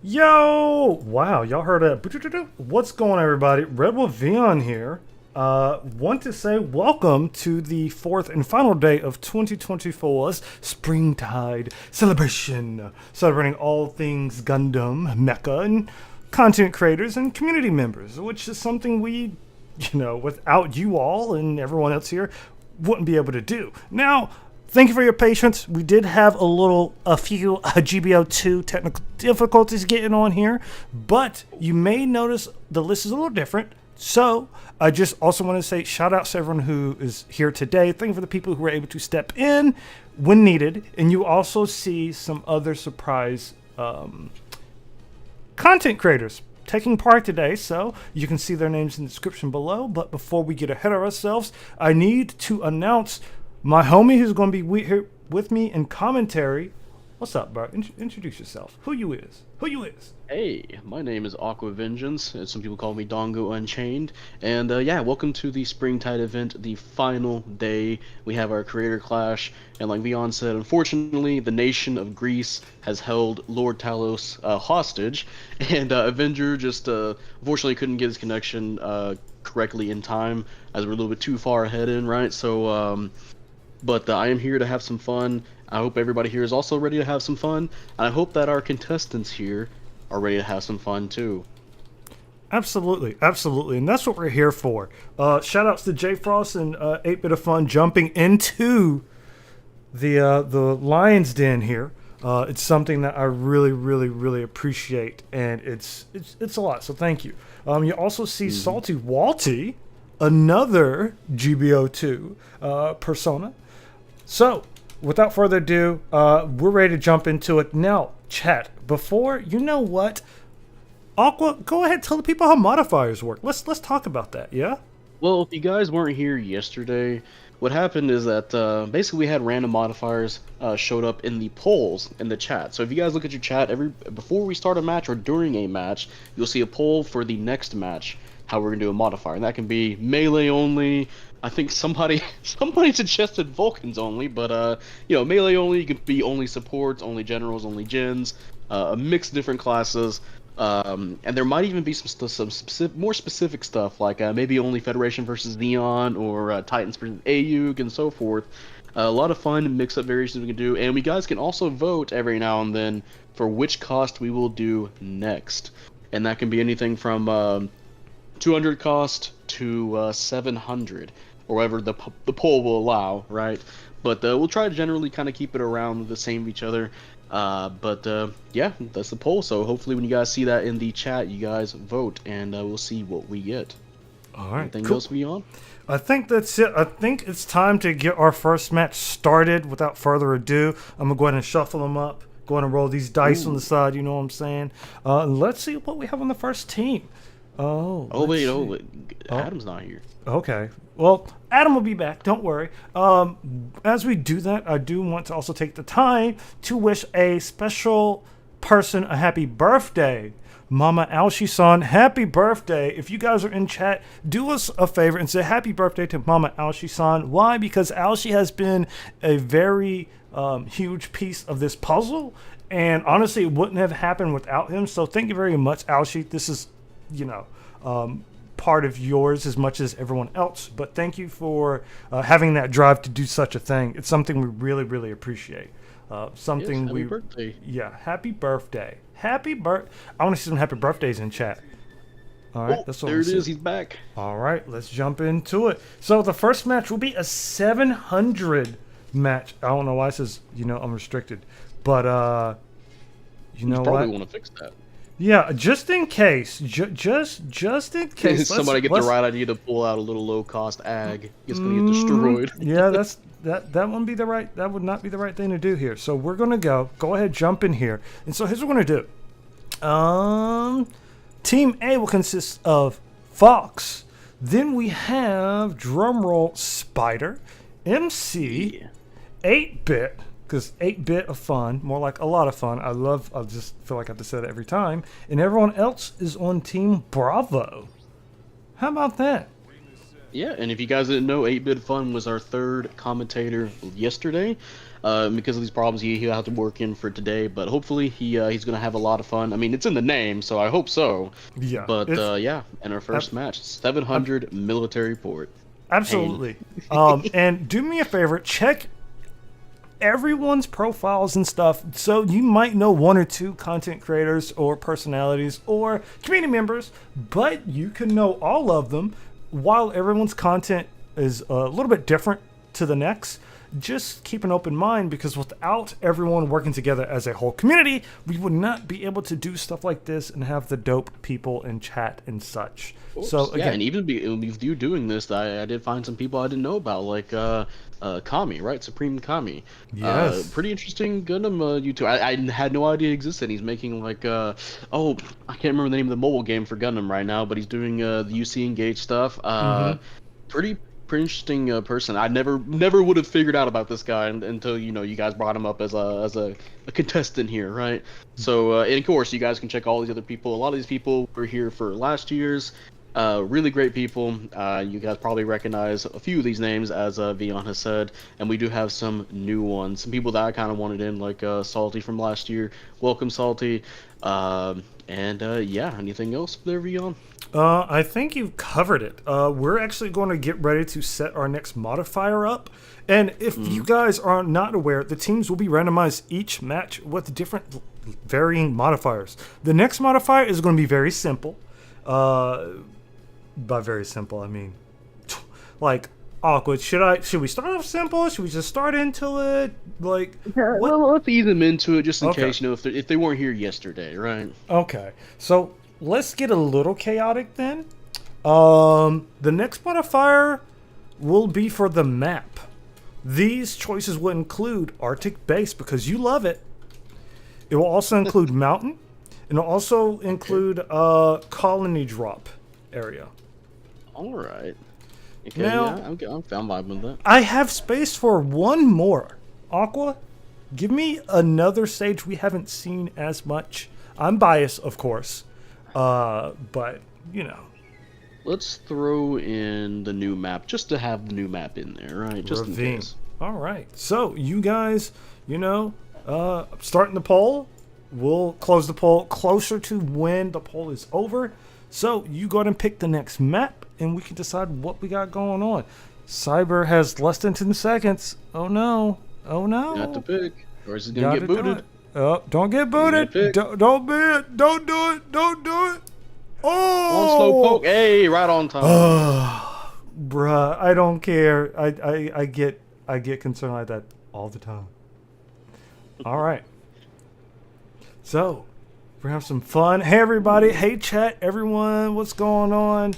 Yo! Wow, y'all heard that? What's going on, everybody? Red Wolf Vion here. Want to say welcome to the fourth and final day of 2024's Springtide celebration, celebrating all things Gundam, Mecha, and content creators and community members, which is something we, without you all and everyone else here, wouldn't be able to do. Now, thank you for your patience. We did have a few GBO2 technical difficulties getting on here, but you may notice the list is a little different. So I just also want to say shout out to everyone who is here today. Thank you for the people who were able to step in when needed. And you also see some other surprise content creators taking part today, so you can see their names in the description below. But before we get ahead of ourselves, I need to announce my homie who's going to be here with me in commentary. What's up, bro? Introduce yourself. Who you is? Hey, my name is Aqua Vengeance, and some people call me Dongo Unchained. And yeah, welcome to the Springtide event, the final day. We have our creator clash, and like Leon said, unfortunately, the nation of Greece has held Lord Talos hostage, and Avenger just unfortunately couldn't get his connection correctly in time, as we're a little bit too far ahead in, right? So, but I am here to have some fun. I hope everybody here is also ready to have some fun, and I hope that our contestants here are ready to have some fun too. Absolutely, and that's what we're here for. Shout outs to J Frost and 8-Bit of Fun jumping into the Lion's Den here. It's something that I really appreciate, and it's a lot. So thank you. You also see Salty Walty, another GBO2 persona. So, without further ado, we're ready to jump into it. Now, chat, before, you know what? Aqua, go ahead, tell the people how modifiers work. Let's talk about that, yeah? Well, if you guys weren't here yesterday, what happened is that basically we had random modifiers showed up in the polls in the chat. So if you guys look at your chat, before we start a match or during a match, you'll see a poll for the next match, how we're going to do a modifier. And that can be melee only. I think somebody suggested Vulcans only, but melee only. You could be only supports, only generals, only gens, a mix of different classes, and there might even be some more specific stuff like maybe only Federation versus Neon or Titans versus AUG and so forth. A lot of fun mix-up variations we can do, and we guys can also vote every now and then for which cost we will do next, and that can be anything from 200 cost to 700. Or whatever the poll will allow, right? But we'll try to generally kind of keep it around the same of each other. Yeah, that's the poll. So hopefully when you guys see that in the chat, you guys vote, and we'll see what we get. All right, Anything cool. else beyond? I think that's it. I think it's time to get our first match started. Without further ado, I'm going to go ahead and shuffle them up. Go ahead and roll these dice on the side, you know what I'm saying? Let's see what we have on the first team. Wait, Adam's not here. Okay. Well, Adam will be back. Don't worry. As we do that, I do want to also take the time to wish a special person a happy birthday. Mama Alshi-san, happy birthday. If you guys are in chat, do us a favor and say happy birthday to Mama Alshi-san. Why? Because Alshi has been a very huge piece of this puzzle. And honestly, it wouldn't have happened without him. So thank you very much, Alshi. This is, part of yours as much as everyone else, but thank you for having that drive to do such a thing. It's something we really appreciate. Happy birthday. Yeah, happy birthday. I want to see some happy birthdays in chat. All right, that's what there it is. He's back. All right, let's jump into it. So the first match will be a 700 match. I don't know why it says unrestricted, but you know probably what? Want to fix that. Yeah, just in case. Just in case. Somebody get the right idea to pull out a little low-cost ag. It's gonna get destroyed. Yeah, that wouldn't be the right. That would not be the right thing to do here. So we're gonna go ahead, jump in here, and so here's what we're gonna do. Team A will consist of Fox. Then we have drumroll Spider, MC, 8-Bit. Because 8-Bit of fun, more like a lot of fun. I just feel like I have to say that every time. And everyone else is on Team Bravo. How about that? Yeah, and if you guys didn't know, 8-Bit Fun was our third commentator yesterday. Because of these problems, he'll have to work in for today, but hopefully he's gonna have a lot of fun. I mean, it's in the name, so I hope so. Yeah, But it's yeah, in our ab- first match, ab- 700 military port. Pain. absolutely. And do me a favor, check everyone's profiles and stuff. So you might know one or two content creators or personalities or community members, but you can know all of them. While everyone's content is a little bit different to the next, just keep an open mind, because without everyone working together as a whole community, we would not be able to do stuff like this and have the dope people in chat and such. So Yeah, again, and even with you doing this, I did find some people I didn't know about, like Kami, right? Supreme Kami. yes. Pretty interesting Gundam YouTuber. I had no idea he existed. He's making like oh, I can't remember the name of the mobile game for Gundam right now, but he's doing the UC Engage stuff. Mm-hmm. Pretty interesting person. I never would have figured out about this guy until you guys brought him up as a contestant here, right? So and of course you guys can check all these other people. A lot of these people were here for last year's. Really great people. You guys probably recognize a few of these names, as Vion has said, and we do have some new ones. Some people that I kind of wanted in, like Salty from last year. Welcome, Salty. And yeah, anything else there, Vion? I think you've covered it. We're actually going to get ready to set our next modifier up. And if you guys are not aware, the teams will be randomized each match with different varying modifiers. The next modifier is going to be very simple. By very simple, I mean like awkward. Should we start off simple? Should we just start into it? Like, Yeah, what? well, let's ease them into it just in Okay. case, if they weren't here yesterday, right? Okay. So let's get a little chaotic then. The next modifier will be for the map. These choices will include Arctic Base, because you love it. It will also include mountain. And it'll also include colony drop area. All right. Okay, Now- yeah, I'm found vibing with that. I have space for one more. Aqua, give me another stage we haven't seen as much. I'm biased, of course. But, you know. Let's throw in the new map just to have the new map in there, right? Just in Ravine. case. All right. So, you guys, starting the poll. We'll close the poll closer to when the poll is over. So, you go ahead and pick the next map, and we can decide what we got going on. Cyber has less than 10 seconds. Oh, no. Oh, no. You have to pick, or is it gonna get booted? Oh, don't get booted. pick. Don't be it. Don't do it. Don't do it. On slow Oh, poke. Hey, right on time. bruh, I don't care. I get concerned like that all the time. All right. So, we're gonna have some fun. Hey everybody. Hey chat. Everyone. What's going on?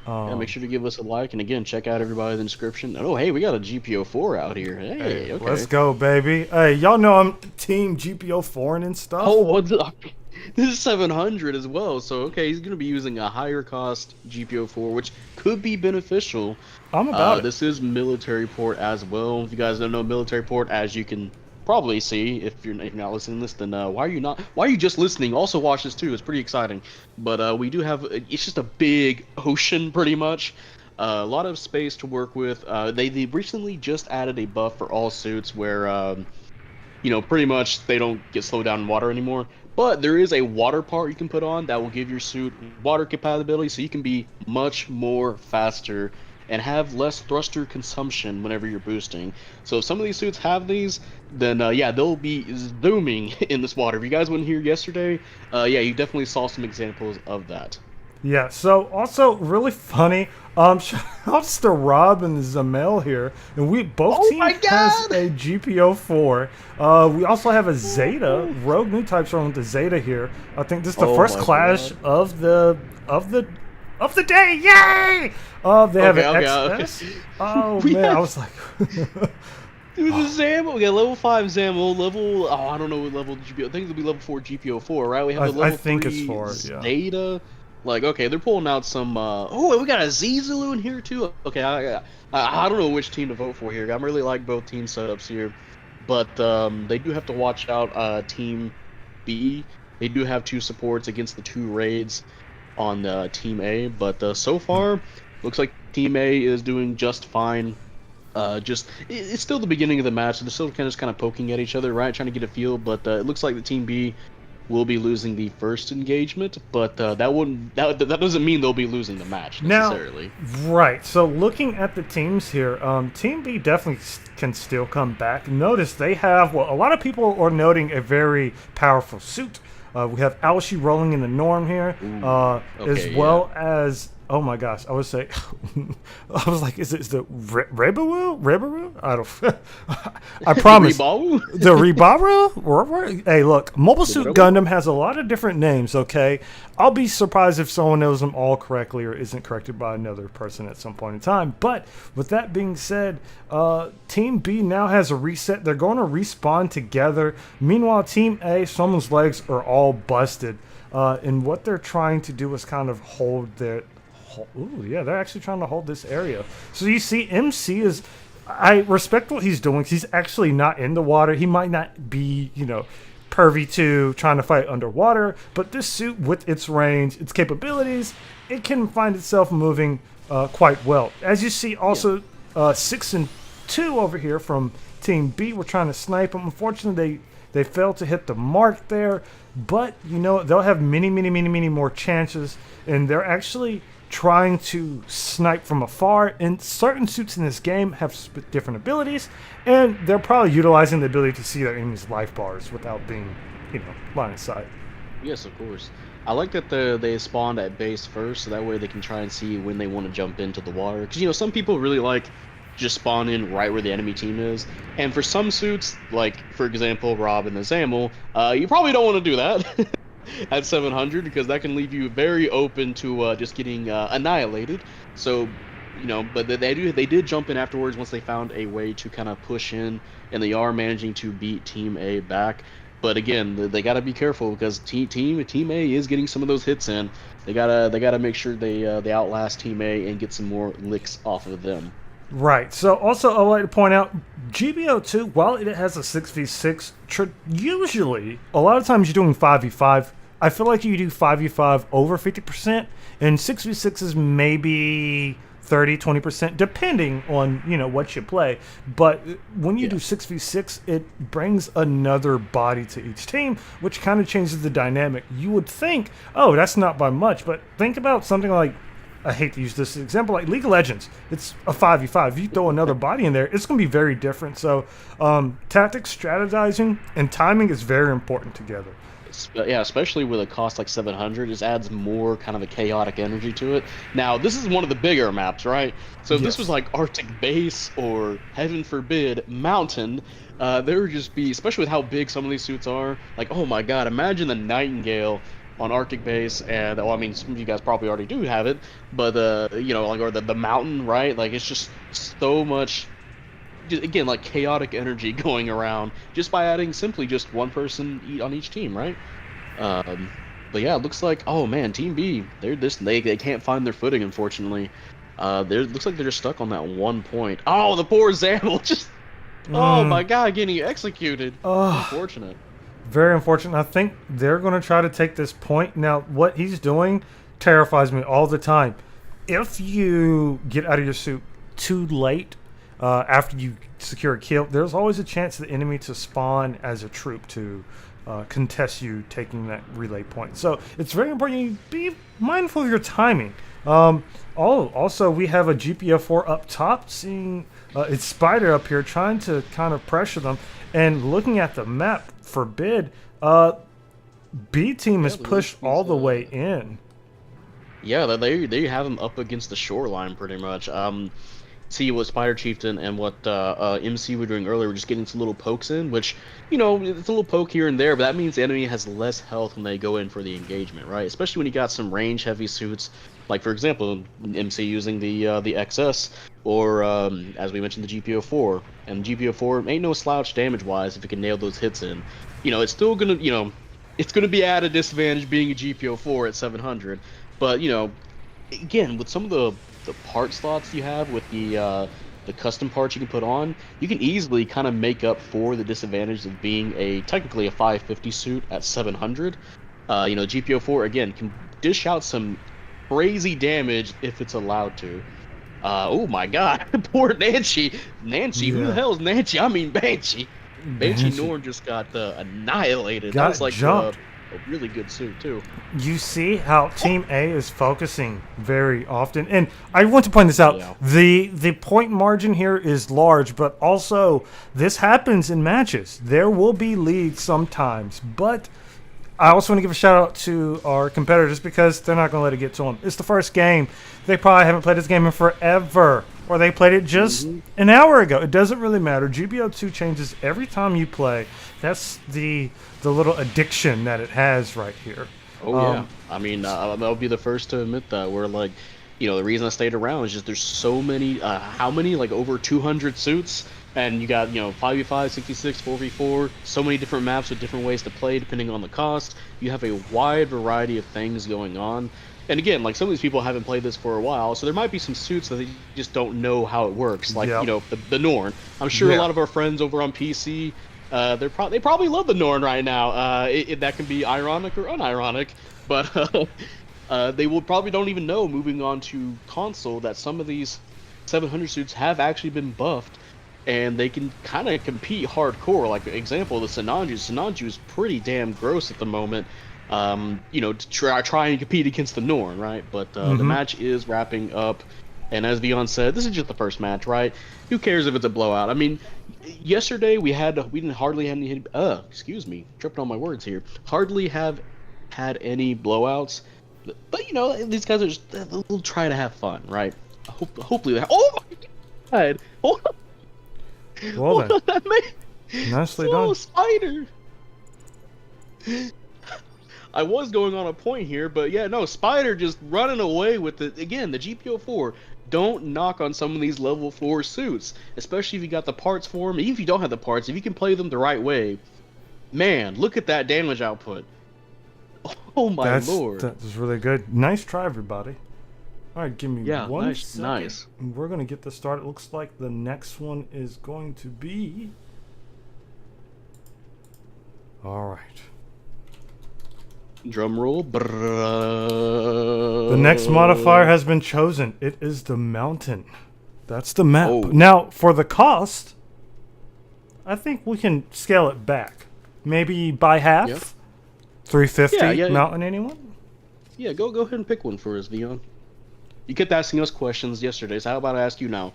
Yeah, make sure to give us a like, and again, check out everybody in the description. Oh, hey, we got a GPO4 out here. Hey, okay. Let's go, baby. Hey, y'all know I'm team GPO foreign and stuff. Oh, what's up? This is 700 as well, so okay, he's gonna be using a higher cost GPO4, which could be beneficial. I'm about it. This is military port as well. If you guys don't know military port, as you can probably see, if you're not listening to this, then why are you just listening? Also watch this too. It's pretty exciting. But we do have, it's just a big ocean pretty much. A lot of space to work with. They recently just added a buff for all suits where pretty much they don't get slowed down in water anymore. But there is a water part you can put on that will give your suit water compatibility, so you can be much more faster and have less thruster consumption whenever you're boosting. So if some of these suits have these, then yeah, they'll be zooming in this water. If you guys weren't here yesterday, yeah, you definitely saw some examples of that. Yeah, so also really funny. Shout outs to Rob and Zamel here. And we both Oh my teams has God! a GPO4. We also have a Zeta. Rogue new types are on the Zeta here. I think this is the Oh first my clash God. of the day. Yay! They have an Okay. XS. Oh We man, I have- was like Dude, the Zamo, we got level 5 Zamo, I don't know what level GPO, I think it'll be level 4 GPO4, right? We have the I level think 3 it's 4, yeah. Zeta. Like, okay, they're pulling out some, oh, we got a Zulu in here too? Okay, I don't know which team to vote for here. I really like both team setups here. But, they do have to watch out, Team B. They do have 2 supports against the 2 raids. on Team A, but so far, looks like Team A is doing just fine. It's still the beginning of the match, so they're still kind of poking at each other, right? Trying to get a feel, but it looks like the Team B will be losing the first engagement, but that doesn't mean they'll be losing the match Now, necessarily. right. So looking at the teams here, Team B definitely can still come back. Notice they have, well, a lot of people are noting a very powerful suit. We have Aoshi rolling in the norm here, Ooh, as okay, yeah. well as, oh my gosh, I would say, I was like, is the Rebaru? Rebaru? I don't, I promise. Rebawu? The Rebaru? Hey, look, Mobile The Suit Rebawu? Gundam has a lot of different names, okay? I'll be surprised if someone knows them all correctly or isn't corrected by another person at some point in time. But with that being said, Team B now has a reset. They're going to respawn together. Meanwhile, Team A, someone's legs are all busted. And what they're trying to do is kind of hold their... Ooh, yeah, they're actually trying to hold this area. So you see MC is... I respect what he's doing. He's actually not in the water. He might not be, pervy to trying to fight underwater, but this suit, with its range, its capabilities, it can find itself moving quite well. As you see, also 6 and 2 over here from Team B were trying to snipe him. Unfortunately, they failed to hit the mark there, but they'll have many more chances, and they're actually trying to snipe from afar. And certain suits in this game have different abilities, and they're probably utilizing the ability to see their enemy's life bars without being, line of sight. Yes, of course. I like that they spawned at base first, so that way they can try and see when they want to jump into the water. Because some people really like just spawn in right where the enemy team is, and for some suits, like for example Rob and the Zamel, you probably don't want to do that. At 700, because that can leave you very open to just getting annihilated. So, but they did jump in afterwards once they found a way to kind of push in, and they are managing to beat Team A back. But again, they got to be careful because Team A is getting some of those hits in. They gotta make sure they outlast Team A and get some more licks off of them. Right. So also, I'd like to point out, GBO2, while it has a 6v6, usually, a lot of times you're doing 5v5. I feel like you do 5v5 over 50%, and 6v6 is maybe 30-20%, depending on, what you play. But when you do 6v6, it brings another body to each team, which kind of changes the dynamic. You would think, oh, that's not by much, but think about something like, I hate to use this example, like League of Legends. It's a 5v5. If you throw another body in there, it's going to be very different. So tactics, strategizing, and timing is very important together. Yeah, especially with a cost like 700, just adds more kind of a chaotic energy to it. Now, this is one of the bigger maps, right? So if this was like Arctic Base or, heaven forbid, Mountain, there would just be, especially with how big some of these suits are, like, oh my god, imagine the Nightingale on Arctic Base, and well, I mean, some of you guys probably already do have it, but or the Mountain, right? Like, it's just so much, again, like chaotic energy going around just by adding simply just one person on each team, right? But yeah, it looks like, oh man, Team B, they can't find their footing, unfortunately. Looks like they're just stuck on that one point. Oh, the poor Zamel just, oh my god, getting executed. Unfortunate. Very unfortunate. I think they're going to try to take this point. Now, what he's doing terrifies me all the time. If you get out of your suit too late after you secure a kill, there's always a chance for the enemy to spawn as a troop to contest you taking that relay point. So it's very important you be mindful of your timing. Also, we have a GPF4 up top, seeing its Spider up here trying to kind of pressure them. And looking at the map, forbid, B team is pushed all the way in. Yeah, they have them up against the shoreline pretty much. See what Spider Chieftain and what MC were doing earlier, were just getting some little pokes in, which, it's a little poke here and there, but that means the enemy has less health when they go in for the engagement, right? Especially when you got some range heavy suits, like for example, MC using the XS, or as we mentioned, the GPO4. And GPO4 ain't no slouch damage wise if it can nail those hits in. It's still gonna, it's gonna be at a disadvantage being a GPO4 at 700, but again, with some of the part slots you have with the custom parts you can put on, you can easily kind of make up for the disadvantage of being technically a 550 suit at 700. GPO4 again can dish out some crazy damage if it's allowed to. Oh my God, poor Nancy. Nancy, who the Yeah. hell's Nancy? I mean Banshee. Banshee Banshee Norn just got annihilated. That was got like jumped. a really good suit too. You see how Team A is focusing very often, and I want to point this out. Yeah. The point margin here is large, but also this happens in matches. There will be leads sometimes, but I also want to give a shout out to our competitors because they're not going to let it get to them. It's the first game. They probably haven't played this game in forever, or they played it just an hour ago. It doesn't really matter. GBO2 changes every time you play. That's the little addiction that it has right here. Oh yeah. I mean, I'll be the first to admit that. We're like, the reason I stayed around is just there's so many. How many? Like over 200 suits, and you got 5v5, 66, 4v4. So many different maps with different ways to play depending on the cost. You have a wide variety of things going on. And again, like some of these people haven't played this for a while, so there might be some suits that they just don't know how it works. Like Yep. the Norn. I'm sure Yeah. a lot of our friends over on PC. They probably love the Norn right now. That can be ironic or unironic, but they will probably don't even know moving on to console that some of these 700 suits have actually been buffed, and they can kind of compete hardcore. Like example, the Sinanju. Sinanju is pretty damn gross at the moment. To try and compete against the Norn, right? But the match is wrapping up. And as Vion said, this is just the first match, right? Who cares if it's a blowout? I mean, yesterday we didn't hardly have any. Excuse me, tripping on my words here. Hardly have had any blowouts, but these guys are just they'll try to have fun, right? Hopefully they. Oh my God! Oh, Well then, that man. nicely Oh, done. spider. I was going on a point here, but yeah, no, Spider just running away with the GPO4. Don't knock on some of these level 4 suits, especially if you got the parts for them. Even if you don't have the parts, if you can play them the right way, man, look at that damage output. Oh my lord. That was really good. Nice try, everybody. All right, give me Yeah, one nice, second. nice. And we're going to get this started. It looks like the next one is going to be... All right. Drum roll. The next modifier has been chosen. It is the mountain. That's the map. Oh. Now, for the cost, I think we can scale it back. Maybe by half? Yep. 350 Yeah. mountain, anyone? Yeah, go ahead and pick one for us, Vion. You kept asking us questions yesterday, so how about I ask you now?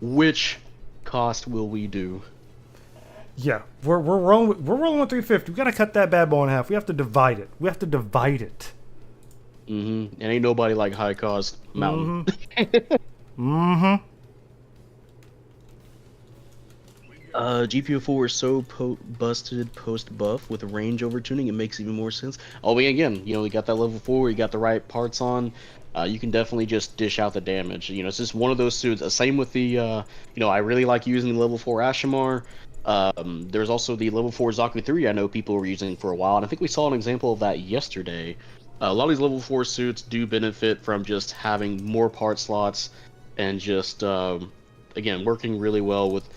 Which cost will we do? Yeah, we're rolling with 350. We gotta cut that bad boy in half. We have to divide it. And ain't nobody like high cost mountain. GPO4 is so busted post buff with range over tuning, it makes even more sense. Oh, again, we got that level 4, you got the right parts on. You can definitely just dish out the damage. It's just one of those suits. Same with the, I really like using the level 4 Ashimar. There's also the level 4 Zaku 3 I know people were using for a while, and I think we saw an example of that yesterday. A lot of these level 4 suits do benefit from just having more part slots and just, again, working really well with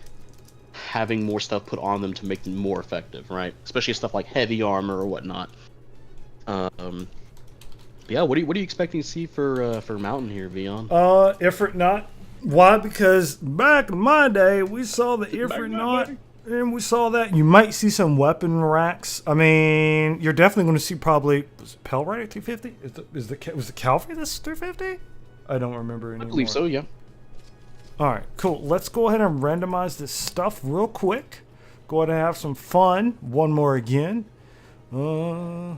having more stuff put on them to make them more effective, right? Especially stuff like heavy armor or whatnot. Yeah, what are you expecting to see for Mountain here, Vion? Ifrit not. Why? Because back in my day, we saw the Ifrit not, and we saw that. You might see some weapon racks. I mean, you're definitely going to see probably, was it Pell right at 350? Was the Cavalry this 350? I don't remember anymore. I believe so, yeah. Alright, cool. Let's go ahead and randomize this stuff real quick. Go ahead and have some fun. One more again. We're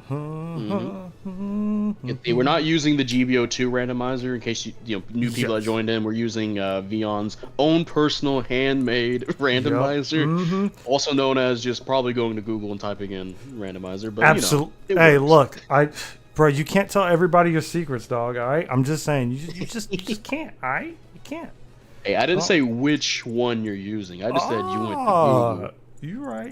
not using the GBO2 randomizer in case new people that joined in. We're using Vion's own personal handmade randomizer, also known as just probably going to Google and typing in randomizer. But absolutely. Hey, look, bro, you can't tell everybody your secrets, dog. All right, I'm just saying, you just can't. All right, you can't. Hey, I didn't say which one you're using. I just said you went to Google. You're right.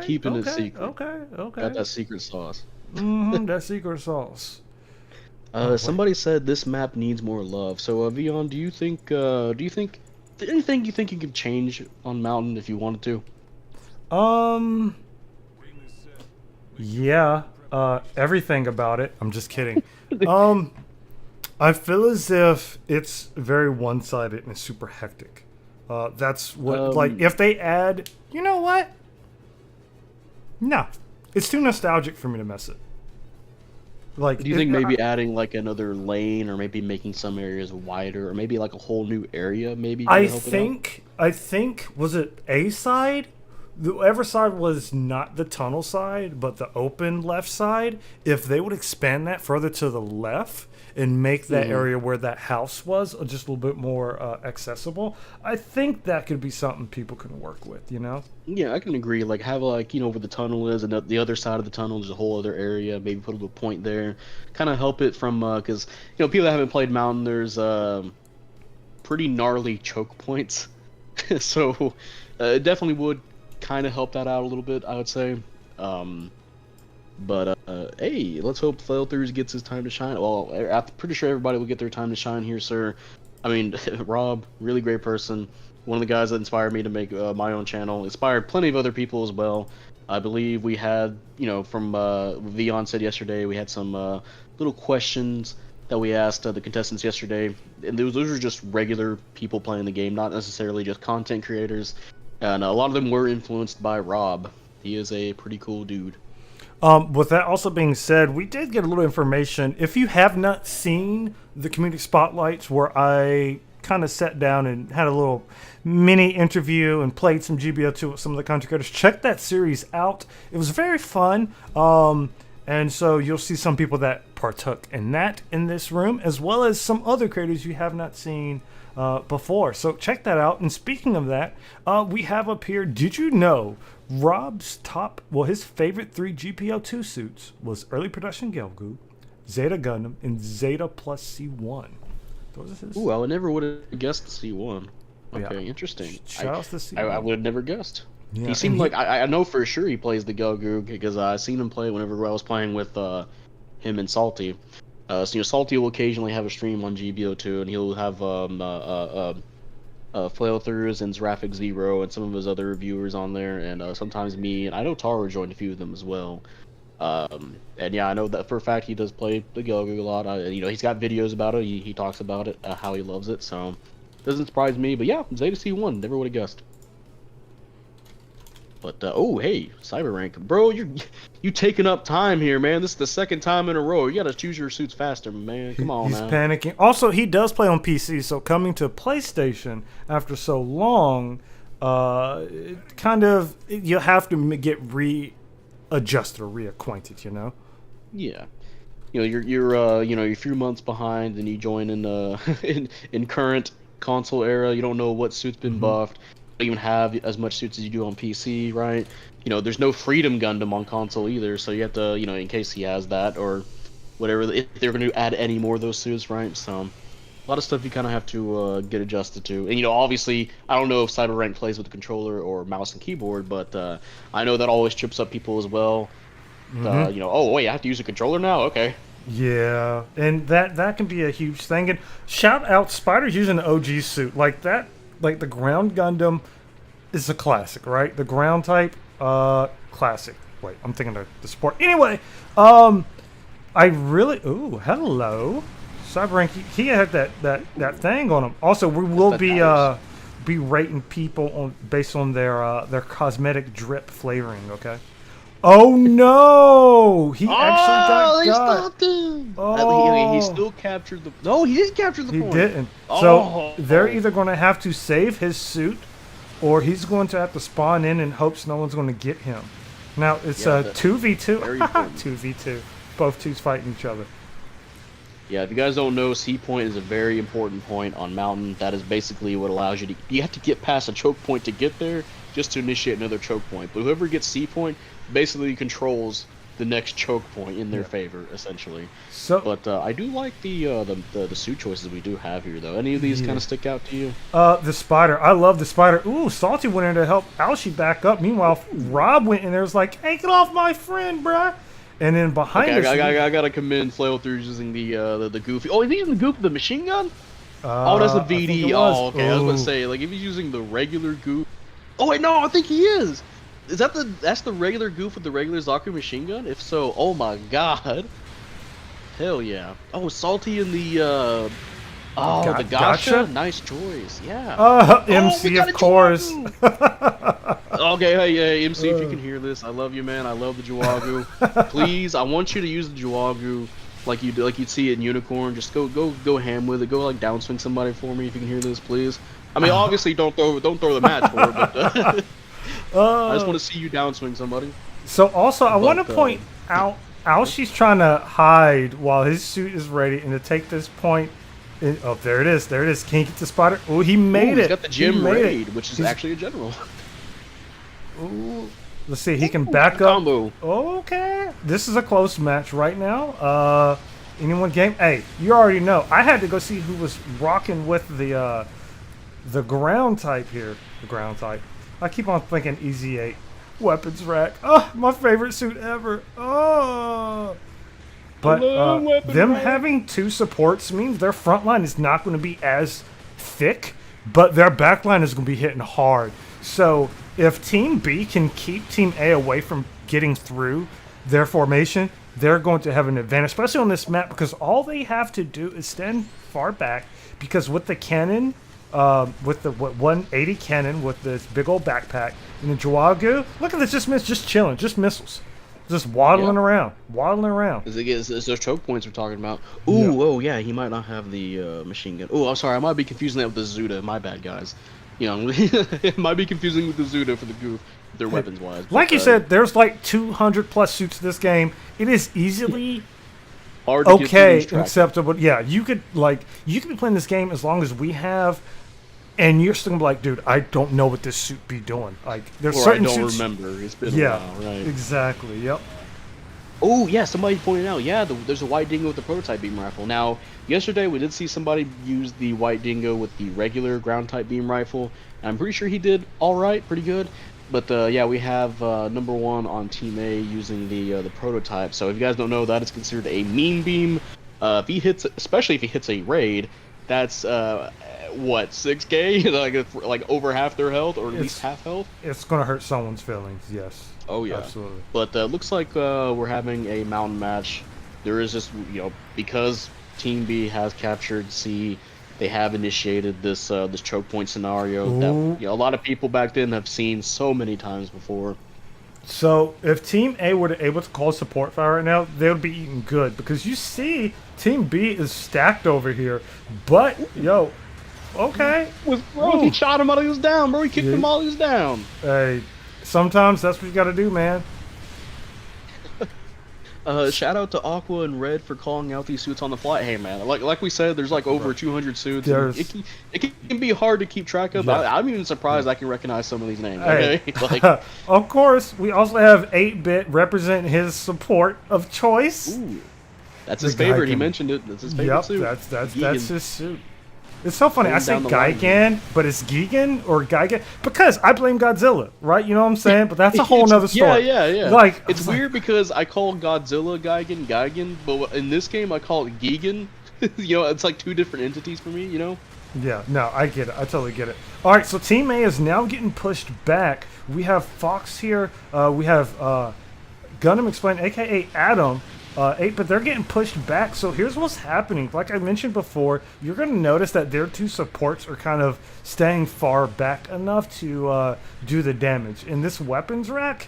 Keeping it secret. Okay. Got that secret sauce. That secret sauce. Somebody said this map needs more love. So, Vion, do you think anything you think you could change on Mountain if you wanted to? Yeah. Everything about it. I'm just kidding. Um, I feel as if it's very one-sided and super hectic. That's what, like, Um, if they add, you know what? No, it's too nostalgic for me to mess it. Like, do you think maybe adding like another lane, or maybe making some areas wider, or maybe like a whole new area, maybe I would help it out? think, I think, was it A side? The ever side was not the tunnel side, but the open left side. If they would expand that further to the left and make that Hmm. area where that house was just a little bit more accessible, I think that could be something people can work with. You know? Yeah, I can agree. Like have like where the tunnel is, and the other side of the tunnel is a whole other area. Maybe put a little point there, kind of help it from because people that haven't played Mountain, there's pretty gnarly choke points, so it definitely would kind of help that out a little bit, I would say. Um, but hey, let's hope Flailthroughs gets his time to shine. Well, I'm pretty sure everybody will get their time to shine here, sir. I mean, Rob, really great person. One of the guys that inspired me to make my own channel. Inspired plenty of other people as well. I believe we had, from Vion said yesterday, we had some little questions that we asked the contestants yesterday, and those were just regular people playing the game, not necessarily just content creators. And a lot of them were influenced by Rob. He is a pretty cool dude. With that also being said, we did get a little information. If you have not seen the community spotlights where I kind of sat down and had a little mini interview and played some GBO2 with some of the content creators, check that series out. It was very fun. And so you'll see some people that partook in that in this room, as well as some other creators you have not seen before. So check that out. And speaking of that, we have up here, did you know Rob's his favorite 3 GPO2 suits was early production Gelgoog, Zeta Gundam, and Zeta plus C1. Those are his. Ooh, I would never would have guessed C1. Yeah. Okay, interesting. Shout outs to C1. I would have never guessed. Yeah, He seemed and like I know for sure he plays the Gelgoog because I seen him play whenever I was playing with him and Salty. So Salty will occasionally have a stream on GBO2, and he'll have Flailthroughs and Zraphic Zero and some of his other reviewers on there, and sometimes me, and I know Taro joined a few of them as well. And yeah, I know that for a fact he does play the Gelgoog a lot. He's got videos about it. He talks about it, how he loves it. So doesn't surprise me. But yeah, Zeta C1, never would have guessed. But oh hey, Cyberrank, bro, you taking up time here, man. This is the second time in a row. You gotta choose your suits faster, man. Come on he's now. panicking. Also, he does play on PC, so coming to PlayStation after so long, you have to get readjusted or reacquainted. You know. Yeah. You're a few months behind, and you join in in current console era. You don't know what suit's been buffed. You don't even have as much suits as you do on PC, right? There's no Freedom Gundam on console either, so you have to, in case he has that or whatever, if they're going to add any more of those suits, right? So a lot of stuff you kind of have to get adjusted to. And obviously, I don't know if Cyberrank plays with the controller or mouse and keyboard, but I know that always trips up people as well. Oh wait, I have to use a controller now? Okay. Yeah, and that can be a huge thing. And shout out Spider's using the OG suit like that. Like the ground Gundam is a classic, right? The ground type, classic. Wait, I'm thinking of the sport. Anyway, I really. Ooh, hello, Cyberrank. He had that thing on him. Also, we will be rating people based on their cosmetic drip flavoring. Okay. Oh no! He actually got stopped him. Oh. He still captured the. No, he didn't capture the point. He didn't. So they're either going to have to save his suit, or he's going to have to spawn in and hopes no one's going to get him. Now it's a 2v2. 2v2. Both twos fighting each other. Yeah, if you guys don't know, C point is a very important point on Mountain. That is basically what allows you to. You have to get past a choke point to get there, just to initiate another choke point. But whoever gets C point basically controls the next choke point in their favor, essentially. So, but I do like the suit choices we do have here, though. Any of these kind of stick out to you? The spider. I love the spider. Ooh, Salty went in to help Alshi back up. Meanwhile, Rob went in there was like, "Hey, get off my friend, bruh." And then behind us, I gotta commend Flailthroughs using the goofy. Oh, is he using the goof the machine gun? Oh, that's the VD. Oh, okay. I was gonna say, like, if he's using the regular goof. Oh wait, no, I think he is. is that's the regular goof with the regular Zaku machine gun? If so, oh my god. Hell yeah. Oh, salty in the the gotcha? Nice choice. Yeah. MC, of course. Okay, hey, MC, if you can hear this, I love you, man. I love the Juagu. Please, I want you to use the Juagu like you'd see it in Unicorn. Just go ham with it. Go like downswing somebody for me if you can hear this, please. I mean, obviously don't throw the match for it, but I just want to see you downswing somebody. So also, I want to point out Aoshi's trying to hide while his suit is ready, and to take this point. Oh, there it is. There it is. Can he get the spotter? Oh, he made it. He's got the gym raid, which is actually a general. Ooh. Let's see. He can back up. Combo. Okay. This is a close match right now. Anyone game? Hey, you already know. I had to go see who was rocking with the ground type here. The ground type. I keep on thinking Easy 8. Weapons rack. Oh, my favorite suit ever. Oh. But them having two supports means their front line is not going to be as thick, but their back line is going to be hitting hard. So if Team B can keep Team A away from getting through their formation, they're going to have an advantage, especially on this map, because all they have to do is stand far back, because with the cannon, with the 180 cannon with this big old backpack, and the Juagu, look at this, just chilling, just missiles. Just waddling around. It's those choke points we're talking about. Ooh, oh yeah, he might not have the machine gun. Oh, I'm sorry, I might be confusing that with the Zuda. My bad, guys. You know, it might be confusing with the Zuda for the goof, their weapons wise. Like you said, there's like 200 plus suits in this game. It is easily hard to get acceptable. Yeah, you could be playing this game as long as we have. And you're still gonna be like, dude, I don't know what this suit be doing. Like, there's certain suits. I don't remember. It's been a while, right? Exactly. Yep. Oh yeah, somebody pointed out. Yeah, there's a white dingo with the prototype beam rifle. Now, yesterday we did see somebody use the white dingo with the regular ground type beam rifle. I'm pretty sure he did all right, pretty good. But yeah, we have number 1 on Team A using the prototype. So if you guys don't know, that is considered a mean beam. If he hits, especially if he hits a raid, that's what, 6k? like over half their health, or at least half health? It's gonna hurt someone's feelings, yes. Oh yeah, absolutely. But looks like we're having a mountain match. There is just, because Team B has captured C, they have initiated this this choke point scenario that a lot of people back then have seen so many times before. So if Team A were able to call support fire right now, they would be eating good, because you see Team B is stacked over here. But okay. Bro, he shot him while he was down, bro. He kicked him while he was down. Hey, sometimes that's what you got to do, man. Shout out to Aqua and Red for calling out these suits on the fly. Hey, man, like we said, there's like over 200 suits. It can be hard to keep track of. Yeah. I'm even surprised I can recognize some of these names. Okay? Hey. Of course, we also have 8-Bit represent his support of choice. Ooh, that's his favorite. He mentioned it. That's his favorite suit. That's his suit. It's so funny. I say Gigan, but it's Gigan or Gigan because I blame Godzilla, right? You know what I'm saying? But that's a whole nother story. Yeah. Like, it's weird because I call Godzilla Gigan, but in this game I call it Gigan. It's like two different entities for me. Yeah, no, I get it. I totally get it. All right, so Team A is now getting pushed back. We have Fox here. We have Gundam Explained, a.k.a. Adam. 8, but they're getting pushed back. So here's what's happening. Like I mentioned before, you're going to notice that their two supports are kind of staying far back enough to do the damage. In this weapons rack,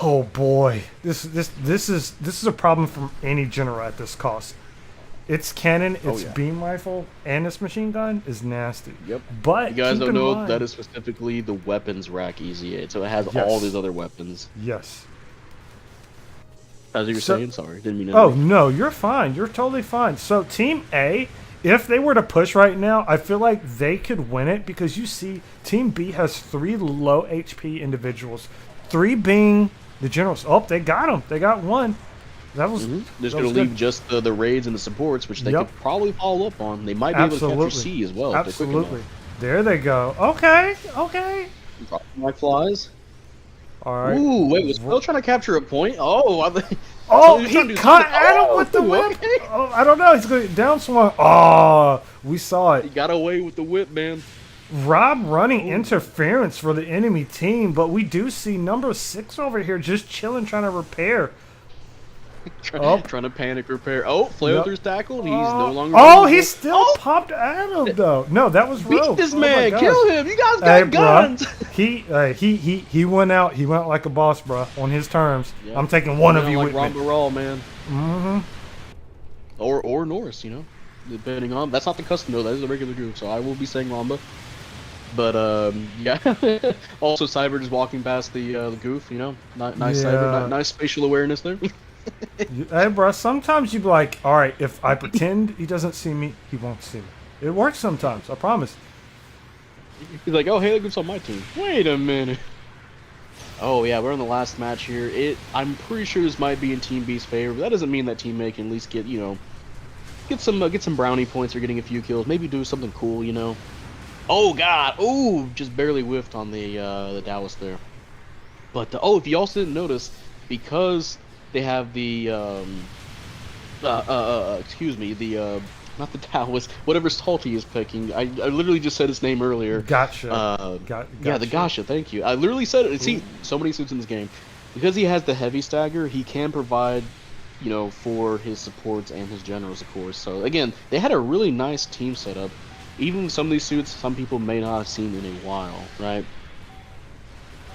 oh boy, this is a problem from any general at this cost. Its cannon, its beam rifle, and its machine gun is nasty. Yep. But you guys don't know that is specifically the weapons rack Easy 8, so it has all these other weapons. Yes. As you were saying, sorry, didn't mean to. Oh no, you're fine. You're totally fine. So Team A, if they were to push right now, I feel like they could win it because you see, Team B has 3 low HP individuals, 3 being the generals. Oh, they got them. They got one. That was. They're just going to leave just the raids and the supports, which they could probably follow up on. They might be able to capture C as well. Absolutely. There they go. Okay. My flies. All right. Ooh, wait, was Will trying to capture a point? Oh, he caught Adam with the whip. Okay. Oh, I don't know. He's going to down swung. Oh, we saw it. He got away with the whip, man. Rob running interference for the enemy team, but we do see number 6 over here just chilling, trying to repair. Trying to panic repair. Oh, flamethrower's tackled. He's no longer. Oh, he still popped at him though. No, that was beat Rogue. this Oh man. my Kill gosh. him. You guys Hey, got guns. He went out. He went like a boss, bro, on his terms. Yeah. I'm taking one of you like with Ramba me. Raw, man. Mm-hmm. Or Norris, depending on. That's not the custom though. That is the regular group. So I will be saying Ramba. But yeah. Also, Cyber just walking past the goof. Nice Yeah. Cyber, nice spatial awareness there. Hey, bro. Sometimes you be like, all right, if I pretend he doesn't see me, he won't see me. It works sometimes. I promise. He's like, oh, hey, look who's on my team. Wait a minute. Oh yeah, we're in the last match here. I'm pretty sure this might be in Team B's favor, but that doesn't mean that Team A can at least get get some brownie points or getting a few kills. Maybe do something cool. Oh god, oh, just barely whiffed on the Dallas there. But if you also didn't notice, because they have the excuse me, the not the Taoist, whatever Salty is picking. I literally just said his name earlier. Gotcha. Yeah, the Gotcha, thank you. I literally said it. See, so many suits in this game. Because he has the heavy stagger, he can provide, for his supports and his generals, of course. So, again, they had a really nice team setup. Even some of these suits, some people may not have seen in a while, right?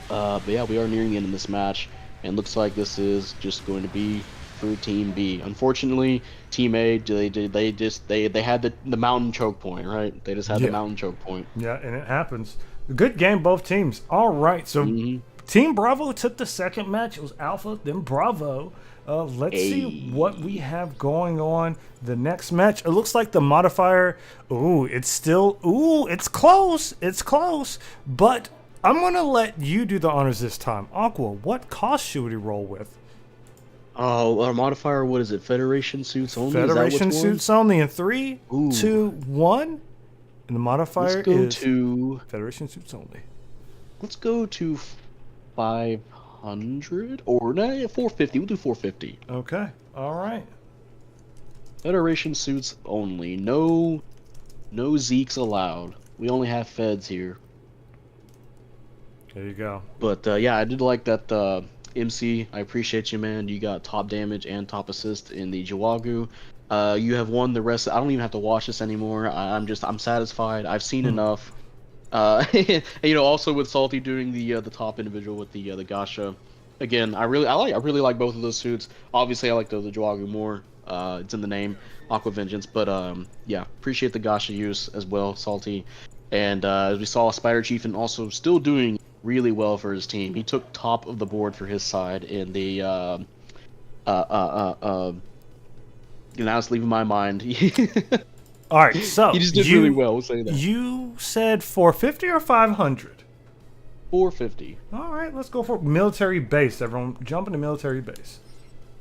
But yeah, we are nearing the end of this match. And looks like this is just going to be for Team B. Unfortunately, Team A, they had the mountain choke point, right? They just had the mountain choke point. Yeah, and it happens. Good game, both teams. All right, so Team Bravo took the second match. It was Alpha, then Bravo. Let's see what we have going on the next match. It looks like the modifier. It's close. It's close. But I'm gonna let you do the honors this time. Aqua, what cost should we roll with? Oh, our modifier, what is it? Federation suits only? Federation suits only in 3, 2, 1. And the modifier is Federation suits only. Let's go to 500 or 450. We'll do 450. Okay. All right. Federation suits only. No Zeeks allowed. We only have Feds here. There you go. But yeah, I did like that. MC, I appreciate you, man. You got top damage and top assist in the Jawagu. You have won the rest. I don't even have to watch this anymore. I'm satisfied. I've seen enough. Also with Salty doing the top individual with the Gasha. Again, I really like both of those suits. Obviously, I like the Jawagu more. It's in the name, Aqua Vengeance. But yeah, appreciate the Gasha use as well, Salty. And as we saw, Spider Chieftain also still doing really well for his team. He took top of the board for his side in the now it's leaving my mind. All right, so he just did really well. We'll say that. You said 450 or 500? 450. All right, let's go for military base. Everyone, jump into military base.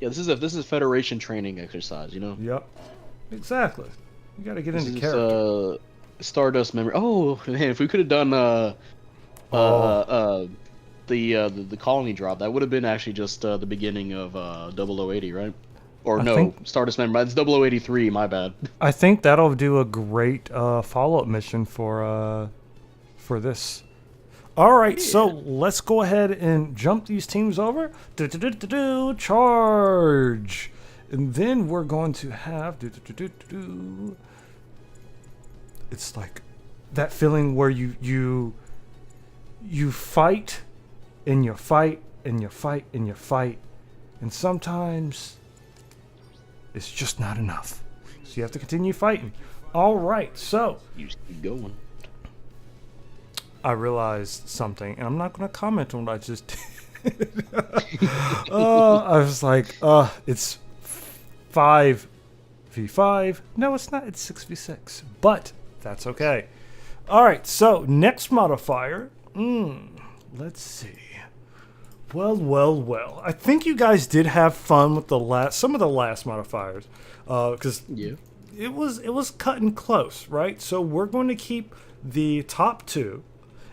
Yeah, this is Federation training exercise. Yep, exactly. You got to get into character. Stardust memory. Oh man, if we could have done the colony drop, that would have been actually just the beginning of 0080, right? Or Stardust memory. It's 0083. My bad. I think that'll do a great follow-up mission for this. All right, so let's go ahead and jump these teams over. Charge, and then we're going to have. It's like that feeling where you fight and you fight and you fight and you fight, and sometimes it's just not enough. So you have to continue fighting. All right, so You just keep going. I realized something, and I'm not going to comment on what I just did. I was like, it's 5v5. No, it's not. It's 6v6. But that's okay. All right, so next modifier. Let's see. Well. I think you guys did have fun with some of the last modifiers, because it was cutting close, right? So we're going to keep the top 2,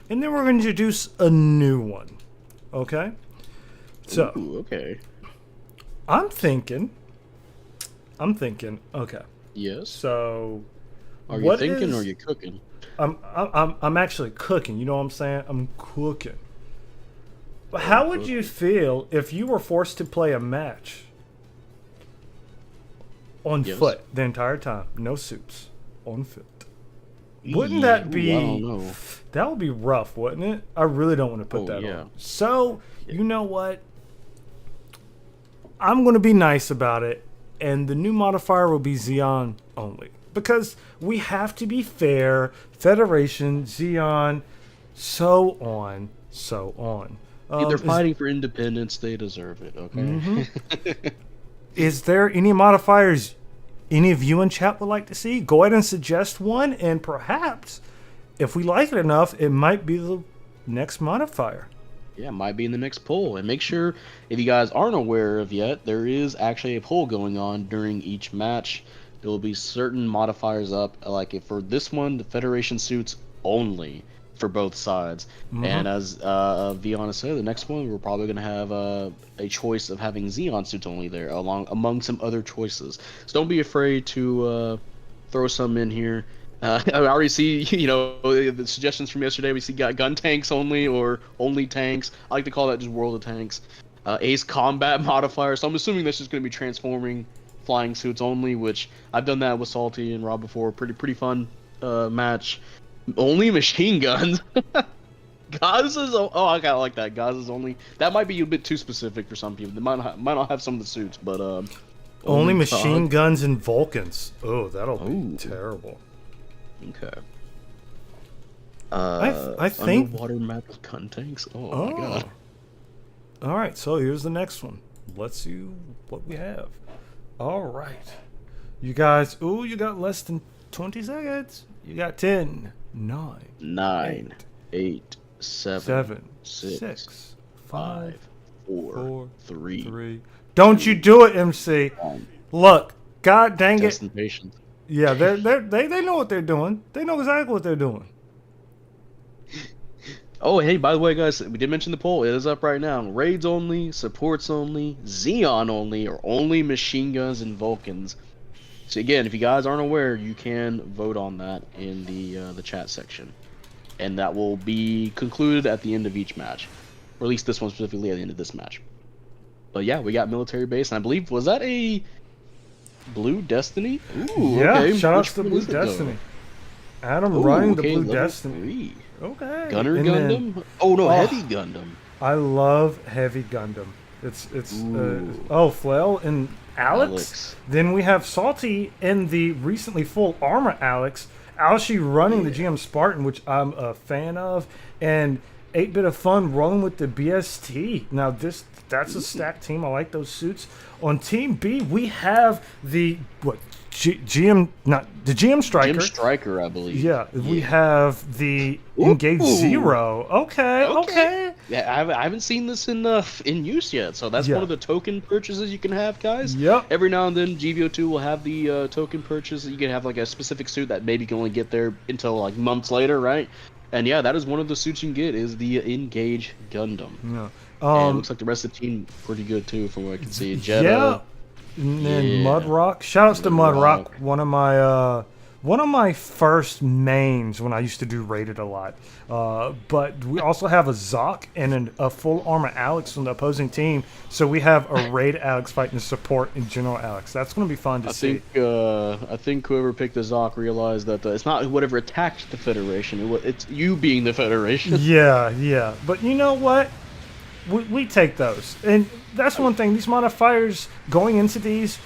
and then we're going to introduce a new one. Okay. So. Okay. I'm thinking. Okay. Yes. So. Are you thinking or are you cooking? I'm actually cooking. You know what I'm saying? I'm cooking. But how would you feel if you were forced to play a match on Yes. foot the entire time, no suits, on foot? Wouldn't Yeah, that ooh, be? I don't know. That would be rough, wouldn't it? I really don't want to put Oh, that yeah. on. So you know what? I'm going to be nice about it, and the new modifier will be Xeon only because we have to be fair. Federation, Xeon, so on, so on. If they're Is- fighting for independence, they deserve it. Okay. Is there any modifiers any of you in chat would like to see? Go ahead and suggest one, and perhaps, if we like it enough, it might be the next modifier. Yeah, might be in the next poll. And make sure, if you guys aren't aware of yet, there is actually a poll going on during each match. There will be certain modifiers up, like if for this one, the Federation suits only for both sides. And as Viana said, the next one we're probably going to have a choice of having Xeon suits only there, among some other choices. So don't be afraid to throw some in here. I already see, the suggestions from yesterday. We see gun tanks only or only tanks. I like to call that just World of Tanks. Ace combat modifier. So I'm assuming that's just going to be transforming flying suits only, which I've done that with Salty and Rob before. Pretty fun match. Only machine guns. Gaz is I kind of like that. Gaz is only. That might be a bit too specific for some people. They might not have some of the suits, but Only machine guns and Vulcans. Oh, that'll be Ooh. terrible. Okay. I think. Underwater map with gun tanks. Oh my god. All right, so here's the next one. Let's see what we have. All right, you guys. Ooh, you got less than 20 seconds. You got 10, 9, 9, 8, 7, 7, 6, 6, 5, 5, 4, 4, 3. 3. Don't you do it, MC. Look, God dang it. Testing patience. Yeah, they know what they're doing. They know exactly what they're doing. Oh, hey, by the way, guys, we did mention the poll. It is up right now. Raids only, supports only, Xeon only, or only machine guns and Vulcans. So again, if you guys aren't aware, you can vote on that in the chat section, and that will be concluded at the end of each match, or at least this one specifically at the end of this match. But yeah, we got military base, and I believe was that a Blue Destiny? Ooh, Yeah, okay. shout outs Which to one Blue is it, though? Destiny. Adam Ooh, running the okay, Blue level Destiny. 3. Okay. Gunner And then- Gundam? Oh no, Oh. Heavy Gundam. I love Heavy Gundam. It's Ooh. Flail and Alex. Alex. Then we have Salty and the recently full armor Alex. Alshi running the GM Spartan, which I'm a fan of, and 8-bit of fun rolling with the BST. Now that's a stacked team. I like those suits. On Team B, we have the GM Striker. Jim Striker, I believe. Yeah, we have the Engage Ooh. Zero. Okay. Yeah, I haven't seen this in use yet, so that's Yeah. one of the token purchases you can have, guys. Yep. Every now and then, GVO2 will have the token purchase. You can have like a specific suit that maybe can only get there until like months later, right? And yeah, that is one of the suits you can get is the Engage Gundam. Yeah. And it looks like the rest of the team pretty good too, from what I can see. Jetta. Yeah. And then Yeah. Mudrock. Shoutouts to Mudrock. Mudrock. One of my first mains when I used to do rated a lot. But we also have a Zoc and a full armor Alex from the opposing team. So we have a raid Alex fighting support and General Alex. That's going to be fun to see. I think whoever picked the Zoc realized that it's not whatever attacked the Federation. It's you being the Federation. Yeah. But you know what? We take those. And that's one thing. These modifiers going into these,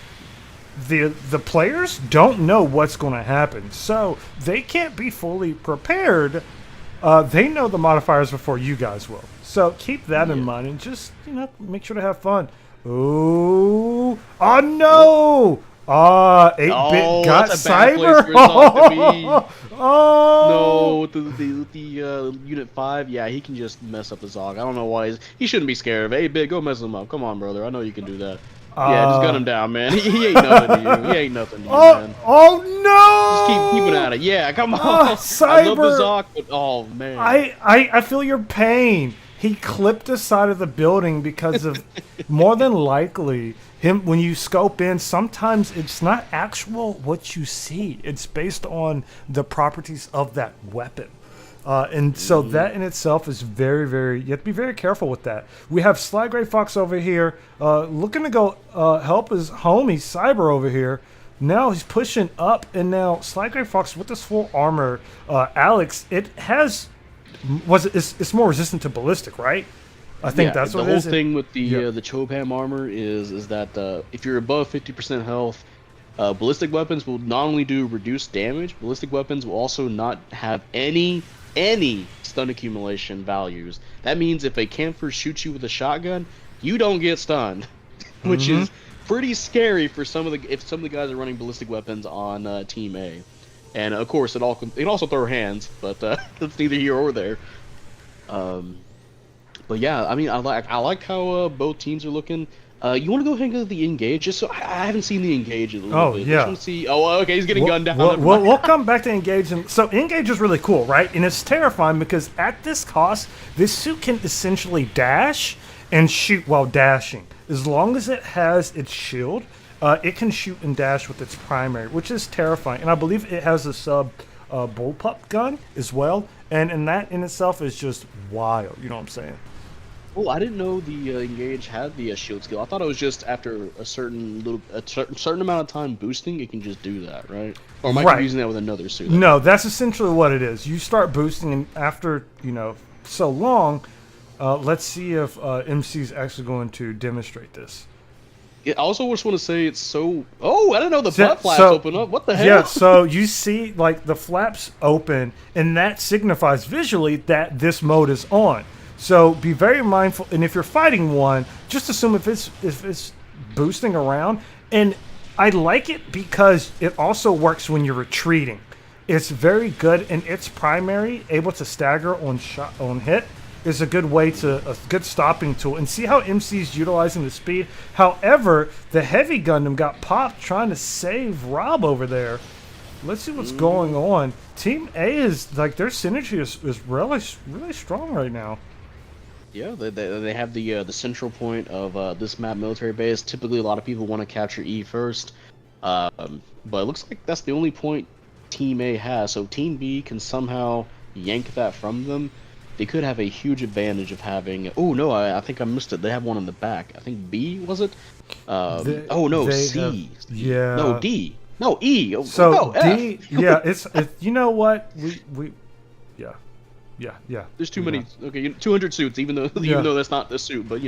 the players don't know what's going to happen. So they can't be fully prepared. They know the modifiers before you guys will. So keep that in mind and just, make sure to have fun. Oh no! 8-bit got that's a bad place cyber. for Zoc to be. Oh No, with the Unit 5, yeah, he can just mess up the Zog. I don't know why. He shouldn't be scared of it. Hey, Big, go mess him up. Come on, brother. I know you can do that. Yeah, just gun him down, man. He ain't nothing to you. He ain't nothing to you, man. Oh no! Just keep at it. Yeah, come on. Ah, I love the Cyber. Zog, but oh, man. I feel your pain. he clipped the side of the building because of more than likely him. When you scope in, sometimes it's not actual what you see. It's based on the properties of that weapon. And so that in itself is very, very, you have to be very careful with that. We have Sly Gray Fox over here looking to go help his homie Cyber over here. Now he's pushing up, and now Sly Gray Fox with this full armor. Alex, it has, it's more resistant to ballistic, right? I think that's what it is. The whole thing with the Chobham armor is that if you're above 50% health, ballistic weapons will not only do reduced damage, ballistic weapons will also not have any stun accumulation values. That means if a camper shoots you with a shotgun, you don't get stunned, which is pretty scary for some of the guys are running ballistic weapons on Team A. And of course, it can also throw hands, but that's neither here or there. But yeah, I mean, I like how both teams are looking. You want to go ahead and go to the engage? Just so I haven't seen the engage in a little bit. Yeah. Just want to see. Oh, okay, he's getting gunned down. We'll come back to engage. And so engage is really cool, right? And it's terrifying because at this cost, this suit can essentially dash and shoot while dashing. As long as it has its shield, it can shoot and dash with its primary, which is terrifying. And I believe it has a sub bullpup gun as well. And that in itself is just wild. You know what I'm saying? Oh, I didn't know the engage had the shield skill. I thought it was just after a certain amount of time boosting, it can just do that, right? Or am I using that with another suit? No, that's essentially what it is. You start boosting, and after so long, let's see if MC is actually going to demonstrate this. I also just want to say it's so. Oh, I didn't know the butt flaps open up. What the hell? Yeah, so you see like the flaps open, and that signifies visually that this mode is on. So be very mindful, and if you're fighting one, just assume if it's boosting around. And I like it because it also works when you're retreating. It's very good, and its primary, able to stagger on hit, is a good good stopping tool. And see how MC's utilizing the speed. However, the heavy Gundam got popped trying to save Rob over there. Let's see what's going on. Team A is like their synergy is really strong right now. Yeah, they have the central point of this map military base. Typically, a lot of people want to capture E first, but it looks like that's the only point Team A has. So Team B can somehow yank that from them. They could have a huge advantage of having. Oh no, I think I missed it. They have one in the back. I think B was it? C. Yeah. No D. No E. So no, D. F. Yeah, it's you know what we. Yeah. There's too many. Okay, 200 suits, even though that's not the suit, but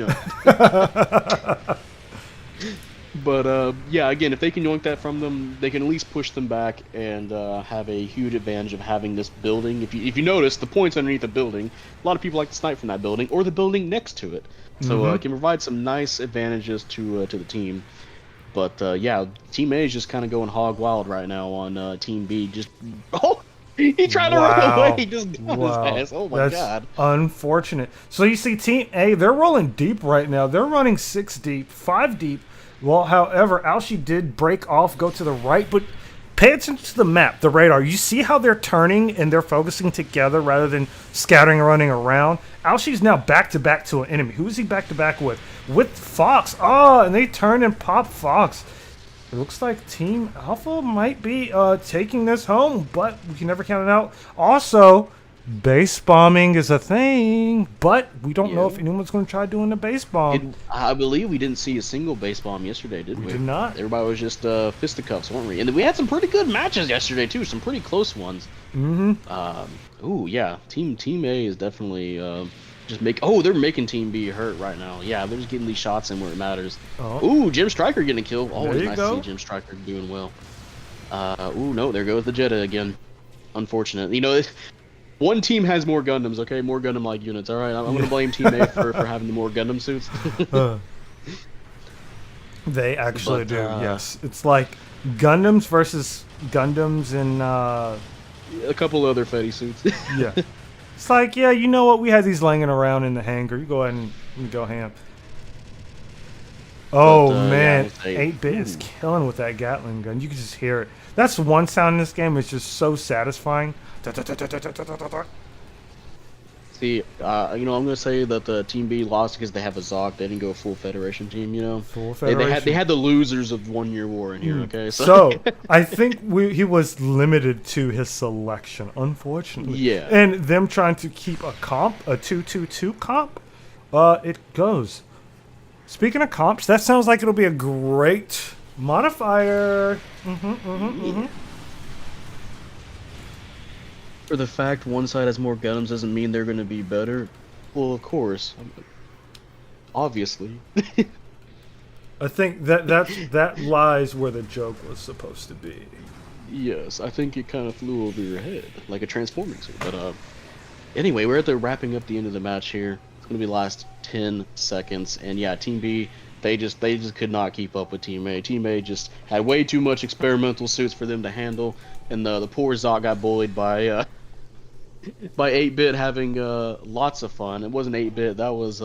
But yeah, again, if they can yoink that from them, they can at least push them back and have a huge advantage of having this building. If you notice, the points underneath the building, a lot of people like to snipe from that building or the building next to it. So it can provide some nice advantages to the team. But yeah, Team A is just kind of going hog wild right now on Team B. Just he tried to run away. He just got his ass. Oh my god. Unfortunate. So you see Team A, they're rolling deep right now. They're running 6 deep, 5 deep. Well, however, Alshi did break off, go to the right, but pay attention to the map, the radar. You see how they're turning and they're focusing together rather than scattering and running around? Alshi's now back-to-back to an enemy. Who is he back-to-back with? With Fox. Oh, and they turn and pop Fox. It looks like Team Alpha might be taking this home, but we can never count it out. Also, base bombing is a thing, but we don't know if anyone's going to try doing a base bomb. I believe we didn't see a single base bomb yesterday, did we? We did not. Everybody was just fisticuffs, weren't we? And we had some pretty good matches yesterday too, some pretty close ones. Ooh, yeah. Team A is definitely they're making Team B hurt right now. Yeah, they're just getting these shots in where it matters. Ooh, Jim Stryker getting a kill. Always nice to see Jim Stryker doing well. Ooh, no, there goes the Jetta again. Unfortunate. One team has more Gundams, okay? More Gundam-like units, alright? I'm going to blame Team A for having the more Gundam suits. They actually do, yes. It's like Gundams versus Gundams and... a couple other Fetty suits. Yeah. It's like, yeah, you know what? We had these laying around in the hangar. You go ahead and go ham. Oh, man. 8-bit is killing with that Gatling gun. You can just hear it. That's one sound in this game. It's just so satisfying. See, I'm gonna say that the Team B lost because they have a Zoc. They didn't go full Federation team. Full They Federation. had the losers of 1 Year War in here. Okay, so So I think he was limited to his selection, unfortunately. yeah. And them trying to keep a comp, a 2-2-2 comp, it goes. Speaking of comps, that sounds like it'll be a great modifier. For the fact one side has more Gundams doesn't mean they're gonna be better. Well, of course, obviously. I think that lies where the joke was supposed to be. Yes, I think it kind of flew over your head like a transforming suit. But anyway, we're at the wrapping up the end of the match here. It's gonna be the last 10 seconds, and yeah, Team B, they just could not keep up with Team A. Team A just had way too much experimental suits for them to handle, and the poor Zot got bullied by 8-bit having lots of fun. It wasn't 8-bit, that was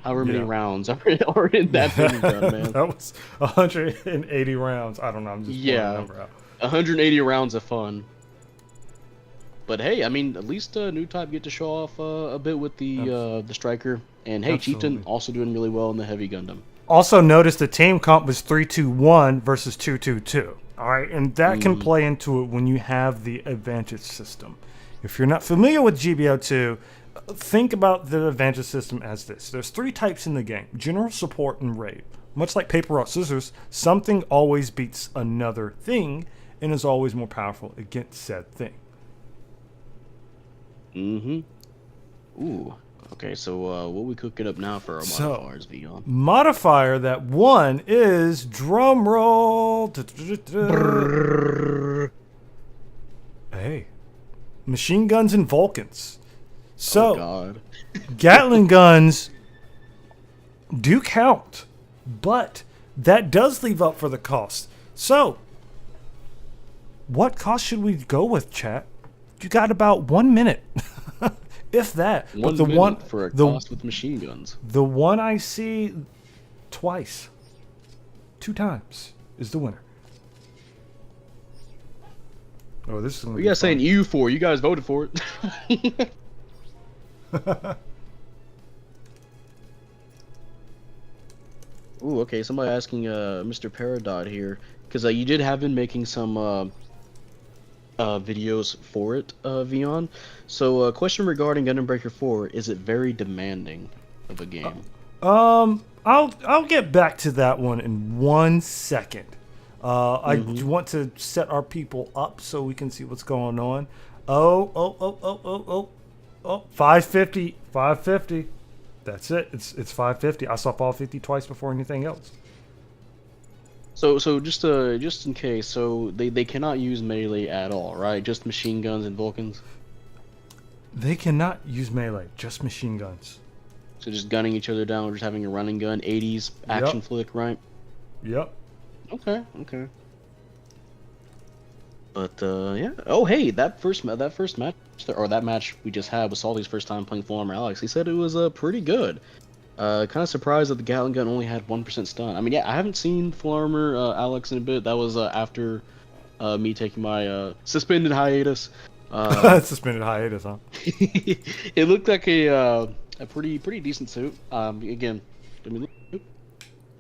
however many rounds are in that thing gun, man. That was 180 rounds. I don't know. I'm just pulling the number out. 180 rounds of fun. But hey, I mean, at least New Type get to show off a bit with the Striker, and hey, Absolutely. Chieftain also doing really well in the Heavy Gundam. Also, notice the team comp was 3-2-1 versus 2-2-2. All right, and that can play into it when you have the advantage system. If you're not familiar with GBO2, think about the advantage system as this. There's 3 types in the game: general, support, and raid. Much like paper, rock, scissors, something always beats another thing and is always more powerful against said thing. Ooh. Okay, so what we cooking up now for our modifiers, Vion? Modifier that one is drum roll. Hey, machine guns and Vulcans. So, Oh God. Gatling guns do count, but that does leave up for the cost. So, what cost should we go with, chat? You got about 1 minute, if that. But the one for a the cost with machine guns. the one I see twice, 2 times, is the winner. Oh, this is gonna What be you guys fun. saying you for? You guys voted for it. Ooh, okay. Somebody asking Mr. Paradot here, because you did have been making some videos for it, Vion. So, question regarding Gundam Breaker 4: is it very demanding of a game? I'll get back to that one in 1 second. I want to set our people up so we can see what's going on. Oh, 550, 550. That's it. It's 550. I saw 550 twice before anything else. So just in case, so they cannot use melee at all, right? Just machine guns and Vulcans. They cannot use melee, just machine guns. So just gunning each other down, or just having a running gun, 80s action flick, right? Yep. Okay. But yeah. Oh hey, that first match, or that match we just had was Salty's first time playing Full Armor Alex. He said it was pretty good. Kind of surprised that the Gatling gun only had 1% stun. I mean, yeah, I haven't seen Full Armor Alex in a bit. That was after me taking my suspended hiatus. Suspended hiatus, huh? It looked like a pretty decent suit. Again, I mean,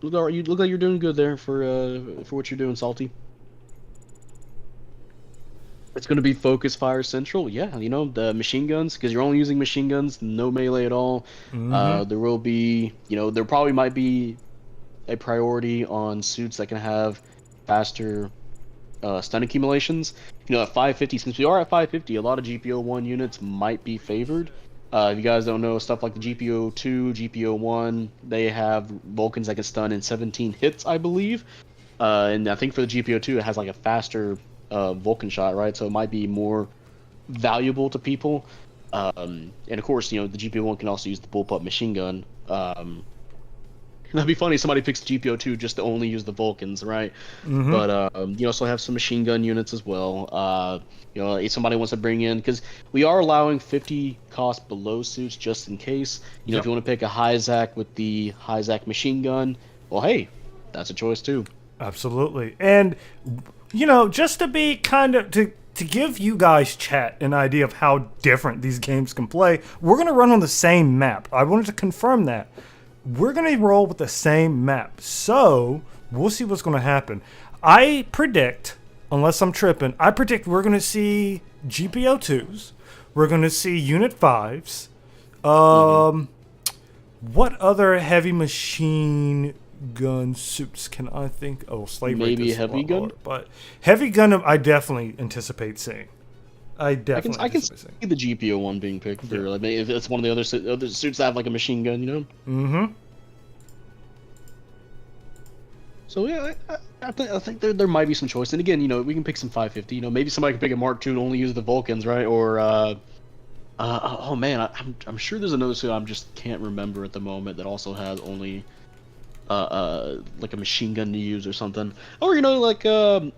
you look like you're doing good there for what you're doing, Salty. It's going to be focus fire central. Yeah, you know, the machine guns, because you're only using machine guns, no melee at all. There will be, there probably might be a priority on suits that can have faster stun accumulations. At 550, since we are at 550, a lot of GPO1 units might be favored. If you guys don't know, stuff like the GPO2, GPO1, they have Vulcans that can stun in 17 hits, I believe. And I think for the GPO2, it has like a faster Vulcan shot, right? So it might be more valuable to people. And of course, the GPO1 can also use the bullpup machine gun. That'd be funny if somebody picks the GPO2 just to only use the Vulcans, right? But you also have some machine gun units as well. If somebody wants to bring in, because we are allowing 50 cost below suits just in case. If you want to pick a Hyzak with the Hyzak machine gun, well, hey, that's a choice too. Absolutely. And just to be kind of to to give you guys chat an idea of how different these games can play, we're going to run on the same map. I wanted to confirm that. We're going to roll with the same map. So we'll see what's going to happen. I predict, unless I'm tripping, I predict we're going to see GPO2s. We're going to see Unit 5s. What other heavy machine gun suits can I think? Oh, slave rate Maybe is a heavy lot gun? lower, but heavy Gundam, I definitely anticipate seeing. I I can anticipate see seeing. the GPO one being picked for like maybe if it's one of the other suits that have like a machine gun, you know. Mm-hmm. So yeah, I think there might be some choice. And again, you know, we can pick some 550. You know, maybe somebody can pick a Mark II to only use the Vulcans, right? Or oh man, I'm sure there's another suit I just can't remember at the moment that also has only like a machine gun to use or something. Or you know, like why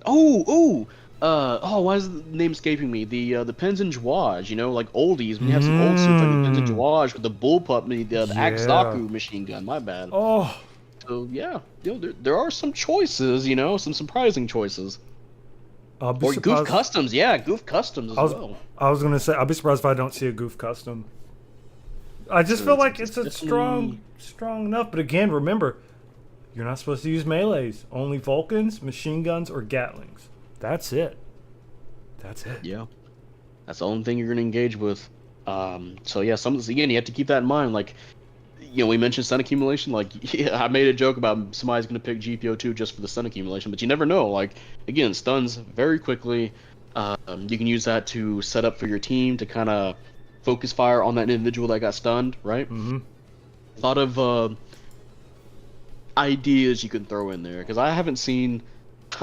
is the name escaping me? The Pens and Jouage, you know, like oldies. When you have some old suits like the Pens and Jouage with the bullpup, the Axaku machine gun. My bad. Oh. So yeah, you know, there are some choices, you know, some surprising choices. I'll be Or surprised. Goof Customs, yeah, Goof Customs as well. I was gonna say I'll be surprised if I don't see a Goof Custom. I just feel like it's a strong enough. But again, remember, you're not supposed to use melees. Only Vulcans, machine guns, or Gatlings. That's it. That's it. Yeah, that's the only thing you're gonna engage with. So yeah, again, you have to keep that in mind. Like, you know, we mentioned stun accumulation. Like, yeah, I made a joke about somebody's gonna pick GPO2 just for the stun accumulation, but you never know. Like, again, stuns very quickly. You can use that to set up for your team to kind of focus fire on that individual that got stunned, right? Mm-hmm. A lot of ideas you can throw in there because I haven't seen,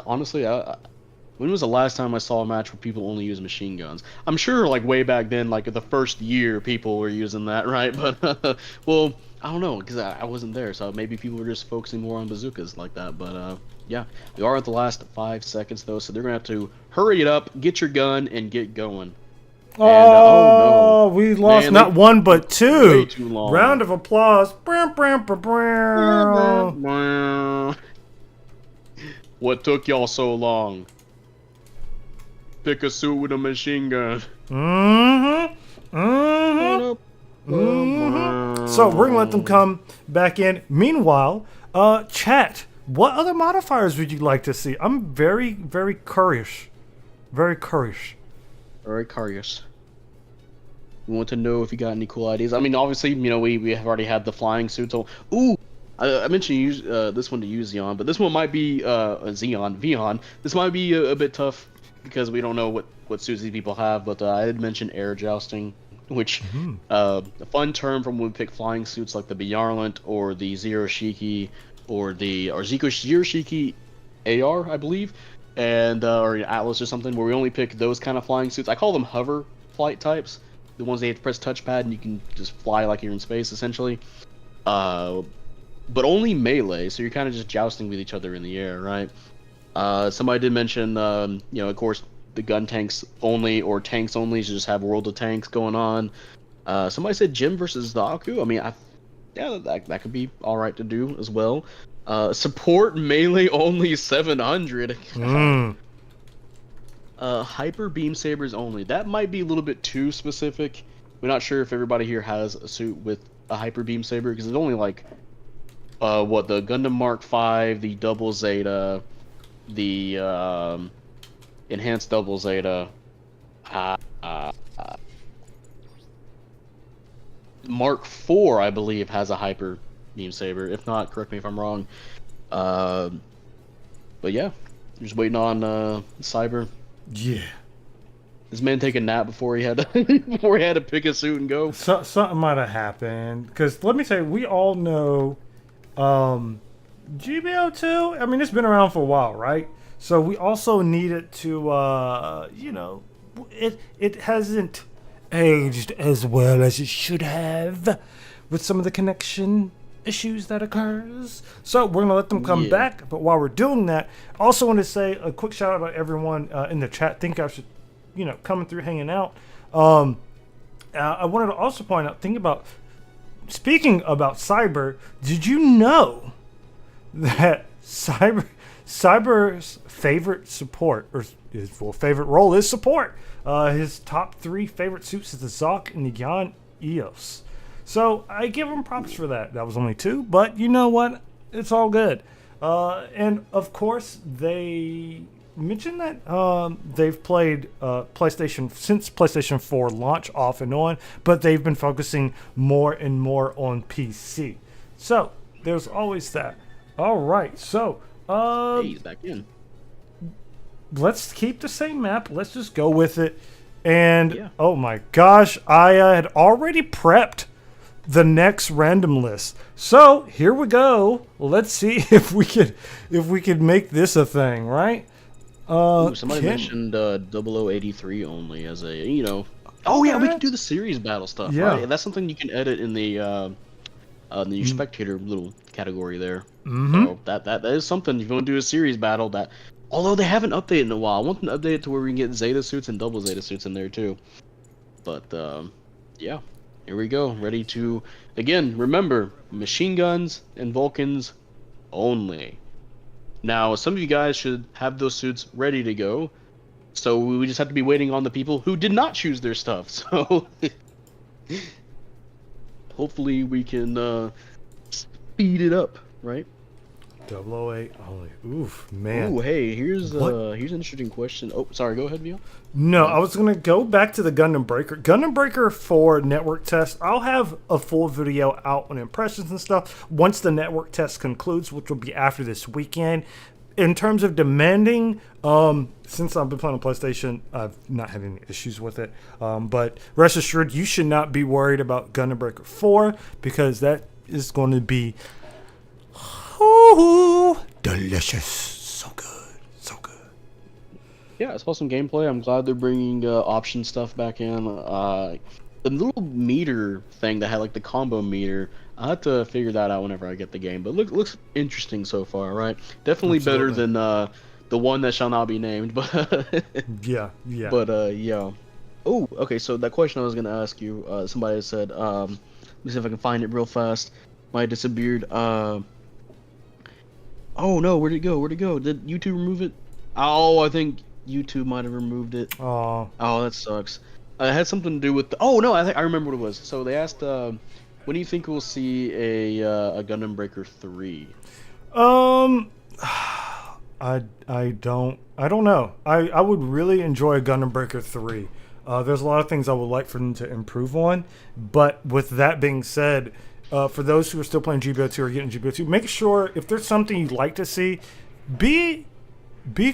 honestly, when was the last time I saw a match where people only use machine guns? I'm sure like way back then, like the first year, people were using that, right? But well, I don't know because I wasn't there, so maybe people were just focusing more on bazookas like that. But yeah, we are at the last 5 seconds though, so they're gonna have to hurry it up, get your gun, and get going. And, Oh, no. we lost Man, not one but two. Way too long. Round of applause. What took y'all so long? Pick a suit with a machine gun. Mm-hmm. So we're gonna let them come back in. Meanwhile, chat. What other modifiers would you like to see? I'm very, very curious. Very curious. Very curious. We want to know if you got any cool ideas. I mean, obviously, you know, we have already had the flying suits. So, ooh, I mentioned use this one to use Xeon, but this one might be Vion. This might be a bit tough because we don't know what suits these people have. But I did mention air jousting, which a fun term from when we pick flying suits like the Bjarlant or the Zero Shiki or Zero Shiki AR, I believe, and or Atlas or something, where we only pick those kind of flying suits. I call them hover flight types. The ones they have to press touchpad and you can just fly like you're in space, essentially. But only melee, so you're kind of just jousting with each other in the air, right? Somebody did mention, you know, of course, the gun tanks only or tanks only, so just have World of Tanks going on. Somebody said Jim versus the Aku. I mean, yeah, that could be all right to do as well. Support melee only 700. Hyper beam sabers only. That might be a little bit too specific. We're not sure if everybody here has a suit with a hyper beam saber because it's only like what, the Gundam Mark V, the Double Zeta, the enhanced Double Zeta, Mark IV, I believe, has a hyper beam saber. If not, correct me if I'm wrong. But yeah, just waiting on Cyber. Yeah. This man take a nap before he had to pick a suit and go. Something might have happened because let me say we all know GBO2. I mean, it's been around for a while, right? So we also needed to, you know, it hasn't aged as well as it should have with some of the connection issues that occurs. So we're gonna let them come back. But while we're doing that, I also want to say a quick shout out about everyone in the chat. Think I should, you know, coming through, hanging out. I wanted to also point out, speaking about Cyber, did you know that Cyber's favorite support, or his favorite role is support. His top 3 favorite suits is the Zoc and the Yan Eos. So I give him props for that. That was only 2, but you know what? It's all good. And of course, they mentioned that they've played PlayStation since PlayStation 4 launch off and on, but they've been focusing more and more on PC. So there's always that. All right, so Hey, he's back in. let's keep the same map. Let's just go with it. And Yeah. oh my gosh, I had already prepped the next random list. So here we go. Let's see if we could make this a thing, right? Ooh, somebody Ken- mentioned 0083 only as a, Oh yeah, we Okay. can do the series battle stuff. Yeah. Right? And that's something you can edit in the spectator little category there. Mhm. So that is something if you want to do a series battle that. Although they haven't updated in a while, I want them to update it to where we can get Zeta suits and double Zeta suits in there too. But yeah, here we go. Ready to again. Remember, machine guns and Vulcans only. Now, some of you guys should have those suits ready to go. So we just have to be waiting on the people who did not choose their stuff. So hopefully we can speed it up, right? 008 only. Oof, man. Ooh, hey, here's What? here's an interesting question. Oh, sorry, go ahead, Vio. No, I was going to go back to the Gundam Breaker. Gundam Breaker for network test. I'll have a full video out on impressions and stuff once the network test concludes, which will be after this weekend. In terms of demanding, since I've been playing on PlayStation, I've not had any issues with it. But rest assured, you should not be worried about Gundam Breaker 4 because that is going to be delicious. So good. So good. Yeah, I saw some gameplay. I'm glad they're bringing option stuff back in. The little meter thing that had like the combo meter. I have to figure that out whenever I get the game. But looks interesting so far, right? Definitely better Absolutely. than the one that shall not be named. But Yeah, yeah. but yeah. Oh, okay. So that question I was gonna ask you. Somebody said. Let me see if I can find it real fast. Might have disappeared. Oh no, where'd it go? Where'd it go? Did YouTube remove it? Oh, I think YouTube might have removed it. Oh, Oh, that sucks. It had something to do with the. Oh no, I remember what it was. So they asked, when do you think we'll see a Gundam Breaker 3? I don't know. I would really enjoy a Gundam Breaker 3. There's a lot of things I would like for them to improve on, but with that being said, for those who are still playing GBO2 or getting GBO2, make sure if there's something you'd like to see, be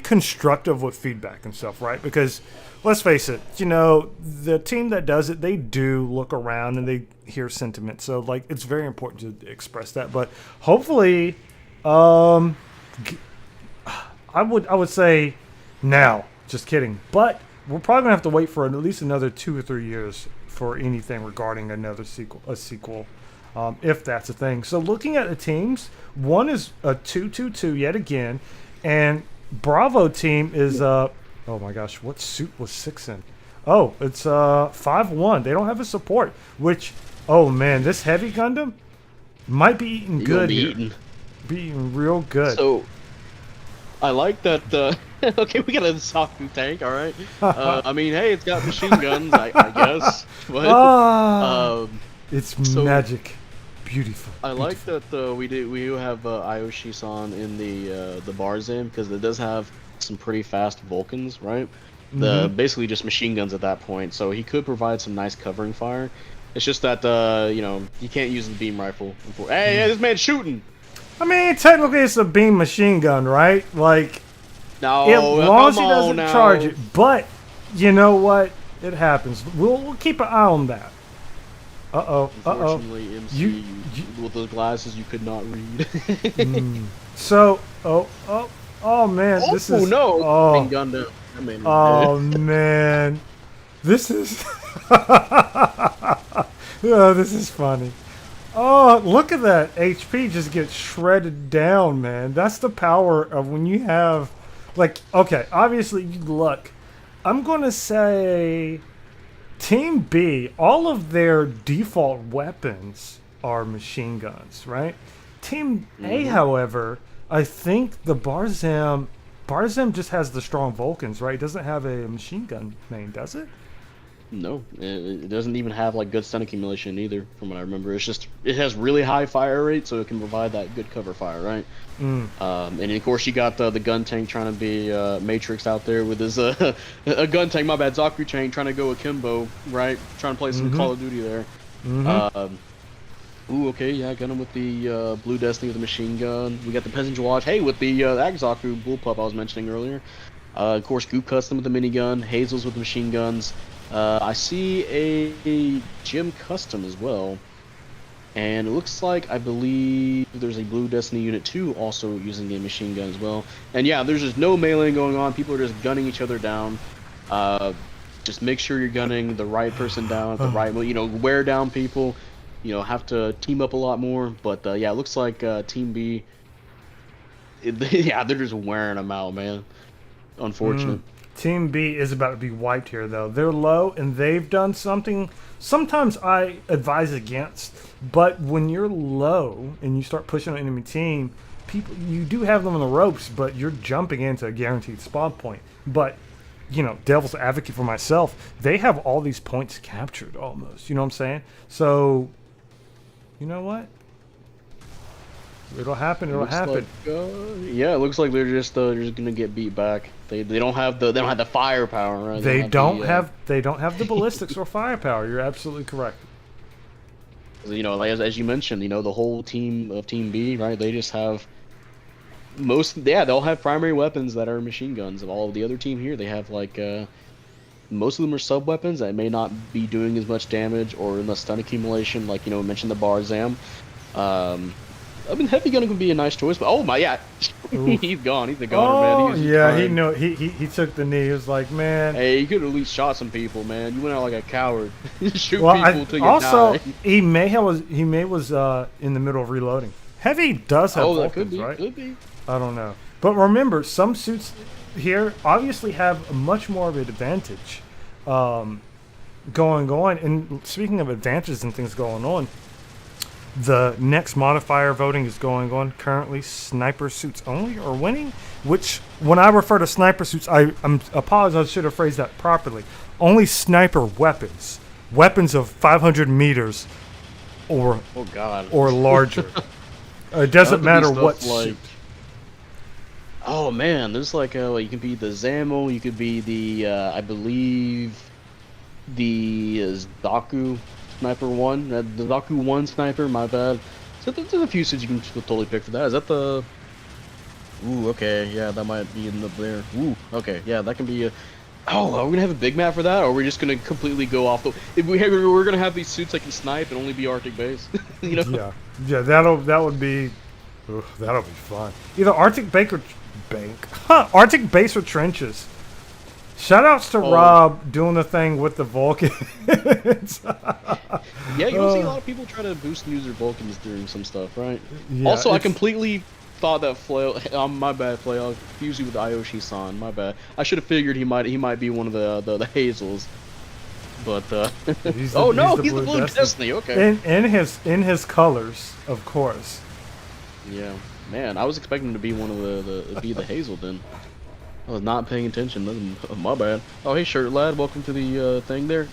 constructive with feedback and stuff, right? Because let's face it, the team that does it, they do look around and they hear sentiment. So like it's very important to express that. But hopefully, I would say now. Just kidding. But we're probably gonna have to wait for at least another 2 or 3 years for anything regarding another sequel. If that's a thing. So looking at the teams, one is a 2-2-2 yet again, and Bravo team is oh my gosh, what suit was 6 in? Oh, it's 5-1. They don't have a support, which oh man, this heavy Gundam might be eating You're good gonna be here. eating. Be eating real good. So I like that. Okay, we got a Saku tank. All right. I mean, hey, it's got machine guns, I guess. But It's so- magic. Beautiful. I like that we do have Aoshi-san in the Barzan because it does have some pretty fast Vulcans, right? Basically just machine guns at that point, so he could provide some nice covering fire. It's just that you can't use the beam rifle. Hey, this man's shooting. I mean, technically it's a beam machine gun, right? Like, No, as long as he come doesn't on charge now. it. But you know what? It happens. We'll keep an eye on that. Unfortunately, MC, You- with those glasses, you could not read. So, oh man, this is no! oh, Being gunned down. That man is oh dead. man, this is this is funny. Oh, look at that HP just gets shredded down, man. That's the power of when you have, like, okay, obviously you look. I'm gonna say. Team B, all of their default weapons are machine guns, right? Team A, however, I think the Barzam just has the strong Vulcans, right? It doesn't have a machine gun main, does it? No, it doesn't even have like good stun accumulation either, from what I remember. It's just it has really high fire rate, so it can provide that good cover fire, right? Mm. And of course you got the gun tank trying to be Matrix out there with his a gun tank. My bad, Zaku tank trying to go akimbo, right? Trying to play some Mm-hmm. Call of Duty there. Mm-hmm. Ooh, okay, yeah, got him with the Blue Destiny with the machine gun. We got the Peasant Watch. Hey, with the Agzaku Bullpup I was mentioning earlier. Of course, Goop Custom with the minigun. Hazel's with the machine guns. I see a Gym Custom as well. And it looks like, I believe, there's a Blue Destiny Unit 2 also using a machine gun as well. And yeah, there's just no melee going on. People are just gunning each other down. Just make sure you're gunning the right person down at the right, wear down people. Have to team up a lot more. But yeah, it looks like Team B, yeah, they're just wearing them out, man. Unfortunate. Team B is about to be wiped here, though. They're low, and they've done something sometimes I advise against. But when you're low and you start pushing an enemy team, you do have them on the ropes, but you're jumping into a guaranteed spawn point. But, devil's advocate for myself, they have all these points captured almost. You know what I'm saying? So, you know what? It'll happen. It'll happen. Yeah, it looks like they're just gonna get beat back. They don't have the firepower, right? They don't have the ballistics or firepower. You're absolutely correct. As you mentioned, the whole team of Team B, right? They just have they'll have primary weapons that are machine guns. Of all of the other team here, they have like most of them are sub weapons that may not be doing as much damage or unless stun accumulation, like we mentioned the Barzam. I mean, heavy gun could be a nice choice, but oh my, yeah, he's gone. He's a goner, man. He took the knee. He was like, man. Hey, you could at least shot some people, man. You went out like a coward. Shoot people till you also, die. he may was in the middle of reloading. Heavy does have Vulcans, right? Could be. I don't know, but remember, some suits here obviously have much more of an advantage. Going, and speaking of advantages and things going on. The next modifier voting is going on currently. Sniper suits only are winning, which when I refer to sniper suits, I apologize, I should have phrased that properly. Only sniper weapons of 500 meters or or larger. It doesn't matter what suit. Oh man, there's you can be the Zamo, you could be the I believe the Zaku Sniper 1, the Zaku 1 Sniper, my bad. So there's a few suits you can totally pick for that. Is that the... Ooh, okay, yeah, that might be in up there. Ooh, okay, yeah, that can be a... Oh, are we gonna have a big map for that, or are we just gonna completely go off the... We're gonna have these suits that can snipe and only be Arctic base, Yeah, that'll be fun. Either Arctic Arctic base or trenches. Shoutouts to Rob doing the thing with the Vulcan. Yeah, you don't see a lot of people try to boost user Vulcans during some stuff, right? Yeah, also, I completely thought that Flail. My bad, Flail. I confused you with Ayoshi-san. My bad. I should have figured he might be one of the Hazels. But he's the Blue Destiny. Okay. In his colors, of course. Yeah, man. I was expecting him to be one of the Hazel then. I was not paying attention. My bad. Oh, hey, Shirt Lad. Welcome to the thing there.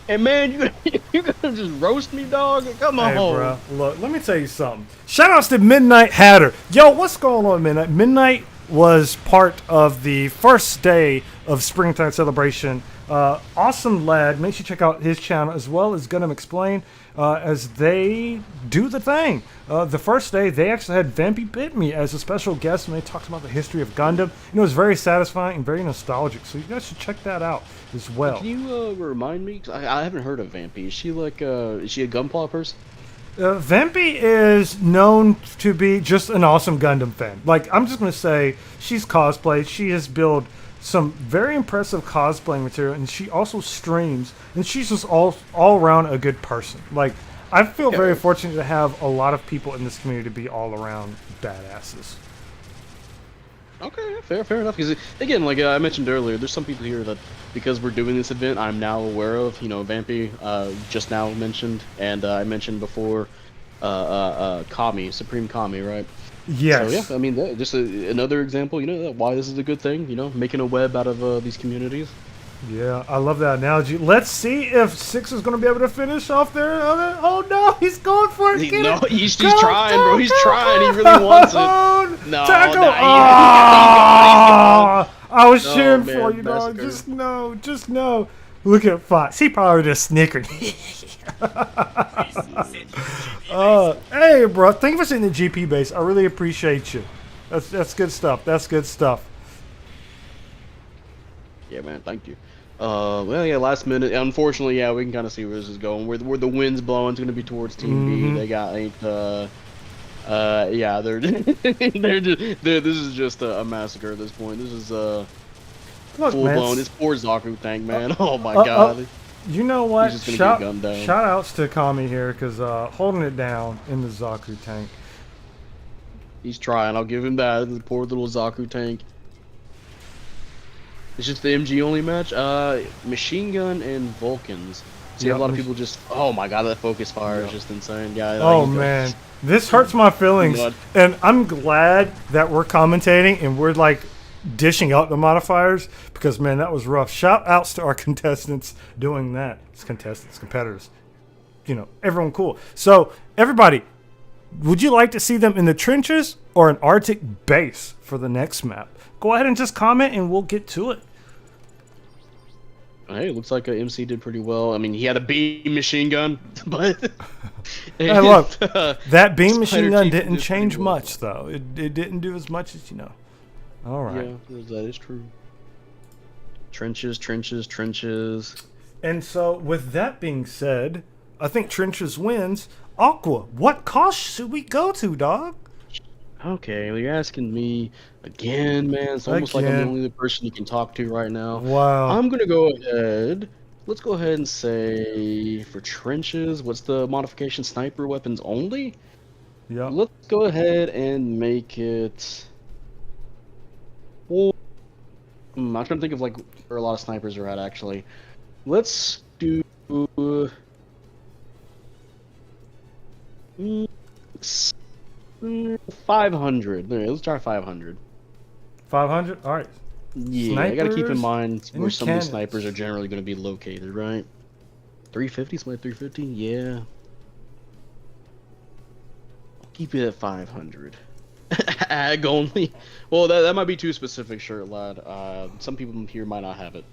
Hey, man, you gonna just roast me, dog? Come on. Hey, bro. Look, let me tell you something. Shoutouts to Midnight Hatter. Yo, what's going on, Midnight? Midnight was part of the first day of Springtide celebration. Awesome lad. Make sure you check out his channel as well as Gundam Explain as they do the thing. The first day, they actually had Vampy Bit Me as a special guest, and they talked about the history of Gundam. It was very satisfying and very nostalgic, so you guys should check that out as well. Can you remind me? 'Cause I haven't heard of Vampy. Is she is she a Gunpla person? Vampy is known to be just an awesome Gundam fan. Like, I'm just going to say, she's cosplayed. She has built some very impressive cosplaying material, and she also streams, and she's just all around a good person. Like, I feel very fortunate to have a lot of people in this community to be all around badasses. Okay, fair enough. Because again, like I mentioned earlier, there's some people here that because we're doing this event, I'm now aware of. Vampy just now mentioned, and I mentioned before, Kami, Supreme Kami, right? So yeah, Yes. I mean, just another example, why this is a good thing, making a web out of these communities. Yeah, I love that analogy. Let's see if Six is going to be able to finish off there. Oh no, he's going for it. Get No, it. he's Go, trying, bro. go, He's go, trying. He really wants it. go. No, Tackle. nah, he got, he's going. He's going. I was Oh cheering for man, you, dog. massacre. Just no, just no. Look at Fox. He probably just snickered. Hey, bro. Thank you for sitting the GP base. I really appreciate you. That's good stuff. That's good stuff. Yeah, man. Thank you. Well, yeah. Last minute. Unfortunately, yeah, we can kind of see where this is going. Where the wind's blowing is going to be towards Team B. They got yeah, this is just a massacre at this point. This is Look, full man. blown. It's poor Zaku tank, man. Oh my god. You know what? He's just gonna get gunned down. Shout outs to Kami here because holding it down in the Zaku tank. He's trying. I'll give him that. The poor little Zaku tank. It's just the MG only match. Machine gun and Vulcans. See, a lot of people just. Oh my god, that focus fire is just insane. Yeah. Oh man, this hurts my feelings, and I'm glad that we're commentating and we're like dishing out the modifiers because man, that was rough. Shout outs to our contestants doing that. It's contestants, competitors. Everyone cool. So everybody, would you like to see them in the trenches or an Arctic base for the next map? Go ahead and just comment and we'll get to it. Hey, it looks like MC did pretty well. I mean, he had a beam machine gun, but hey, look, that beam machine gun Chief didn't did change pretty well. much though. It didn't do as much as All right. Yeah, that is true. Trenches, trenches, trenches. And so, with that being said, I think trenches wins. Aqua, what cost should we go to, dog? Okay, well, you're asking me again, man. It's almost like I'm the only person you can talk to right now. Wow. I'm gonna go ahead. Let's go ahead and say for trenches, what's the modification? Sniper weapons only? Yeah. Let's go ahead and make it. Well, I'm trying to think of like where a lot of snipers are at actually. Let's do 500. Let's try 500. 500? All right. Yeah, I gotta keep in Snipers mind where and some of these cannons. snipers are generally going to be located, right? 350, something like 350? Yeah. I'll keep it at 500. Ag only. Well, that might be too specific, shirt lad. Some people here might not have it.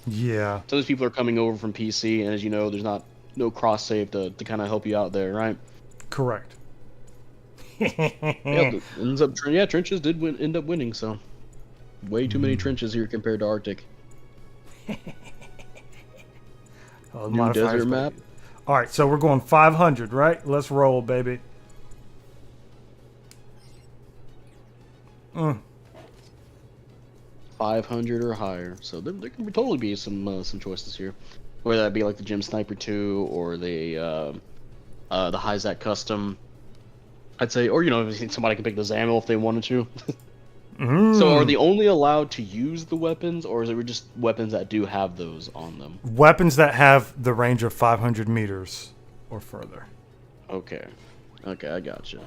Yeah. Some of these people are coming over from PC, and as you know, there's no cross save to kind of help you out there, right? Correct. Yeah, trenches did end up winning, so way too many trenches here compared to Arctic. Oh, New modifiers, desert baby. map. All right, so we're going 500, right? Let's roll, baby. 500 or higher, so there can totally be some choices here, whether that be like the Gym Sniper 2 or the Hyzak Custom. I'd say, or somebody can pick the Zamo if they wanted to. So are they only allowed to use the weapons, or is it just weapons that do have those on them? Weapons that have the range of 500 meters or further. Okay, I gotcha.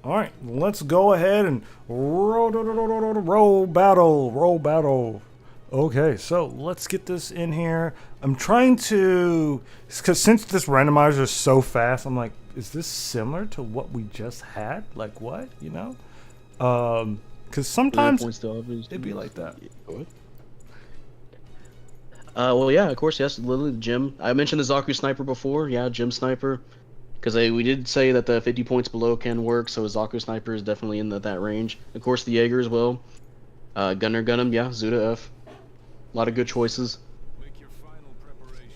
All right, let's go ahead and roll battle. Okay, so let's get this in here. I'm trying to, because since this randomizer is so fast, I'm like, is this similar to what we just had? Like what, Because sometimes it'd be like that. Well, yeah, of course, yes, literally the Gym. I mentioned the Zaku Sniper before. Yeah, Gym Sniper. Because we did say that the 50 points below can work, so a Zaku Sniper is definitely in that range. Of course, the Jaeger as well. Gunner Gundam, yeah, Zuda F. A lot of good choices. Make your final preparations.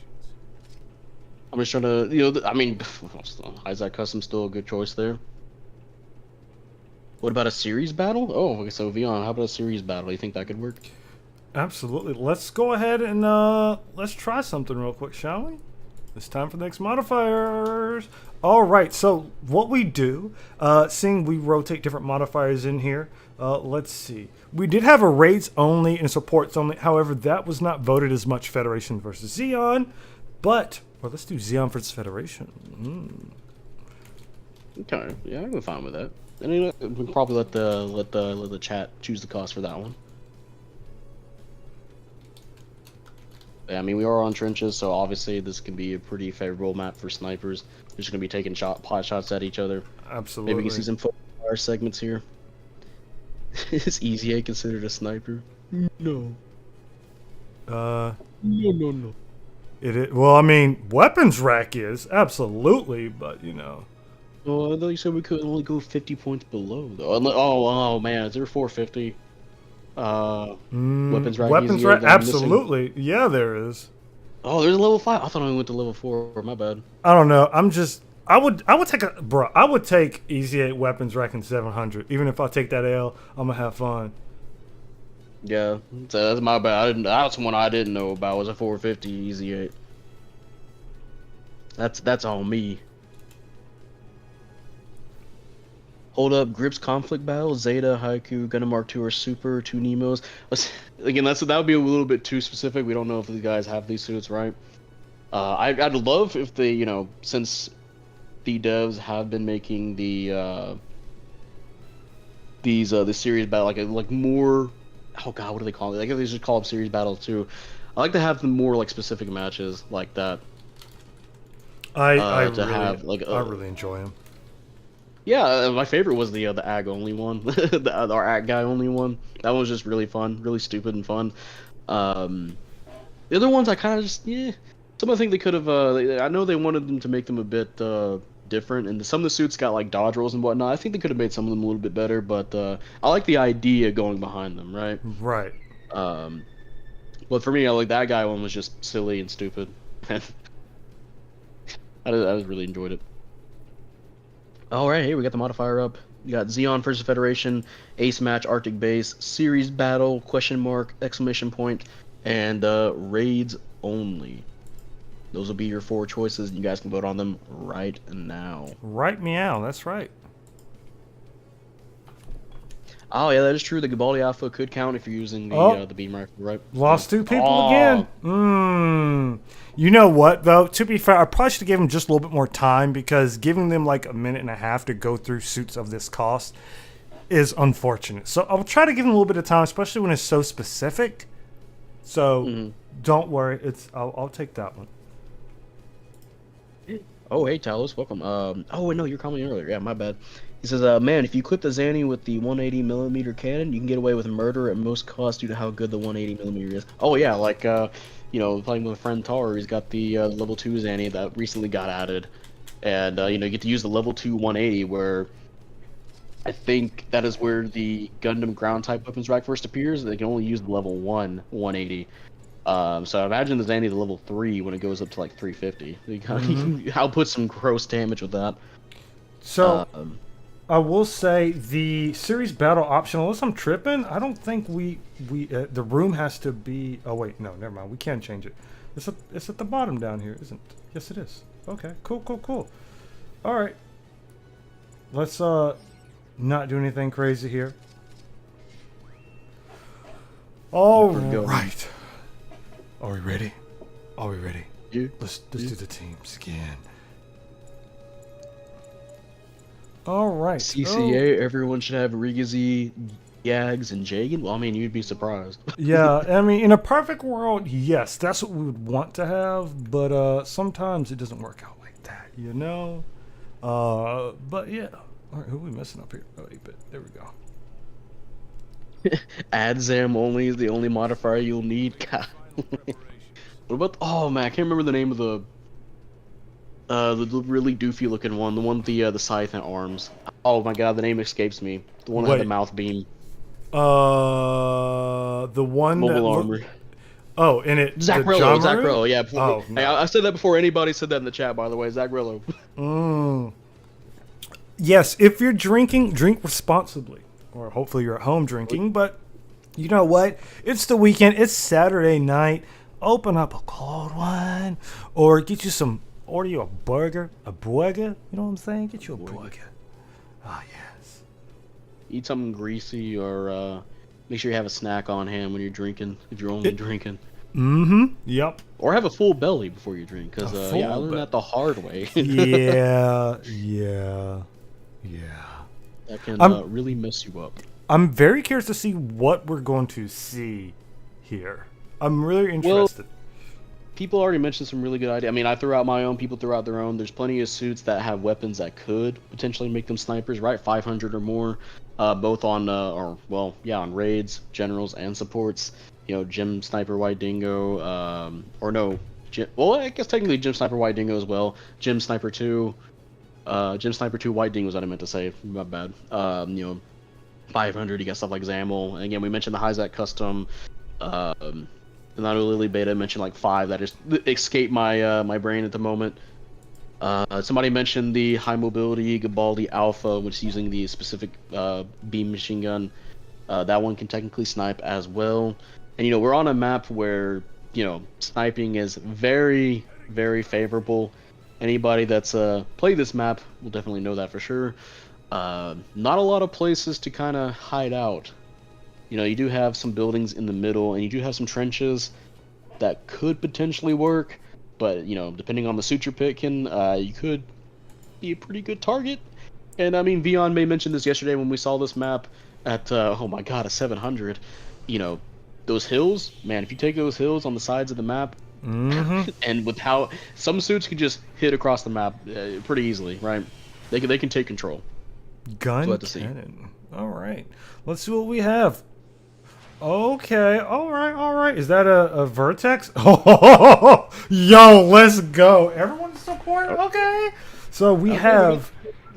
I'm just trying to, I mean, Hyzak Custom still a good choice there. What about a series battle? Oh, okay, so Vion, how about a series battle? You think that could work? Absolutely. Let's go ahead and let's try something real quick, shall we? It's time for the next modifiers. All right, so what we do, seeing we rotate different modifiers in here, let's see. We did have a raids only and supports only. However, that was not voted as much Federation versus Xeon, but, well, let's do Xeon versus Federation. Okay, yeah, I'm fine with that. And you know, we can probably let the chat choose the cost for that one. Yeah, I mean, we are on trenches, so obviously this can be a pretty favorable map for snipers. They're just gonna be taking pot shots at each other. Absolutely. Maybe we can see some fire segments here. Is Easy A considered a sniper? No. Uh, No. it is. Well, I mean, weapons rack is absolutely, but you know. Oh, I thought you said we could only go 50 points below, though. Oh man, is there 450? Weapons rack Weapons easier rack, than I'm missing? absolutely. Yeah, there is. Oh, there's a level 5. I thought I only went to level 4. My bad. I don't know. I would take I would take Easy 8 weapons rack in 700. Even if I take that L, I'm gonna have fun. Yeah, so that's my bad. That's one I didn't know about. Was a 450 Easy 8. That's on me. Hold up, Grips conflict battle, Zeta, Haiku, Gundam Mark II, or Super, 2 Nemos. Again, that would be a little bit too specific. We don't know if these guys have these suits, right? I'd love if they, you know, since the devs have been making the the series battle like more. Oh god, what do they call it? Like, they just call them series battles too. I like to have them more like specific matches like that. I really enjoy him. Yeah, my favorite was the ag only one, our ag guy only one. That one was just really fun, really stupid and fun. The other ones I kind of just Some I think they could have. I know they wanted them to make them a bit different, and some of the suits got like dodge rolls and whatnot. I think they could have made some of them a little bit better, but I like the idea going behind them, right? Right. But for me, I like that guy one was just silly and stupid. I just really enjoyed it. All right, hey, we got the modifier up. We got Xeon versus Federation, Ace Match, Arctic Base, Series Battle, question mark, exclamation point, and raids only. Those will be your 4 choices, and you guys can vote on them right now. Right meow, that's right. Oh yeah, that is true. The Gabaldi Alpha could count if you're using the beam rifle, right? Lost 2 people again. You know what though? To be fair, I probably should have given them just a little bit more time, because giving them like a minute and a half to go through suits of this cost is unfortunate. So I'll try to give them a little bit of time, especially when it's so specific. So don't worry, I'll take that one. Oh hey Talos, welcome. Oh wait, no, you're commenting earlier. Yeah, my bad. He says, man, if you equip the Zanny with the 180mm cannon, you can get away with murder at most cost due to how good the 180mm is. Oh yeah, like you know, playing with a friend Tar, he's got the level 2 Zanny that recently got added, and you know, you get to use the level 2 180, where I think that is where the Gundam ground type weapons rack first appears. They can only use the level 1 180. So I imagine the Zanny the level 3 when it goes up to like 350. I'll put some gross damage with that. So I will say the series battle option, unless I'm tripping, I don't think the room has to be. Oh wait, no, never mind. We can change it. It's at the bottom down here, isn't it? Yes, it is. Okay, cool. All right, let's not do anything crazy here. All right. Are we ready? Yeah. Let's do the teams again. All right. CCA, everyone should have Rigazi, Yags, and Jagan. Well, I mean, you'd be surprised. Yeah, I mean, in a perfect world, yes, that's what we would want to have, but sometimes it doesn't work out like that, you know? But yeah. All right, who are we missing up here? Oh, 8-bit. There we go. Adzam only is the only modifier you'll need. God. What about? Oh man, I can't remember the name of the really doofy looking one. The one with the scythe and arms. Oh my god, the name escapes me. The one that had the mouth beam. The one Mobile armor. Oh, and it. Zachrello, yeah. Oh, no. Hey, I said that before anybody said that in the chat. By the way, Zachrello. Yes, if you're drinking, drink responsibly, or hopefully you're at home drinking. But you know what? It's the weekend. It's Saturday night. Open up a cold one, or get you some. Order you a burger. You know what I'm saying? Get you a burger. Ah, yes. Eat something greasy, or make sure you have a snack on hand when you're drinking, if you're only drinking. Yep. Or have a full belly before you drink, because I learned that the hard way. Yeah. that can I'm- really mess you up. I'm very curious to see what we're going to see here. I'm really Well, interested. people already mentioned some really good ideas. I mean, I threw out my own. People threw out their own. There's plenty of suits that have weapons that could potentially make them snipers, right? 500 or more, both on on raids, generals, and supports. You know, Gem Sniper White Dingo, or no, well, I guess technically Gem Sniper White Dingo as well. Gem Sniper 2, Gem Sniper 2 White Dingo is what I meant to say. My bad. 500. You got stuff like Zamel. And again, we mentioned the Hyzak custom. The Naru Lily beta mentioned like 5 that just escaped my my brain at the moment. Somebody mentioned the high mobility Gabaldi Alpha, which is using the specific beam machine gun. That one can technically snipe as well. And we're on a map where sniping is very, very favorable. Anybody that's played this map will definitely know that for sure. Not a lot of places to kind of hide out. You do have some buildings in the middle, and you do have some trenches that could potentially work. But depending on the suit you're picking, you could be a pretty good target. And I mean, Vion may mention this yesterday when we saw this map at oh my god, a 700. Those hills, man. If you take those hills on the sides of the map, and with how some suits can just hit across the map pretty easily, right? They can take control. Gun cannon. All right. Let's see what we have. Okay. All right. Is that a Vertex? Oh, yo, let's go. Everyone support? Okay. So we have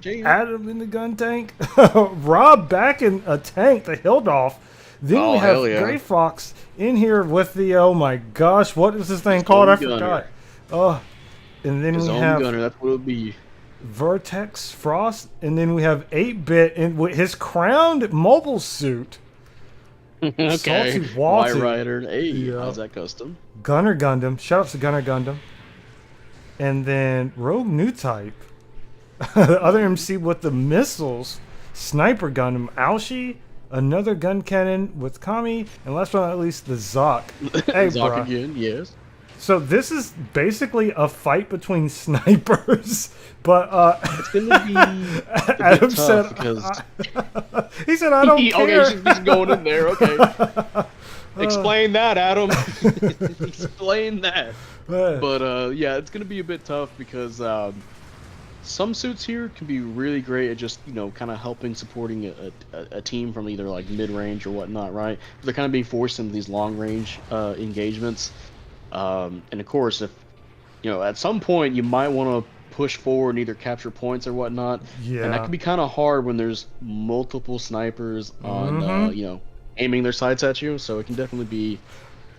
Adam in the gun tank. Rob back in a tank, the Hildolf. Then we have Gray Fox in here with the, oh my gosh, what is this thing called? I forgot. And then we have gunner, that's what it would be. Vertex Frost, and then we have 8-Bit in with his crowned mobile suit. Okay. Salty Walty. White Rider. Hey, how's that custom? Gunner Gundam. Shout out to Gunner Gundam. And then Rogue New Type. The other MC with the missiles. Sniper Gundam. Aoshi. Another gun cannon with Kami. And last but not least, the Zoc. Hey, Zoc again, yes. So this is basically a fight between snipers, but it's gonna be Adam tough said because he said I don't care. Okay, she's going in there. Okay, explain that, Adam. Explain that. But yeah, it's gonna be a bit tough because some suits here can be really great at just kind of helping supporting a team from either like mid range or whatnot, right? But they're kind of being forced into these long range engagements. And of course, if at some point you might want to push forward and either capture points or whatnot, and that can be kind of hard when there's multiple snipers on aiming their sights at you. So it can definitely be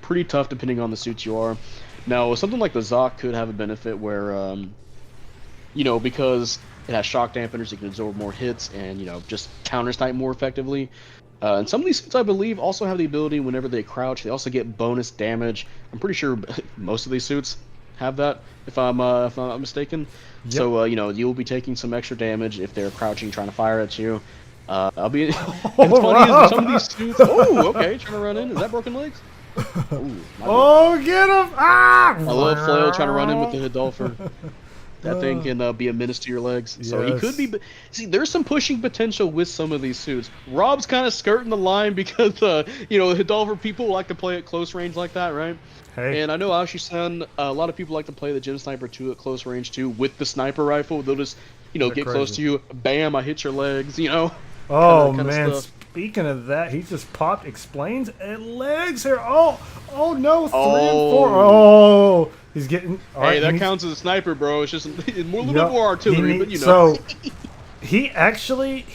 pretty tough depending on the suits you are. Now, something like the Zoc could have a benefit where because it has shock dampeners, it can absorb more hits and just counter snipe more effectively. And some of these suits, I believe, also have the ability whenever they crouch, they also get bonus damage. I'm pretty sure most of these suits have that, if I'm not mistaken. Yep. So you'll be taking some extra damage if they're crouching, trying to fire at you. I'll be. It's funny is some of these suits. Oh, okay, trying to run in. Is that broken legs? Oh, get him! Ah! I love Flail trying to run in with the Hidolfer. That thing can be a menace to your legs. So he could be... See, there's some pushing potential with some of these suits. Rob's kind of skirting the line because, Hidolfer people like to play at close range like that, right? Hey. And I know Aoshi-san, a lot of people like to play the Gem Sniper 2 at close range too with the sniper rifle. They'll just, get close to you. Bam, I hit your legs, Oh, kinda man. stuff. Speaking of that, he just popped explains and legs here. Oh no, 3 and 4. Oh, he's getting. Hey, that counts as a sniper, bro. It's just a little bit more artillery, but So he actually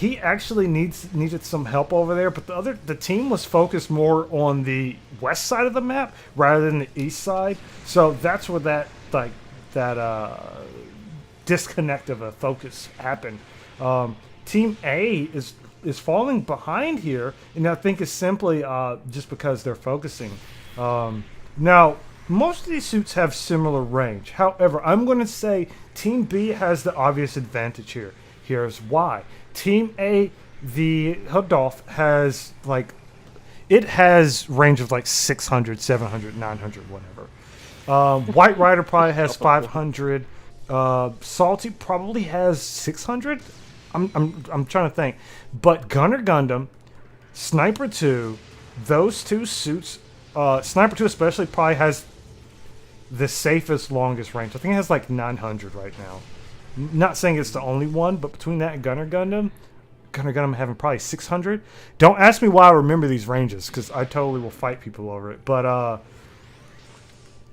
needed some help over there, but the team was focused more on the west side of the map rather than the east side. So that's where that disconnect of a focus happened. Team A is falling behind here, and I think it's simply just because they're focusing. Now, most of these suits have similar range. However, I'm going to say Team B has the obvious advantage here. Here's why. Team A, the Hidolf, has it has range of 600, 700, 900, whatever. White Rider probably has 500. Salty probably has 600. I'm trying to think, but Gunner Gundam, Sniper 2, those two suits, Sniper 2 especially probably has the safest longest range. I think it has like 900 right now. Not saying it's the only one, but between that and Gunner Gundam having probably 600. Don't ask me why I remember these ranges, because I totally will fight people over it. But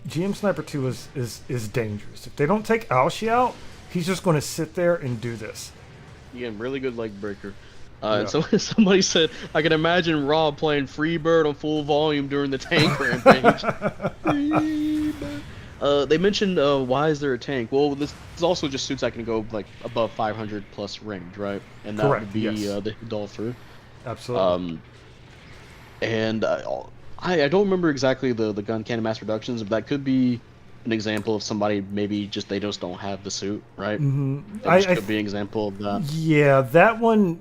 GM Sniper 2 is dangerous. If they don't take Aoshi out, he's just going to sit there and do this. Yeah, really good leg breaker. Yeah. And so somebody said, I can imagine Rob playing Freebird on full volume during the tank rampage. They mentioned, why is there a tank? Well, this is also just suits that can go like above 500 plus range, right? And that Correct, would be yes. the Hidolfer. Absolutely. And I don't remember exactly the gun cannon mass reductions, but that could be an example of somebody maybe just they just don't have the suit, right? That could be an example of that. Yeah, that one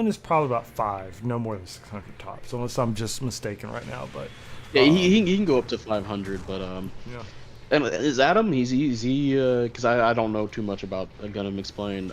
is probably about 5, no more than 600 tops, unless I'm just mistaken right now. But Yeah, he can go up to 500, but yeah. And is Adam? He's because I don't know too much about Gundam Explained.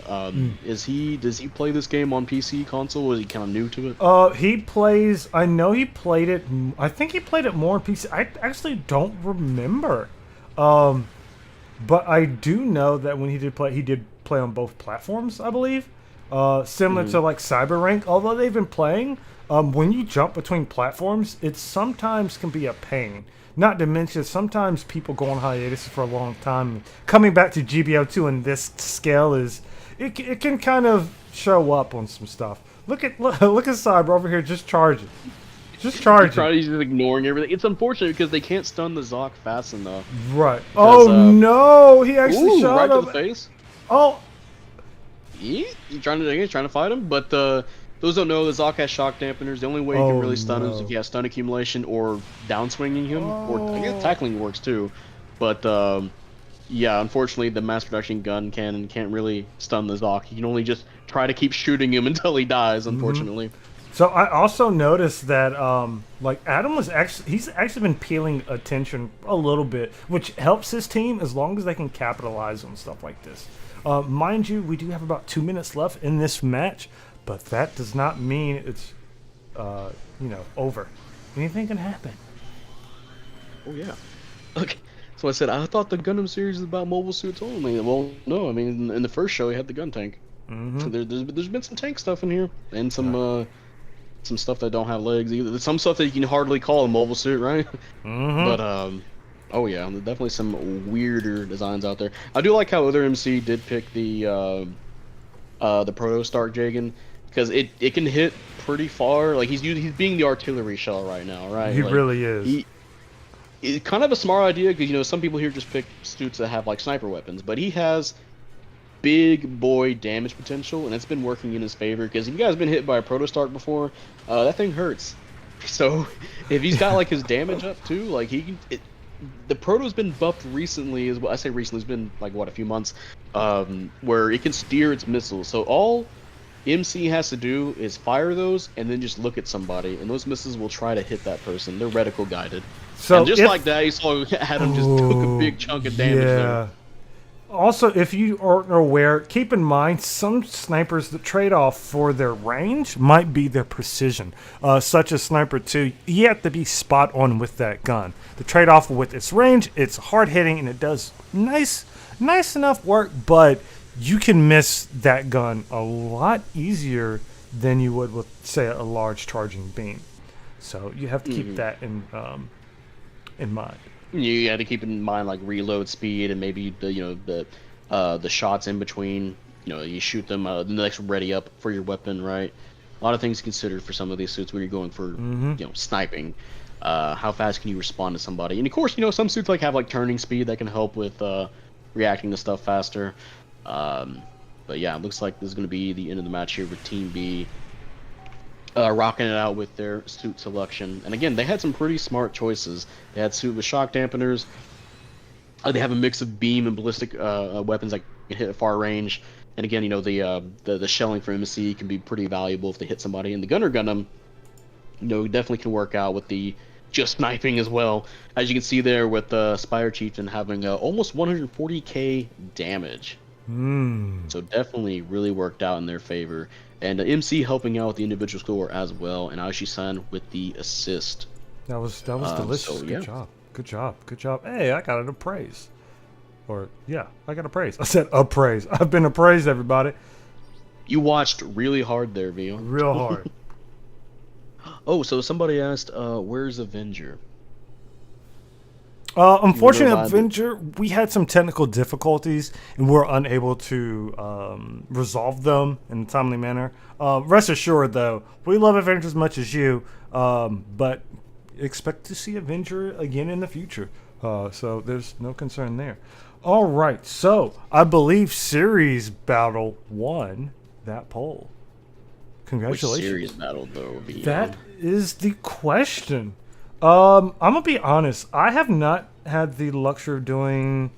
Does he play this game on PC console? Or is he kind of new to it? He plays. I know he played it. I think he played it more on PC. I actually don't remember. But I do know that when he did play on both platforms, I believe. Similar to like CyberRank, although they've been playing. When you jump between platforms, it sometimes can be a pain. Not to mention, sometimes people go on hiatus for a long time. Coming back to GBO2 in this scale it can kind of show up on some stuff. Look at Cyber over here just charging. Just charging. He's just ignoring everything. It's unfortunate because they can't stun the Zoc fast enough. Right. Because, no! He actually shot right him. to the face. Oh. He's trying to fight him, but those don't know the Zoc has shock dampeners. The only way you can really stun him is if you have stun accumulation or downswinging him, or I guess tackling works too. But yeah, unfortunately, the mass production gun cannon can't really stun the Zoc. You can only just try to keep shooting him until he dies. Unfortunately. So I also noticed that like Adam he's actually been peeling attention a little bit, which helps his team as long as they can capitalize on stuff like this. Mind you, we do have about 2 minutes left in this match, but that does not mean it's over. Anything can happen. Oh yeah. Okay. So I said I thought the Gundam series is about mobile suits only. Well, no. I mean, in the first show, he had the gun tank. There's been some tank stuff in here, and some stuff that don't have legs either. There's some stuff that you can hardly call a mobile suit, right? But oh yeah, there's definitely some weirder designs out there. I do like how other MC did pick the Proto Stark Jagan, because it can hit pretty far. Like he's being the artillery shell right now, right? He like, really is. It's kind of a smart idea because some people here just pick suits that have like sniper weapons, but he has big boy damage potential, and it's been working in his favor. Because if you guys have been hit by a Proto Stark before, that thing hurts. So if he's got like his damage up too, like he can. The Proto's been buffed recently, as well. I say recently, it's been like what, a few months, where it can steer its missiles. So all MC has to do is fire those and then just look at somebody, and those missiles will try to hit that person. They're reticle guided. So and just like that, you saw Adam just took a big chunk of damage there. Also, if you aren't aware, keep in mind some snipers that trade off for their range might be their precision. Such as Sniper 2, you have to be spot on with that gun. The trade-off with its range, it's hard hitting and it does nice enough work, but you can miss that gun a lot easier than you would with, say, a large charging beam. So you have to keep that in mind. You got to keep in mind like reload speed and maybe the shots in between. You shoot them, the next ready up for your weapon, right? A lot of things considered for some of these suits when you're going for sniping. How fast can you respond to somebody? And of course, some suits have like turning speed that can help with reacting to stuff faster. But yeah, it looks like this is going to be the end of the match here with Team B rocking it out with their suit selection. And again, they had some pretty smart choices. They had suit with shock dampeners. They have a mix of beam and ballistic weapons that can hit at far range. And again, the shelling from MC can be pretty valuable if they hit somebody. And the Gunner Gundam, definitely can work out with the just sniping as well. As you can see there with Spire Chieftain having almost 140k damage. So definitely really worked out in their favor. And MC helping out with the individual score as well, and Aoshi-san with the assist. That was delicious. So, Good yeah. job. Good job. Good job. Hey, I got an appraise. Or yeah, I got appraised. I said appraise. I've been appraised, everybody. You watched really hard there, Vio. Real hard. Oh, so somebody asked, where's Avenger? Unfortunately, remind me. Avenger, we had some technical difficulties and we're unable to resolve them in a timely manner. Rest assured, though, we love Avenger as much as you, but expect to see Avenger again in the future. So there's no concern there. All right, so I believe Series Battle won that poll. Which Congratulations. series battle, though, Vio? That is the question. I'm gonna be honest. I have not had the luxury of doing.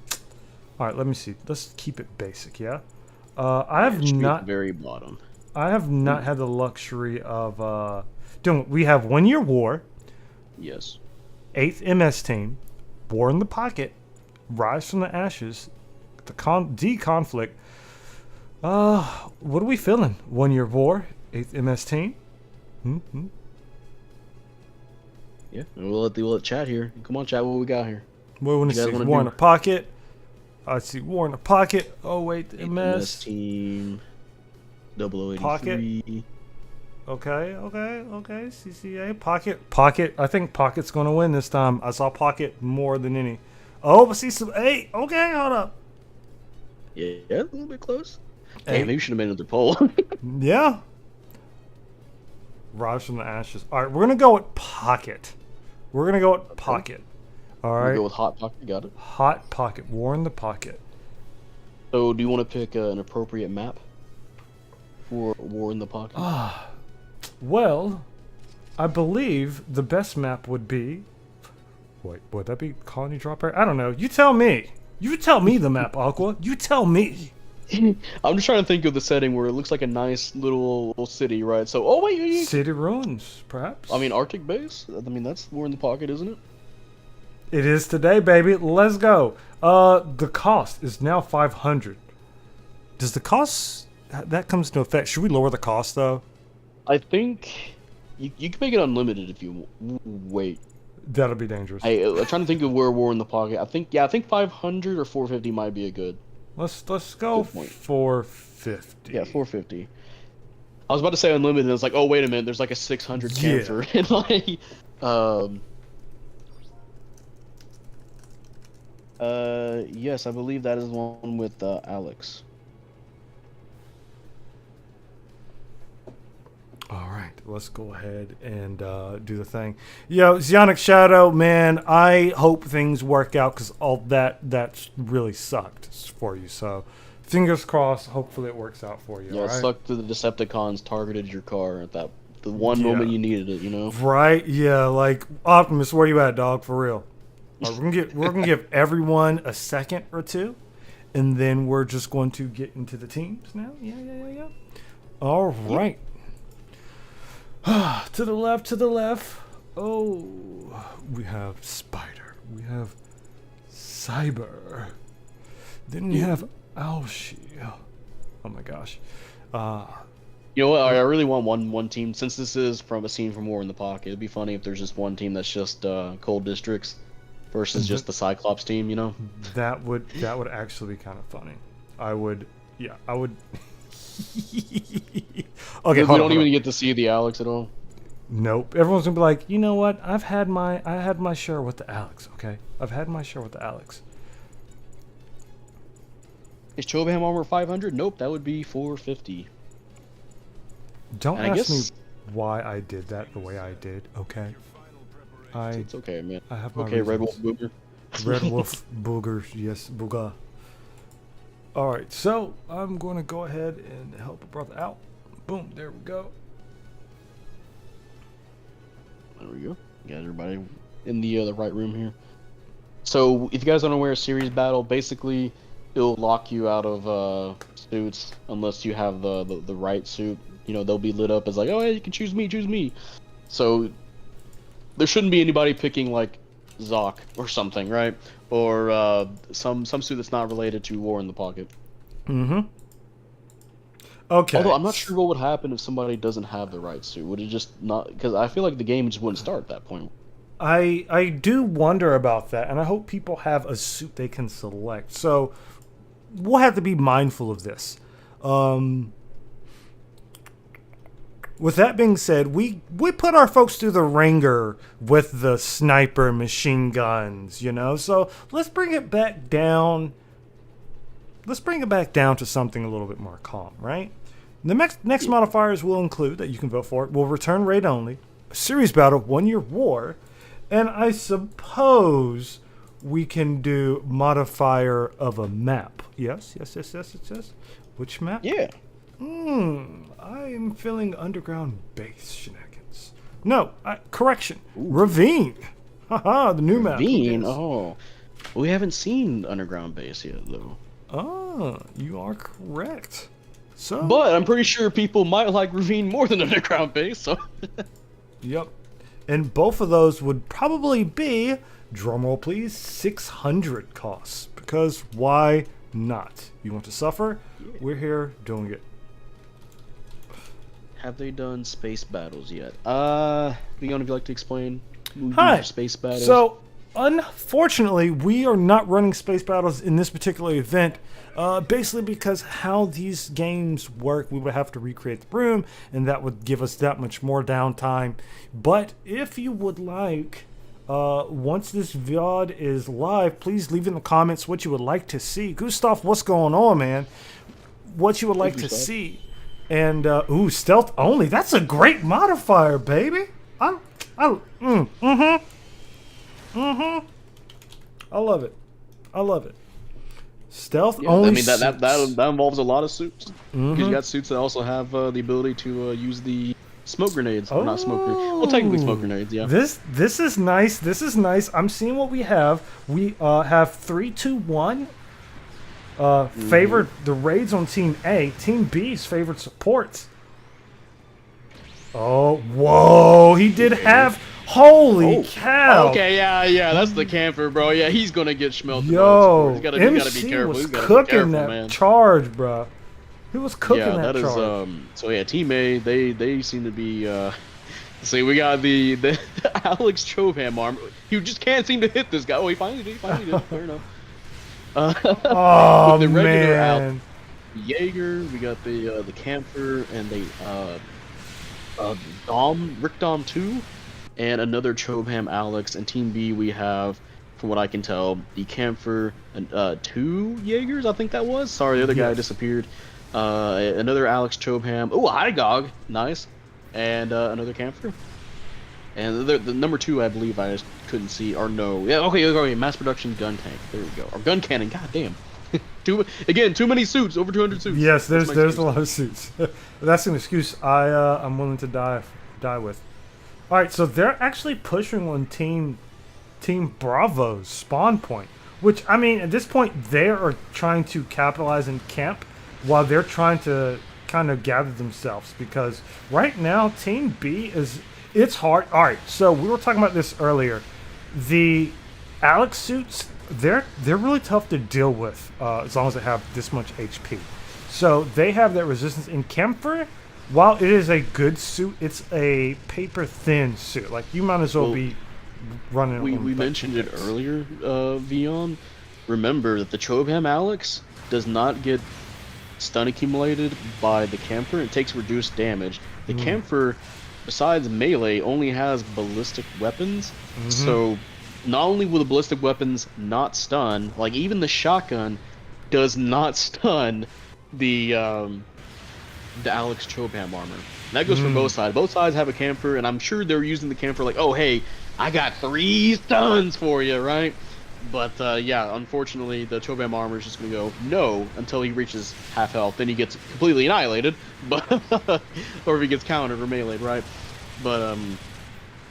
All right, let me see. Let's keep it basic. Yeah. I have It should be at not. the very bottom. I have not had the luxury of doing. We have 1 Year War, Yes. 8th MS Team, War in the Pocket, Rise from the Ashes, the D Conflict. What are we feeling? 1 Year War, 8th MS Team. Mm-hmm. Yeah, and we'll let chat here. Come on, chat. What we got here? What do we want to You guys see? wanna War in do- the Pocket. I see War in the Pocket. Oh wait, MS MS. team. 0083. Pocket. Okay. CCA Pocket. I think Pocket's gonna win this time. I saw Pocket more than any. Oh, but see some 8. Okay, hold up. Yeah, a little bit close. Hey. Hey, maybe we should have made another poll. Yeah. Rise from the Ashes. All right, we're gonna go with Pocket. We're gonna go with Pocket. All We'll right. go with Hot Pocket. Got it. Hot Pocket. War in the Pocket. So, do you want to pick an appropriate map for War in the Pocket? Well, I believe the best map would be. Wait, would that be Colony Drop Area? I don't know. You tell me. You tell me the map, Aqua. You tell me. I'm just trying to think of the setting where it looks like a nice little city, right? So, oh wait, City Ruins, perhaps. I mean Arctic Base. I mean that's War in the Pocket, isn't it? It is today, baby. Let's go. The cost is now 500. Does the cost that comes into effect? Should we lower the cost though? I think you can make it unlimited if you wait. That'll be dangerous. I'm trying to think of where War in the Pocket. I think 500 or 450 might be a good. Let's go Good point. 450. Yeah, 450. I was about to say unlimited, and it's like, oh wait a minute, there's like a 600 Yeah. cancer, and like, yes, I believe that is the one with Alex. All right, let's go ahead and do the thing. Yo, Zionic Shadow, man, I hope things work out because all that really sucked for you. So, fingers crossed. Hopefully, it works out for you. Yeah, all it right? sucked that the Decepticons targeted your car at the one Yeah. moment you needed it, you know? Right? Yeah, like Optimus, where you at, dog? For real. All right, we're gonna give everyone a second or two, and then we're just going to get into the teams now. Yeah. All right. To the left. Oh, we have Spider. We have Cyber. Then we have Aoshi. Oh my gosh. You know what? I really want one team, since this is from a scene from War in the Pocket. It'd be funny if there's just one team that's just Cold Districts versus just the Cyclops team, you know? That would actually be kind of funny. I would. Okay, We hold don't on. even get to see the Alex at all. Nope. Everyone's gonna be like, you know what? I had my share with the Alex. Okay, I've had my share with the Alex. Is Chobaham armor 500? Nope, that would be 450. Don't And I ask me guess- why I did that the way I did. Okay, I It's okay, man. I have my Okay, Red reasons. Wolf Boomer. Red Wolf Boogers, yes, Booga. All right, so I'm going to go ahead and help a brother out. Boom, there we go. There we go. Got everybody in the right room here. So, if you guys aren't aware of Series Battle, basically it'll lock you out of suits unless you have the right suit. You know, they'll be lit up as like, oh, hey, you can choose me. So, there shouldn't be anybody picking like Zoc or something, right? Or some suit that's not related to War in the Pocket. Okay. Although I'm not sure what would happen if somebody doesn't have the right suit. Would it just not? Because I feel like the game just wouldn't start at that point. I do wonder about that, and I hope people have a suit they can select. So we'll have to be mindful of this. With that being said, we put our folks through the ringer with the sniper machine guns, you know. So let's bring it back down. Let's bring it back down to something a little bit more calm, right? The next modifiers will include that you can vote for. Will return raid only, a series battle, 1-year war, and I suppose we can do modifier of a map. Yes. Which map? Yeah. I'm feeling underground base shenanigans. No, correction. Ravine. Haha, the new map. Ravine? Oh. We haven't seen Underground Base yet, though. Ah, you are correct. So. But I'm pretty sure people might like Ravine more than Underground Base, so. Yep. And both of those would probably be, drumroll please, 600 costs. Because why not? You want to suffer? Yeah. We're here doing it. Have they done space battles yet? Leon, if you'd like to explain Hi. space battles. So, unfortunately, we are not running space battles in this particular event. Basically because how these games work, we would have to recreate the room, and that would give us that much more downtime. But if you would like, once this VOD is live, please leave in the comments what you would like to see. Gustav, what's going on, man? What you would like to see. And, stealth only. That's a great modifier, baby. I love it. I love it. Stealth Yeah, only. I mean that involves a lot of suits. Because you got suits that also have the ability to use the smoke grenades. Or not smoke grenades. Well, technically smoke grenades. Yeah. This is nice. This is nice. I'm seeing what we have. We have 3, 2, 1. Favored the raids on Team A. Team B's favored supports. Oh, whoa! He did have. Holy cow! Okay, yeah, that's the camper, bro. Yeah, he's gonna get smelted. Yo, he's gotta MC be careful. was He's gotta cooking be careful, that man. charge, bro. He was cooking Yeah, that that charge. is. So yeah, Team A, they seem to be. See, we got the Alex Chovam arm. You just can't seem to hit this guy. Oh, he finally did. Fair enough. Oh the regular man! Jaeger, we got the camper and the Rick Dom 2, and another Chobham Alex. And Team B, we have, from what I can tell, the camper and 2 Jaegers. I think that was. Sorry, the other guy disappeared. Another Alex Chobham. Oh, Hygog, nice, and another camper. And the number 2, I believe I just couldn't see, or no. Yeah, okay, mass production gun tank. There we go. Or gun cannon, god damn. Too many suits, over 200 suits. Yes, there's a lot of suits. That's an excuse I'm willing to die with. All right, so they're actually pushing on Team Bravo's spawn point, which I mean at this point they are trying to capitalize and camp while they're trying to kind of gather themselves, because right now Team B it's hard. All right, so we were talking about this earlier. The Alex suits, they're really tough to deal with as long as they have this much HP. So they have that resistance in Camphor. While it is a good suit, it's a paper thin suit. Like you might as well be running. We mentioned it earlier, Vion. Remember that the Chobham Alex does not get stun accumulated by the camper. It takes reduced damage. The camper, besides melee, only has ballistic weapons. So not only will the ballistic weapons not stun, like even the shotgun does not stun the Alex Chobham armor. And that goes for both sides. Both sides have a camper, and I'm sure they're using the camper like, oh hey, I got 3 stuns for you, right? But yeah, unfortunately, the Chobham armor is just gonna go no until he reaches half health. Then he gets completely annihilated, but or if he gets countered or meleeed, right? But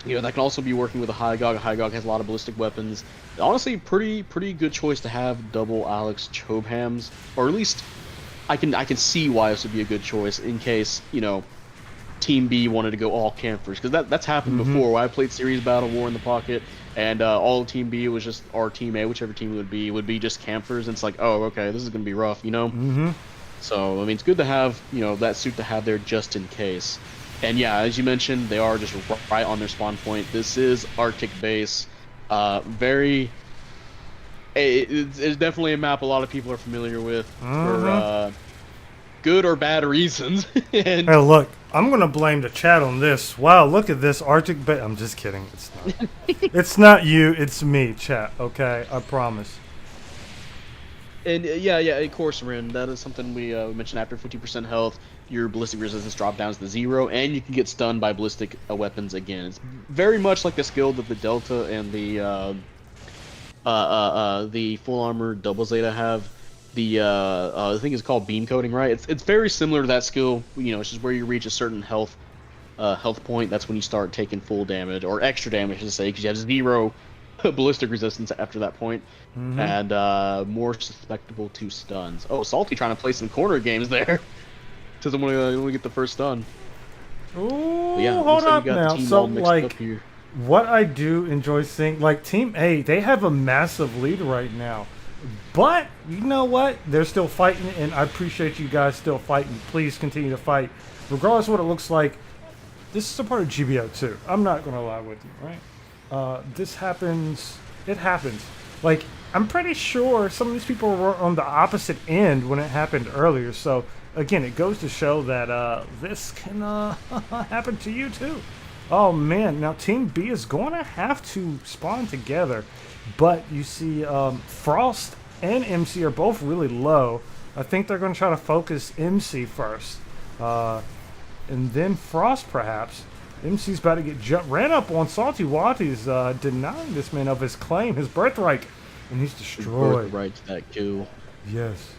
you know, that can also be working with a Hygog. A Hygog has a lot of ballistic weapons. Honestly, pretty good choice to have double Alex Chobhams, or at least I can see why this would be a good choice in case, you know, Team B wanted to go all campers, because that's happened Mm-hmm. before. Where I played Series Battle War in the Pocket, and all Team B was just, or Team A, whichever team it would be just campers, and it's like, oh, okay, this is gonna be rough, you know. Mm-hmm. So I mean, it's good to have that suit to have there just in case. And yeah, as you mentioned, they are just right on their spawn point. This is Arctic base. Very. It's definitely a map a lot of people are familiar with for good or bad reasons. And Hey, look, I'm gonna blame the chat on this. Wow, look at this Arctic base. I'm just kidding. It's not. It's not you. It's me, chat. Okay, I promise. And yeah, of course, Rin. That is something we mentioned. After 50% health, your ballistic resistance drop down to 0, and you can get stunned by ballistic weapons again. It's very much like the skill that the Delta and the full armor double Zeta have. The thing is called beam coating, right? It's very similar to that skill. It's just where you reach a certain health point. That's when you start taking full damage or extra damage, to say, because you have 0 ballistic resistance after that point, and more susceptible to stuns. Oh, Salty trying to play some corner games there. Doesn't want to get the first stun. Ooh, But yeah, hold looks like up you got the now. team So, all mixed up like, here. what I do enjoy seeing, like, Team A, they have a massive lead right now. But, you know what? They're still fighting, and I appreciate you guys still fighting. Please continue to fight. Regardless of what it looks like, this is a part of GBO too. I'm not going to lie with you, right? This happens. It happens. Like, I'm pretty sure some of these people were on the opposite end when it happened earlier. So, again, it goes to show that this can happen to you too. Oh, man. Now, Team B is going to have to spawn together. But you see Frost and MC are both really low. I think they're going to try to focus MC first. And then Frost, perhaps. MC's about to get ran up on. Salty Watty's denying this man of his claim, his birthright. And he's destroyed. Right to that kill. Yes.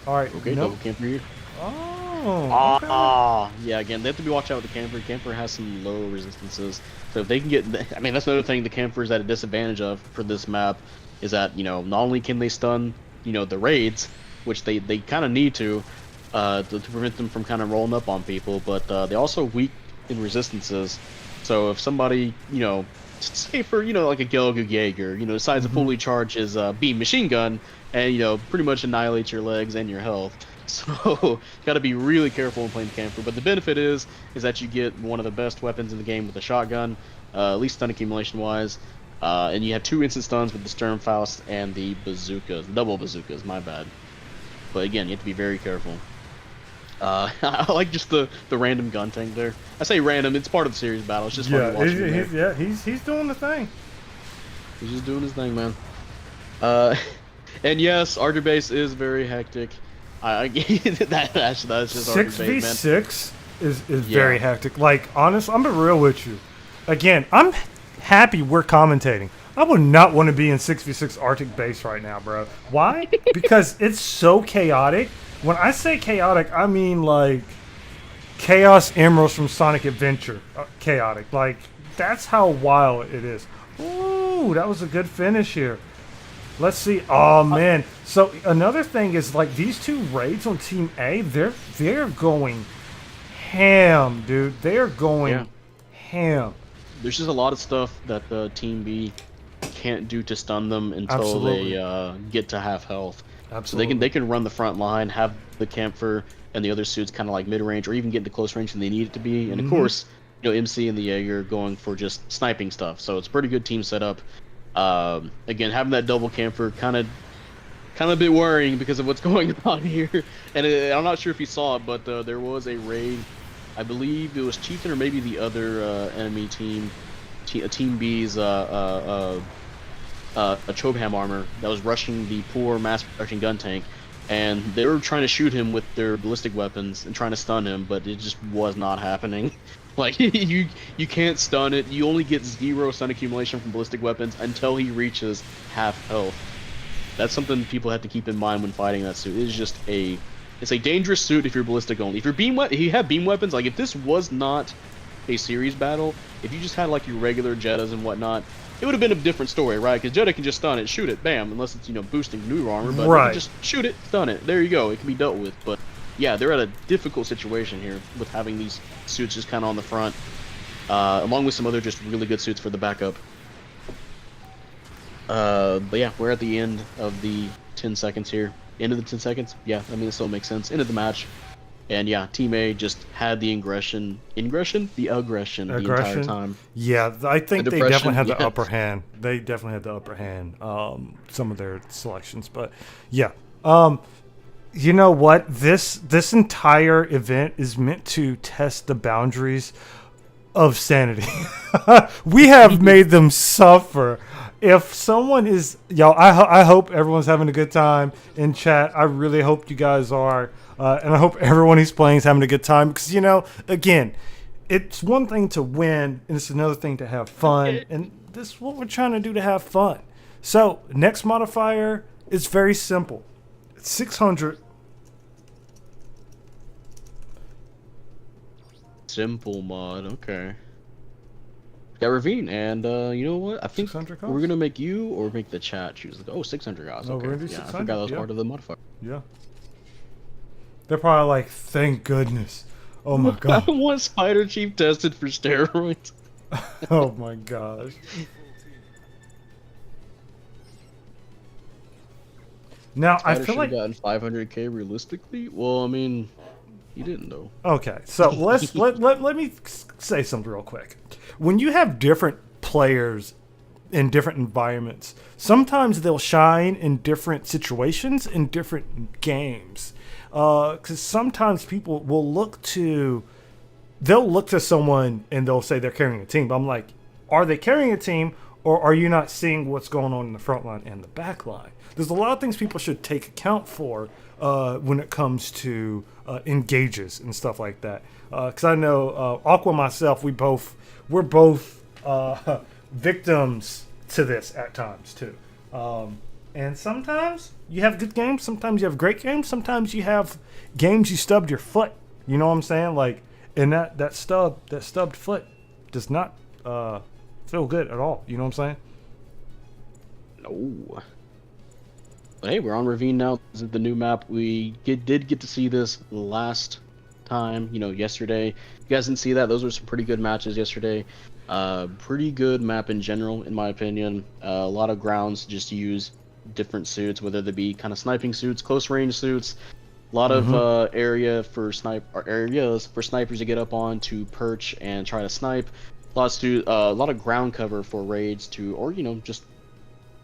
All right. Okay, nope. double camper here. Oh. Okay. Yeah, again, they have to be watch out with the camper. Camper has some low resistances. So if they can get, I mean, that's another thing the camper's at a disadvantage of for this map, is that, not only can they stun, the raids, which they kind of need to prevent them from kind of rolling up on people, but they also weak in resistances. So if somebody, say for, like a Gelgu Jaeger, decides to fully charge his beam machine gun and, pretty much annihilate your legs and your health. So, got to be really careful when playing camper. But the benefit is that you get one of the best weapons in the game with a shotgun, at least stun accumulation wise. And you have 2 instant stuns with the Sturmfaust and the bazookas, double bazookas. My bad. But again, you have to be very careful. I like just the random gun tank there. I say random; it's part of the series battle. It's just fun to watch him there. He's doing the thing. He's just doing his thing, man. And yes, Archer base is very hectic. That's just Archer base, man. 6v6 is very hectic. Like, honestly, I'm gonna be real with you. Again, I'm happy we're commentating. I would not want to be in 6v6 Arctic base right now, bro. Why? Because it's so chaotic. When I say chaotic, I mean like Chaos Emeralds from Sonic Adventure. Chaotic. Like, that's how wild it is. Ooh, that was a good finish here. Let's see. Oh, man. So, another thing is, like, these 2 raids on Team A, they're going ham, dude. They're going ham. There's just a lot of stuff that the Team B can't do to stun them until they get to half health. Absolutely. So they can run the front line, have the camper and the other suits kind of like mid range, or even get into close range than they need it to be. And of course, MC and the Jaeger going for just sniping stuff. So it's a pretty good team setup. Again, having that double camper kind of a bit worrying because of what's going on here. And I'm not sure if you saw it, but there was a raid. I believe it was Chieftain or maybe the other enemy team, Team B's Chobham armor that was rushing the poor mass production gun tank, and they were trying to shoot him with their ballistic weapons and trying to stun him, but it just was not happening. Like, you can't stun it. You only get 0 stun accumulation from ballistic weapons until he reaches half health. That's something people have to keep in mind when fighting that suit. It's a dangerous suit if you're ballistic only. If you have beam weapons, like if this was not a series battle, if you just had like your regular Jettas and whatnot, it would have been a different story, right? Because Jetta can just stun it, shoot it, bam, unless it's boosting new armor, but you can just shoot it, stun it. There you go. It can be dealt with. But yeah, they're at a difficult situation here with having these suits just kind of on the front, along with some other just really good suits for the backup. But yeah, we're at the end of the 10 seconds here. End of the 10 seconds? Yeah, I mean, it still makes sense. End of the match. And yeah, Team A just had the aggression the entire time. Yeah, I think The they definitely depression, had the yeah. upper hand. They definitely had the upper hand. Some of their selections, but yeah. You know what? This entire event is meant to test the boundaries of sanity. We have made them suffer. If someone is, y'all, I hope everyone's having a good time in chat. I really hope you guys are. And I hope everyone who's playing is having a good time. Because, you know, again, it's one thing to win, and it's another thing to have fun. And this is what we're trying to do to have fun. So, next modifier is very simple. It's 600. Simple mod, okay. Got Ravine, and you know what? I think 600 we're cost? gonna make you or make the chat choose. Oh, 600 guys. Oh, Okay. we're gonna do Yeah, I 600, forgot that was yeah. part of the modifier. Yeah. They're probably like, thank goodness. Oh my god. I want Spider Chief tested for steroids. Oh my gosh. Now, I Spider feel should like. have gotten 500k realistically. Well, I mean, he didn't though. Okay, so let me say something real quick. When you have different players in different environments, sometimes they'll shine in different situations in different games. Because sometimes people will they'll look to someone and they'll say they're carrying a team. But I'm like, are they carrying a team, or are you not seeing what's going on in the front line and the back line? There's a lot of things people should take account for when it comes to engages and stuff like that. Because I know Aqua and myself, we're both victims to this at times too. And sometimes you have good games, sometimes you have great games, sometimes you have games you stubbed your foot. You know what I'm saying? Like, and that stubbed foot does not feel good at all. You know what I'm saying? No. But hey, we're on Ravine now. This is the new map. We did get to see this last time, you know, yesterday. You guys didn't see that. Those were some pretty good matches yesterday. Pretty good map in general, in my opinion. A lot of grounds just to use different suits, whether they be kind of sniping suits, close range suits. A lot of areas for snipers to get up on to perch and try to snipe. A lot of ground cover for raids to, or you know, just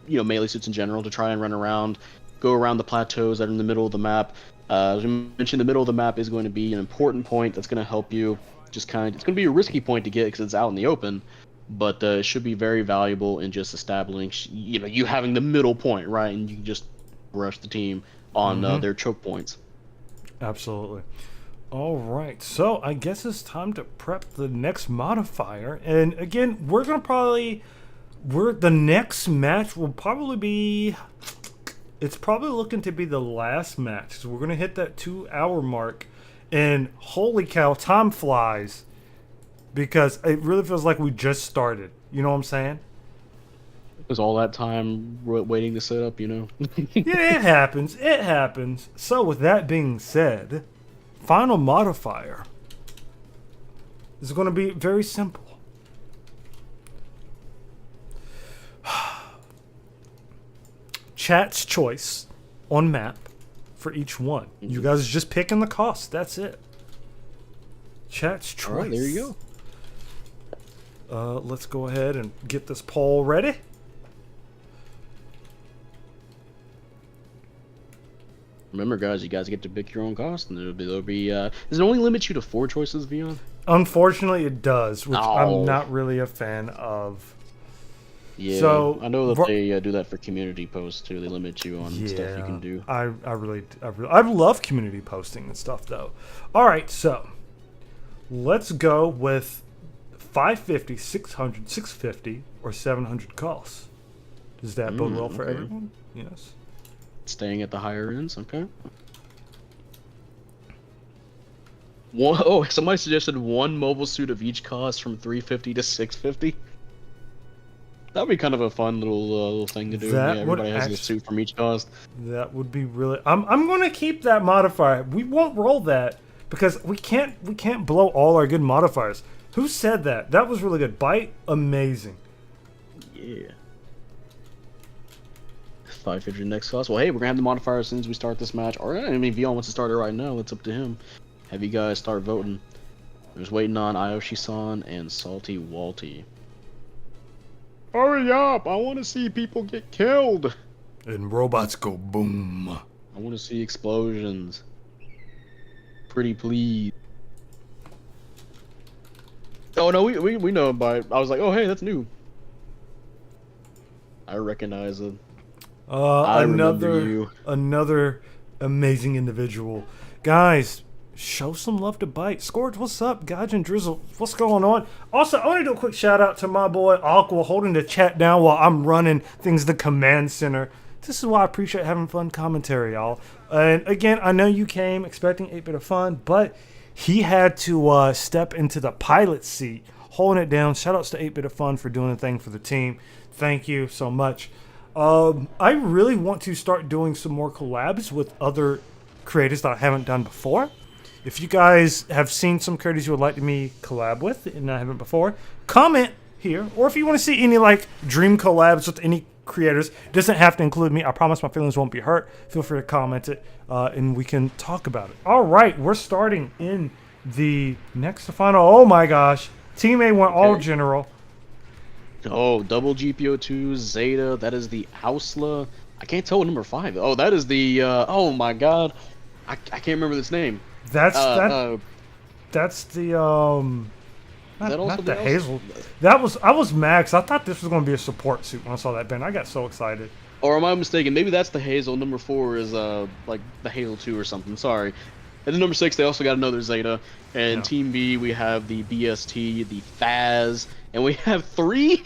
melee suits in general to try and run around, go around the plateaus that are in the middle of the map. As we mentioned, the middle of the map is going to be an important point that's going to help you. It's going to be a risky point to get because it's out in the open, but it should be very valuable in just establishing, you having the middle point, right? And you can just rush the team on their choke points. Absolutely. All right, so I guess it's time to prep the next modifier. And again, the next match will probably be, it's probably looking to be the last match. So we're going to hit that 2-hour mark. And holy cow, time flies. Because it really feels like we just started. You know what I'm saying? Because all that time waiting to set up, Yeah, it happens. It happens. So with that being said, final modifier is going to be very simple. Chat's choice on map for each one. You guys are just picking the cost. That's it. Chat's choice. All right, there you go. Let's go ahead and get this poll ready. Remember, guys, you guys get to pick your own cost, and there'll be does it only limit you to 4 choices, Vion? Unfortunately, it does, which Oh. I'm not really a fan of. Yeah, So, I know that they do that for community posts too. They limit you on stuff you can do. I love community posting and stuff though. All right, so let's go with 550, 600, 650, or 700 costs. Does that bode well for okay. everyone? Yes. Staying at the higher ends, okay. Somebody suggested one mobile suit of each cost from 350 to 650. That'd be kind of a fun little thing to do. That Yeah, would everybody has a suit from each cost. That would be really. I'm going to keep that modifier. We won't roll that because we can't blow all our good modifiers. Who said that? That was really good. Bite, amazing. Yeah. 550 next cost. Well, hey, we're gonna have the modifier as soon as we start this match. Or I mean, if Vion wants to start it right now, it's up to him. Have you guys start voting. I'm just waiting on Ayoshi-san and Salty Walty. Hurry up! I want to see people get killed. And robots go boom. I want to see explosions. Pretty please. Oh no, we know him by. I was like, oh hey, that's new. I recognize it. I remember you. Another amazing individual. Guys, show some love to Bite. Scourge, what's up? Gaijin Drizzle, what's going on? Also, I want to do a quick shout out to my boy Aqua holding the chat down while I'm running things the command center. This is why I appreciate having fun commentary, y'all. And again, I know you came expecting 8-bit of fun, but he had to step into the pilot seat, holding it down. Shout outs to 8-bit of fun for doing the thing for the team. Thank you so much. I really want to start doing some more collabs with other creators that I haven't done before. If you guys have seen some creators you would like me collab with and I haven't before, comment here. Or if you want to see any like dream collabs with any creators, it doesn't have to include me. I promise my feelings won't be hurt. Feel free to comment it and we can talk about it. All right, we're starting in the next to final. Oh my gosh, Team A went all general. Oh, double GPO2 Zeta. That is the Ausla. I can't tell what number 5. Oh, that is the. Oh my God, I can't remember this name. That's that's the not the Hazel. That was I was mad 'cause I thought this was going to be a support suit when I saw that band. I got so excited. Or am I mistaken? Maybe that's the Hazel. Number 4 is like the Hazel 2 or something. Sorry. And then number 6, they also got another Zeta. And Team B, we have the BST, the Faz, and we have three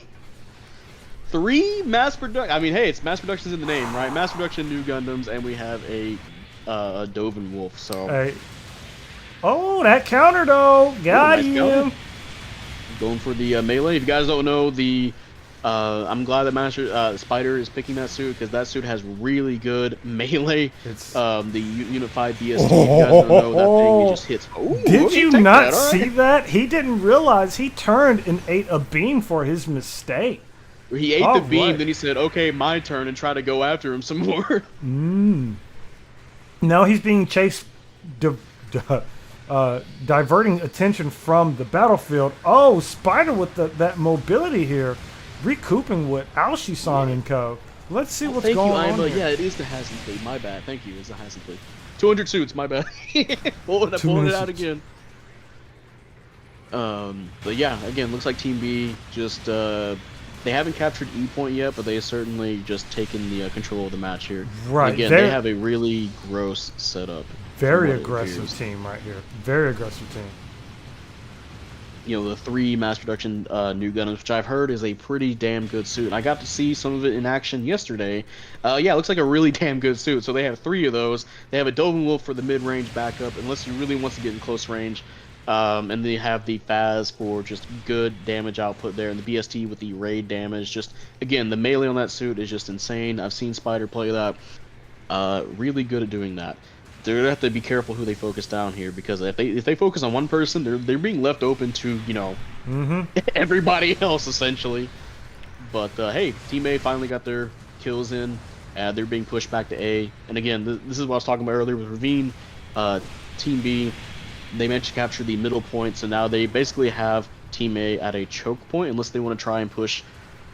mass production. I mean, hey, it's mass production's in the name, right? Mass production new Gundams, and we have a Doven Wolf. So. Hey. Oh, that counter though, got him. Going for the melee. If you guys don't know, the I'm glad that Master Spider is picking that suit because that suit has really good melee. It's the Unified BST. If you guys don't know, that thing just hits. Ooh, did you not see that? He didn't realize he turned and ate a beam for his mistake. He ate the beam, then he said, "Okay, my turn," and tried to go after him some more. Now he's being chased, diverting attention from the battlefield. Oh, Spider with that mobility here, recouping with Aoshi-san and co. Let's see what's going on here. Yeah, it is the Hazen fleet. My bad. Thank you. It's the Hazen fleet. 200 suits. My bad. pulling it out again. But yeah, again, looks like Team B just they haven't captured E point yet, but they certainly just taken the control of the match here. Right. Again, they have a really gross setup. Very aggressive team right here. Very aggressive team. You know, the 3 mass production new Gundams, which I've heard is a pretty damn good suit. And I got to see some of it in action yesterday. Yeah, it looks like a really damn good suit. So they have 3 of those. They have a Doven Wolf for the mid-range backup, unless you really want to get in close range. And they have the Faz for just good damage output there, and the BST with the raid damage. Just, again, the melee on that suit is just insane. I've seen Spider play that. Really good at doing that. They're gonna have to be careful who they focus down here, because if they focus on one person, they're being left open to, you know, everybody else essentially. But hey, Team A finally got their kills in. They're being pushed back to A. And again, this is what I was talking about earlier with Ravine. Team B, they managed to capture the middle point, so now they basically have Team A at a choke point, unless they want to try and push,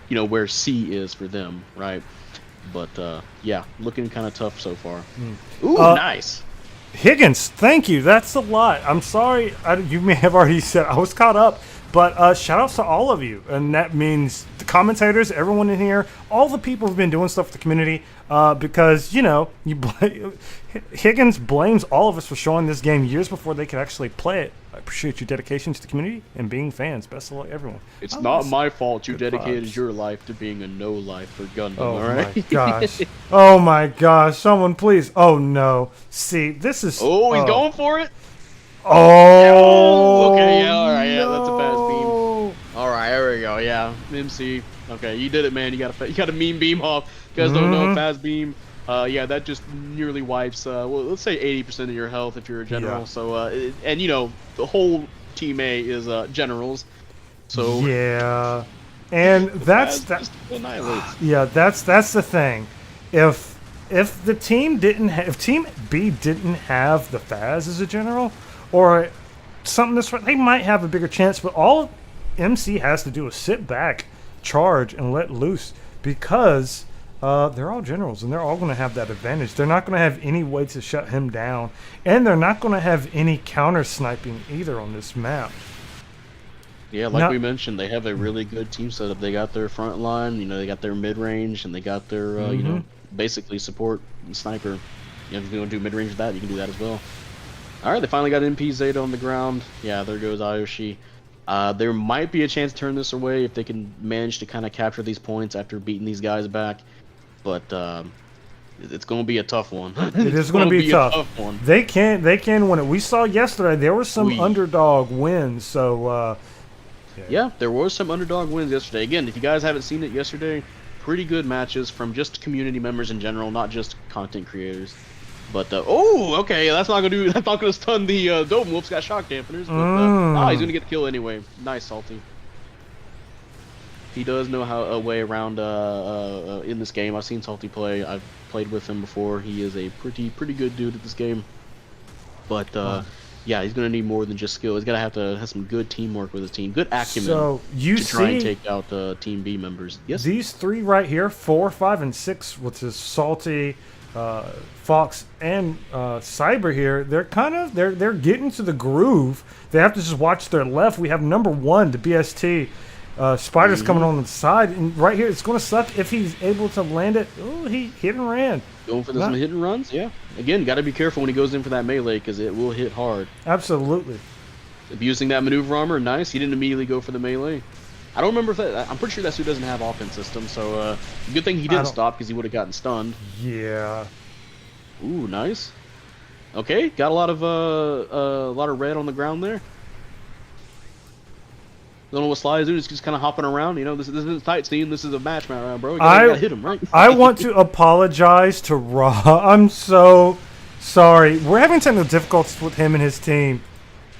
you know, where C is for them, right? But yeah, looking kind of tough so far. Ooh, nice. Higgins, thank you. That's a lot. I'm sorry. You may have already said I was caught up, but shout outs to all of you. And that means the commentators, everyone in here, all the people who've been doing stuff with the community, because, you know, Higgins blames all of us for showing this game years before they could actually play it. I appreciate your dedication to the community and being fans. Best of luck, everyone. It's not my fault you dedicated your life to being a no-life for Gundam, all right? My gosh. Oh my gosh. Someone please. Oh no. See, this is... Oh, he's going for it? Oh. Okay, yeah, alright, yeah, that's a fast beam. Alright, there we go. go. Yeah, MC. Okay, you did it, man. You got a mean beam off. You guys don't know fast beam. Yeah, that just nearly wipes. Well, let's say 80% of your health if you're a general. Yeah. So, and you know, the whole team A is generals. So yeah, and that's Faz that. just annihilates. Yeah, that's the thing. If the team didn't if Team B didn't have the Faz as a general or something this they might have a bigger chance. But all MC has to do is sit back, charge, and let loose because they're all generals and they're all going to have that advantage. They're not going to have any way to shut him down, and they're not going to have any counter sniping either on this map. Yeah, like Now- we mentioned, they have a really good team setup. They got their front line, you know, they got their mid range, and they got their, you know, basically support and sniper. You know, if you want to do mid range with that, you can do that as well. All right, they finally got MP Zeta on the ground. Yeah, there goes Ayoshi. There might be a chance to turn this away if they can manage to kind of capture these points after beating these guys back, but it's going to be a tough one. It is going to be a tough. one. They can win it. We saw yesterday there were some We- underdog wins, so Yeah, there was some underdog wins yesterday. Again, if you guys haven't seen it yesterday, pretty good matches from just community members in general, not just content creators. But oh, okay, that's not gonna stun the Dome Wolf's got shock dampeners. But he's gonna get the kill anyway. Nice, Salty. He does know how a way around in this game. I've seen Salty play. I've played with him before. He is a pretty good dude at this game. But yeah, he's gonna need more than just skill. He's gonna have to have some good teamwork with his team, good acumen so you to try and see take out Team B members. Yes. these three right here, 4, 5, and 6, which is Salty, Fox, and Cyber here. They're kind of they're getting to the groove. They have to just watch their left. We have number 1, the BST. Spider's coming on the side, and right here it's going to suck if he's able to land it. Oh, he hit and ran. Going for some hit and runs, yeah. Again, got to be careful when he goes in for that melee because it will hit hard. Absolutely. Abusing that maneuver armor, nice. He didn't immediately go for the melee. I don't remember if that. I'm pretty sure that suit doesn't have offense system, so good thing he didn't stop because he would have gotten stunned. Yeah. Ooh, nice. Okay, got a lot of red on the ground there. Don't know what Sly is doing. He's just kind of hopping around. You know, this isn't a tight scene. This is a match round, bro. You gotta hit him, right? I want to apologize to Rob. I'm so sorry. We're having technical difficulties with him and his team,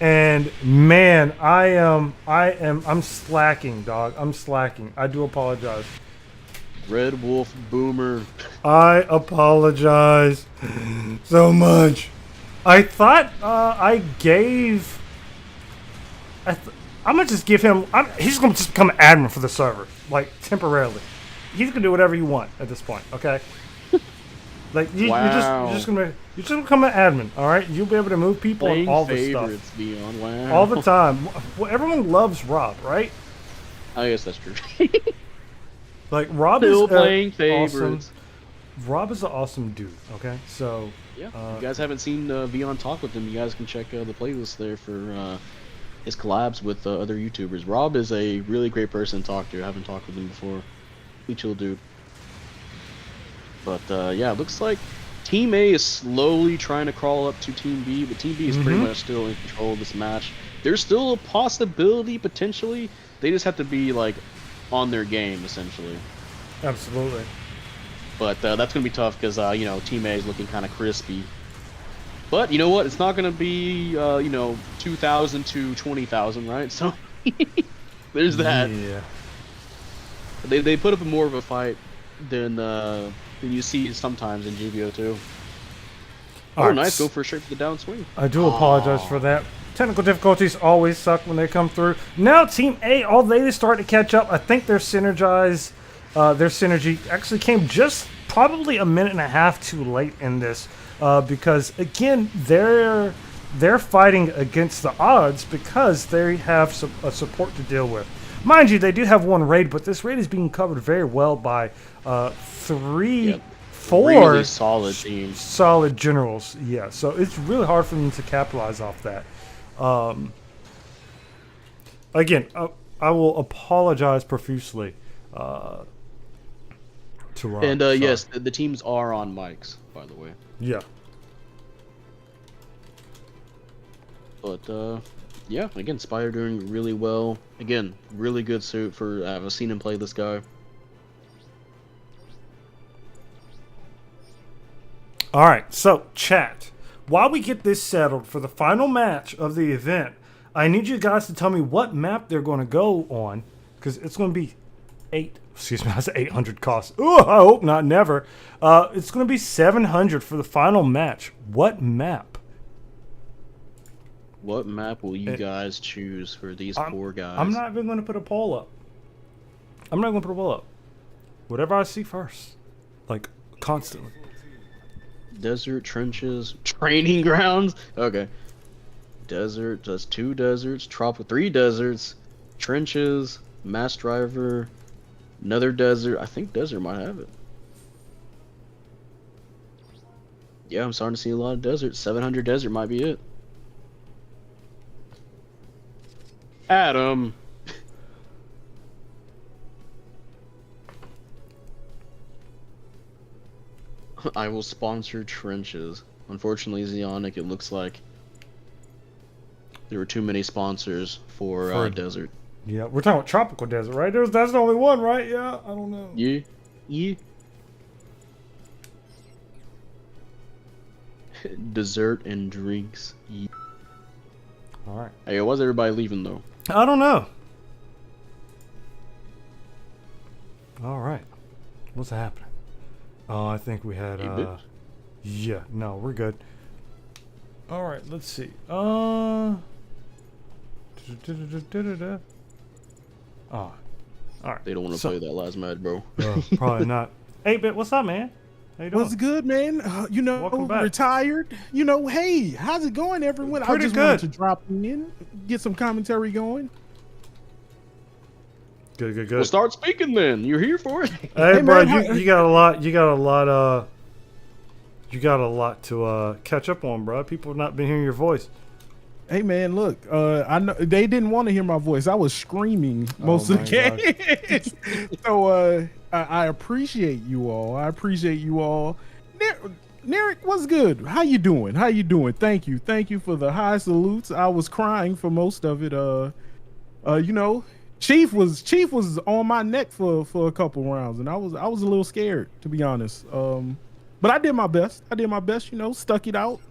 and man, I'm slacking, dog. I'm slacking. I do apologize. Red Wolf Boomer. I apologize so much. I thought I gave. I'm gonna just give him. He's gonna just become an admin for the server, like temporarily. He's gonna do whatever you want at this point. Okay. Like you're just gonna become an admin. All right. You'll be able to move people and all this stuff. Beyond. Wow. All the time. Well, everyone loves Rob, right? I guess that's true. Like Rob Still is playing awesome. favorites. Rob is an awesome dude. Okay, so Yeah, if you guys haven't seen Vion talk with him, you guys can check the playlist there for his collabs with other YouTubers. Rob is a really great person to talk to. I haven't talked with him before. Really chill dude. But yeah, it looks like Team A is slowly trying to crawl up to Team B, but Team B is pretty much still in control of this match. There's still a possibility, potentially. They just have to be like on their game, essentially. absolutely. But that's going to be tough because, you know, Team A is looking kind of crispy. But you know what? It's not going to be, you know, 2,000 to 20,000, right? So there's that. Yeah. They put up more of a fight than you see sometimes in GBO 2. Oh, Alright, nice. Go for straight for the downswing. I do apologize for that. Technical difficulties always suck when they come through. Now Team A, all they start to catch up. I think their synergy actually came just probably a minute and a half too late in this, because again they're fighting against the odds because they have a support to deal with. Mind you, they do have one raid, but this raid is being covered very well by four really solid teams. solid generals. Yeah, so it's really hard for them to capitalize off that. Again, I will apologize profusely to Rob. And Sorry. yes, the teams are on mics, by the way. Yeah. But Yeah, again, Spire doing really well. Again, really good suit for. I've seen him play this guy. All right, so chat. While we get this settled for the final match of the event, I need you guys to tell me what map they're going to go on, because it's going to be that's 800 cost. Oh, I hope not, never. It's going to be 700 for the final match. What map? What map will you guys choose for these poor guys? I'm not even going to put a poll up. I'm not going to put a poll up. Whatever I see first, like constantly. Desert, trenches, training grounds. Okay. Desert, that's 2 deserts. Tropical, 3 deserts. Trenches, mass driver, another desert. I think desert might have it. Yeah, I'm starting to see a lot of desert. 700 desert might be it. Adam. I will sponsor trenches. Unfortunately, Zionic, it looks like there were too many sponsors for desert. Yeah, we're talking about tropical desert, right? That's the only one, right? Yeah, I don't know. Yeah. Yeah. Dessert and drinks. Yeah. All right. Hey, why's everybody leaving though? I don't know. All right. What's happening? Oh, I think we had. Yeah. No, we're good. All right. Let's see. Oh. All right. They don't want to play that last match, bro. Probably not. 8-Bit, what's up, man? How you doing? What's good, man? Welcome back. Retired. Hey, how's it going, everyone? Pretty I just good. wanted to drop in, get some commentary going. Good. Well, start speaking then. You're here for it. Hey, bro, man, you got a lot. You got a lot to catch up on, bro. People have not been hearing your voice. Hey, man, look, I know they didn't want to hear my voice. I was screaming most of the game. So I appreciate you all. Narek, what's good? How you doing? Thank you for the high salutes. I was crying for most of it. Chief was on my neck for a couple rounds, and I was a little scared, to be honest. But I did my best. Stuck it out.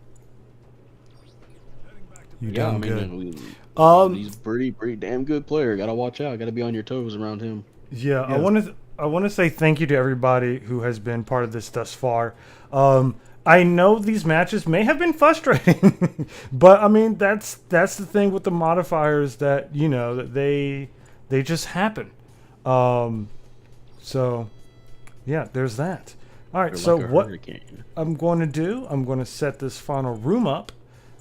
You Yeah, I done mean, good. he's pretty damn good player. Gotta watch out. Gotta be on your toes around him. Yeah, Yes. I want to say thank you to everybody who has been part of this thus far. I know these matches may have been frustrating, but I mean that's the thing with the modifiers that that they just happen. So yeah, there's that. All right, They're so like a what hurricane. I'm going to do, I'm going to set this final room up,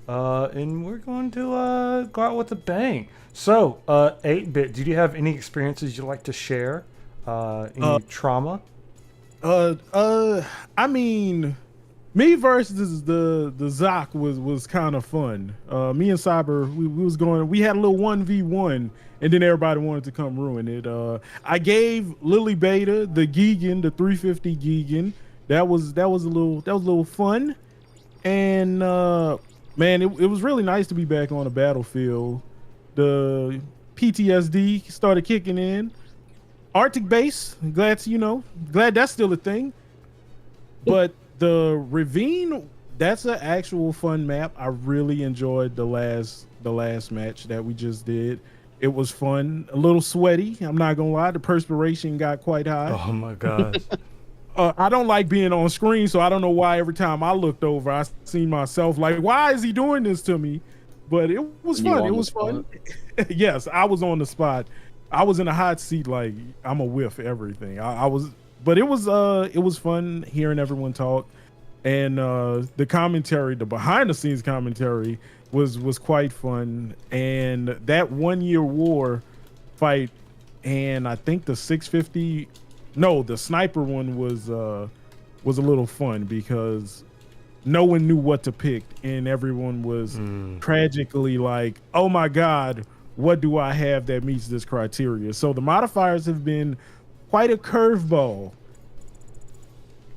and we're going to go out with a bang. So, 8-Bit, did you have any experiences you'd like to share? Any trauma? I mean, me versus the Zoc was kind of fun. Me and Cyber, we had a little 1v1, and then everybody wanted to come ruin it. I gave Lily Beta the Gigan, the 350 Gigan. That was a little fun, and man, it was really nice to be back on the battlefield. The PTSD started kicking in. Arctic base, glad that's still a thing. But the Ravine, that's an actual fun map. I really enjoyed the last match that we just did. It was fun, a little sweaty. I'm not gonna lie, the perspiration got quite high. Oh my god. I don't like being on screen, so I don't know why every time I looked over, I seen myself like, why is he doing this to me? But it was fun. It was fun. Yes, I was on the spot. I was in a hot seat, like I'm a whiff everything. But it was fun hearing everyone talk, and the commentary, the behind the scenes commentary was quite fun. And that 1 year war fight, and I think the 650, no, the sniper one was a little fun because no one knew what to pick, and everyone was tragically like, oh my god, what do I have that meets this criteria? So the modifiers have been quite a curveball.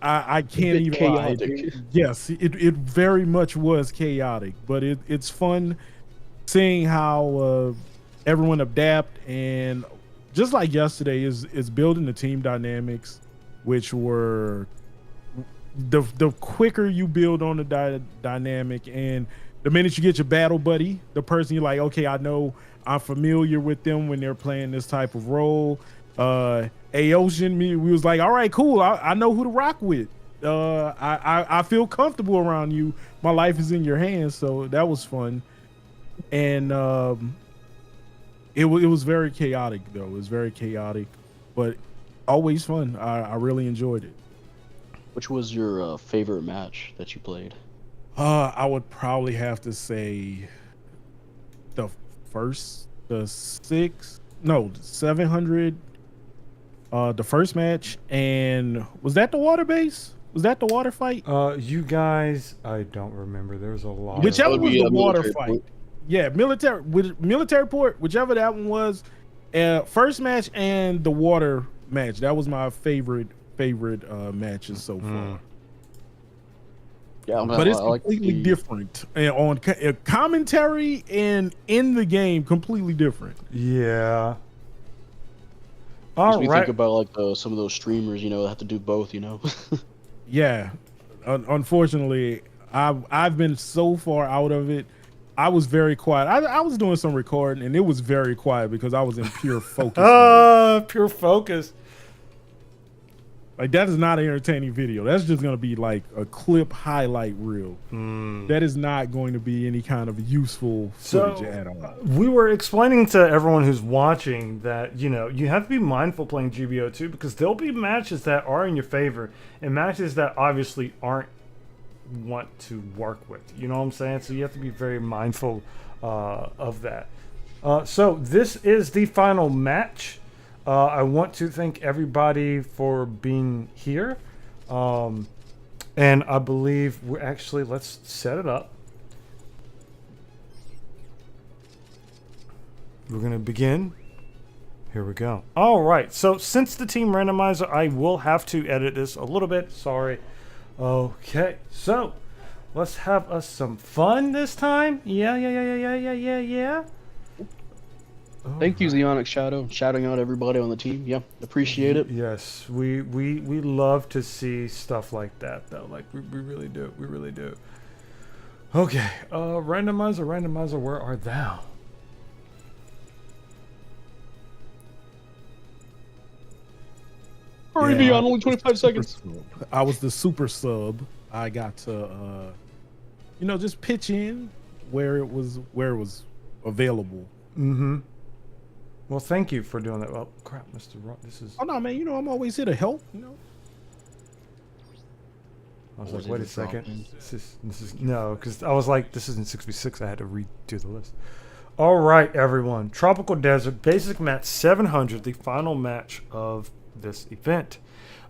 I can't even chaotic. lie. Yes, it very much was chaotic, but it's fun seeing how everyone adapt, and just like yesterday is building the team dynamics, which were the quicker you build on the dynamic, and the minute you get your battle buddy, the person you're like, okay, I know I'm familiar with them when they're playing this type of role. Aocean, we was like, all right, cool. I know who to rock with. I feel comfortable around you. My life is in your hands, so that was fun. And it was very chaotic though. It was very chaotic, but always fun. I really enjoyed it. Which was your favorite match that you played? I would probably have to say the 700. The first match, and was that the water base? Was that the water fight? You guys, I don't remember. There's a lot. Whichever That would was be the a water military fight. port. Yeah, military port, whichever that one was. First match and the water match. That was my favorite matches so far. Yeah, But it's I like completely different, and on commentary and in the game, completely different. Yeah. Makes All me right. think about like some of those streamers, that have to do both, Yeah, unfortunately, I've been so far out of it. I was very quiet. I was doing some recording, and it was very quiet because I was in pure focus mode. Pure focus. Like, that is not an entertaining video. That's just gonna be like a clip highlight reel. That is not going to be any kind of useful footage at all. We were explaining to everyone who's watching that, you have to be mindful playing GBO2 because there'll be matches that are in your favor and matches that obviously aren't want to work with. You know what I'm saying? So you have to be very mindful of that. So this is the final match. I want to thank everybody for being here. And I believe we're actually, let's set it up. We're going to begin. Here we go. All right. So since the team randomizer, I will have to edit this a little bit. Sorry. Okay. So let's have us some fun this time. Yeah. Thank you, Zeonic Shadow, shouting out everybody on the team. Yeah, appreciate it. Yes, we love to see stuff like that though. Like we really do. We really do. Okay, randomizer, where art thou? Hurry, Yeah. Beyond, only 25 seconds. I was the super sub. I got to just pitch in where it was available. Mm-hmm. Well, thank you for doing that. Oh crap, Mr. Rock, this is. Oh no, man! I'm always here to help. I was Was like, wait it a the second. drop-in? This is no, because I was like, this isn't 6v6. I had to redo the list. All right, everyone. Tropical Desert Basic Match 700, the final match of this event.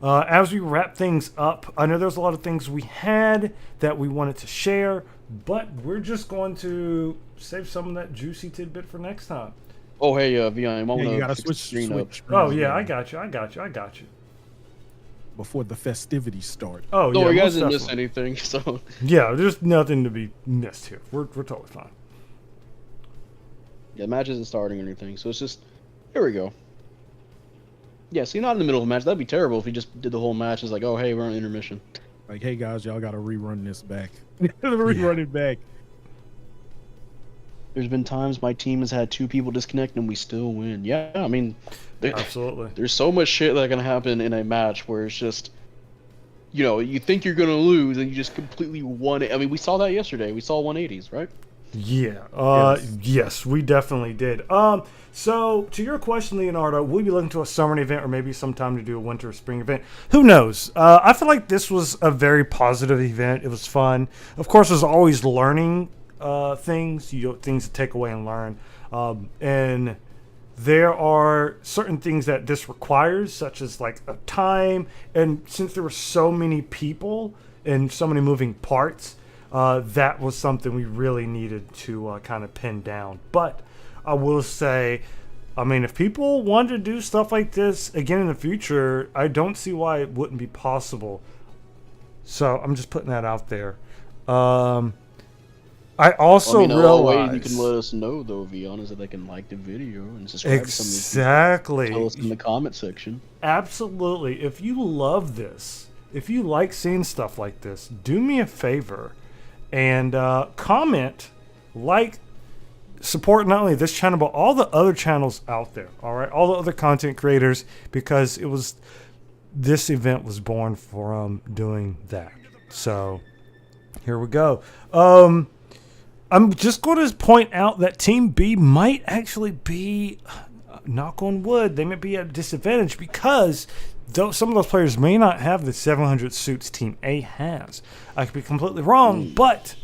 As we wrap things up, I know there's a lot of things we had that we wanted to share, but we're just going to save some of that juicy tidbit for next time. Oh, hey, Vion, You gotta fix the switch screen up. screens, Oh yeah, man, I got you. before the festivities start. Oh No, yeah, you guys most didn't miss definitely. anything, so Yeah, there's nothing to be missed here. We're totally fine. yeah, the match isn't starting or anything. So it's just, here we go. Yeah, see, not in the middle of a match. That'd be terrible if he just did the whole match. It's like, oh, hey, we're on intermission. Like, hey guys, y'all gotta rerun this back. Rerun it back. There's been times my team has had 2 people disconnect and we still win. Yeah, I mean, Absolutely. there's so much shit that can happen in a match where it's just, you think you're gonna lose and you just completely won it. I mean, we saw that yesterday. We saw 180s, right? Yeah. Yes, we definitely did. So to your question, Leonardo, will we be looking to a summer event or maybe sometime to do a winter or spring event? Who knows? I feel like this was a very positive event. It was fun. Of course, there's always learning things, things to take away and learn. And there are certain things that this requires, such as like a time. And since there were so many people and so many moving parts, that was something we really needed to kind of pin down. But I will say, I mean, if people wanted to do stuff like this again in the future, I don't see why it wouldn't be possible. So I'm just putting that out there. I also All way you realized can let us know though, Vion, is that they can like the video and subscribe to some of these. exactly. Tell us in the comment section. Absolutely. If you love this, if you like seeing stuff like this, do me a favor and comment, like, support not only this channel but all the other channels out there. All right, all the other content creators, because this event was born from doing that. So here we go. I'm just going to point out that Team B might actually be, knock on wood, they might be at a disadvantage because some of those players may not have the 700 suits Team A has. I could be completely wrong, but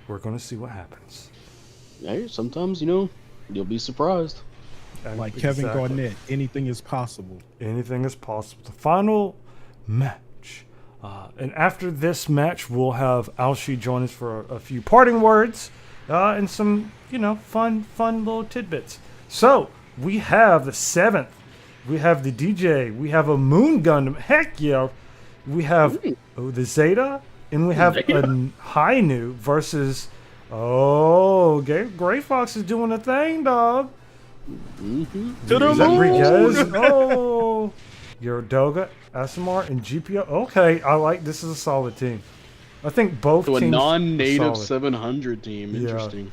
we're going to see what happens. Hey, sometimes, you'll be surprised. Like Kevin Garnett, anything is possible. Anything is possible. The final match. And after this match, we'll have Alshi join us for a few parting words and some, fun little tidbits. So, we have the 7th. We have the DJ. We have a Moon Gundam. Heck yeah. We have the Zeta. And we have a Hainu versus... Oh, Gray Fox is doing a thing, dog. Mm-hmm. To the moon! Oh, your Doga, SMR, and GPO. Okay, I like this. Is a solid team. I think both So teams. a non-native solid. 700 team. Interesting.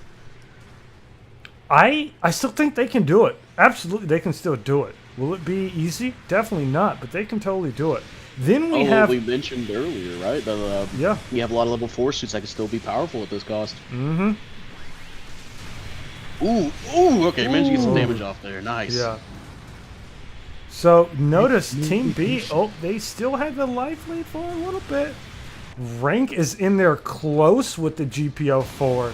I still think they can do it. Absolutely, they can still do it. Will it be easy? Definitely not, but they can totally do it. Then we have. We mentioned earlier, right? That, yeah. We have a lot of level 4 suits that can still be powerful at this cost. Mm-hmm. Ooh, okay, managed to get some damage off there. Nice. Yeah. So, notice Team B, they still have the life lead for a little bit. Rank is in there close with the GPO-4.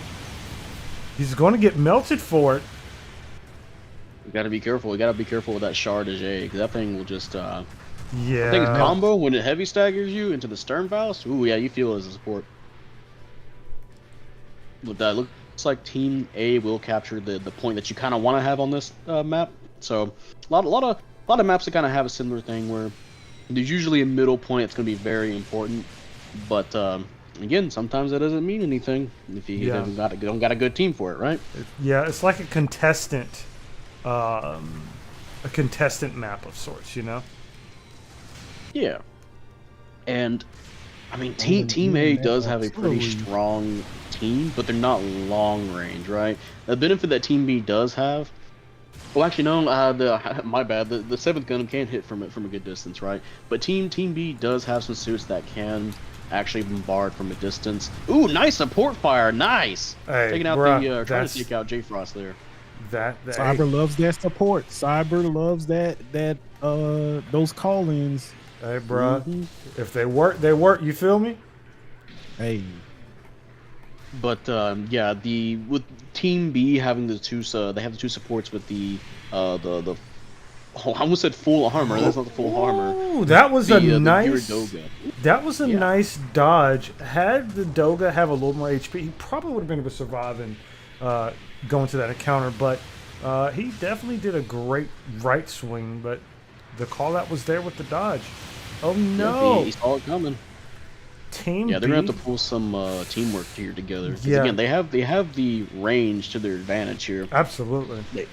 He's going to get melted for it. We gotta be careful. We gotta be careful with that Shard de Jay, because that thing will just, Yeah. I think it's combo when it heavy staggers you into the stern Faust. Ooh, yeah, you feel it as a support. But that looks like Team A will capture the point that you kind of want to have on this map. So a lot of maps that kind of have a similar thing where there's usually a middle point that's going to be very important. But again, sometimes that doesn't mean anything if you don't got a good team for it, right? Yeah, it's like a contestant map of sorts, Yeah. And I mean, Team A does have a pretty strong team, but they're not long range, right? The benefit that Team B does have. Well, actually, no. My bad. The 7th Gundam can hit from a good distance, right? But Team B does have some suits that can actually bombard from a distance. Ooh, nice support fire, nice. Hey, taking out trying to take out J Frost there. Cyber loves that support. Cyber loves those call-ins. Hey, bruh. If they work, they work. You feel me? Hey. But yeah, with Team B having they have the two supports with the I almost said full armor. That's not the full armor. Ooh, that was a nice. Doga. That was a nice dodge. Had the Doga have a little more HP, he probably would have been able to survive and go into that encounter. But he definitely did a great right swing. But the call out was there with the dodge. Oh no! He saw it coming. Team they're B? gonna have to pull some teamwork here together. Yeah. Again, they have the range to their advantage here. Absolutely.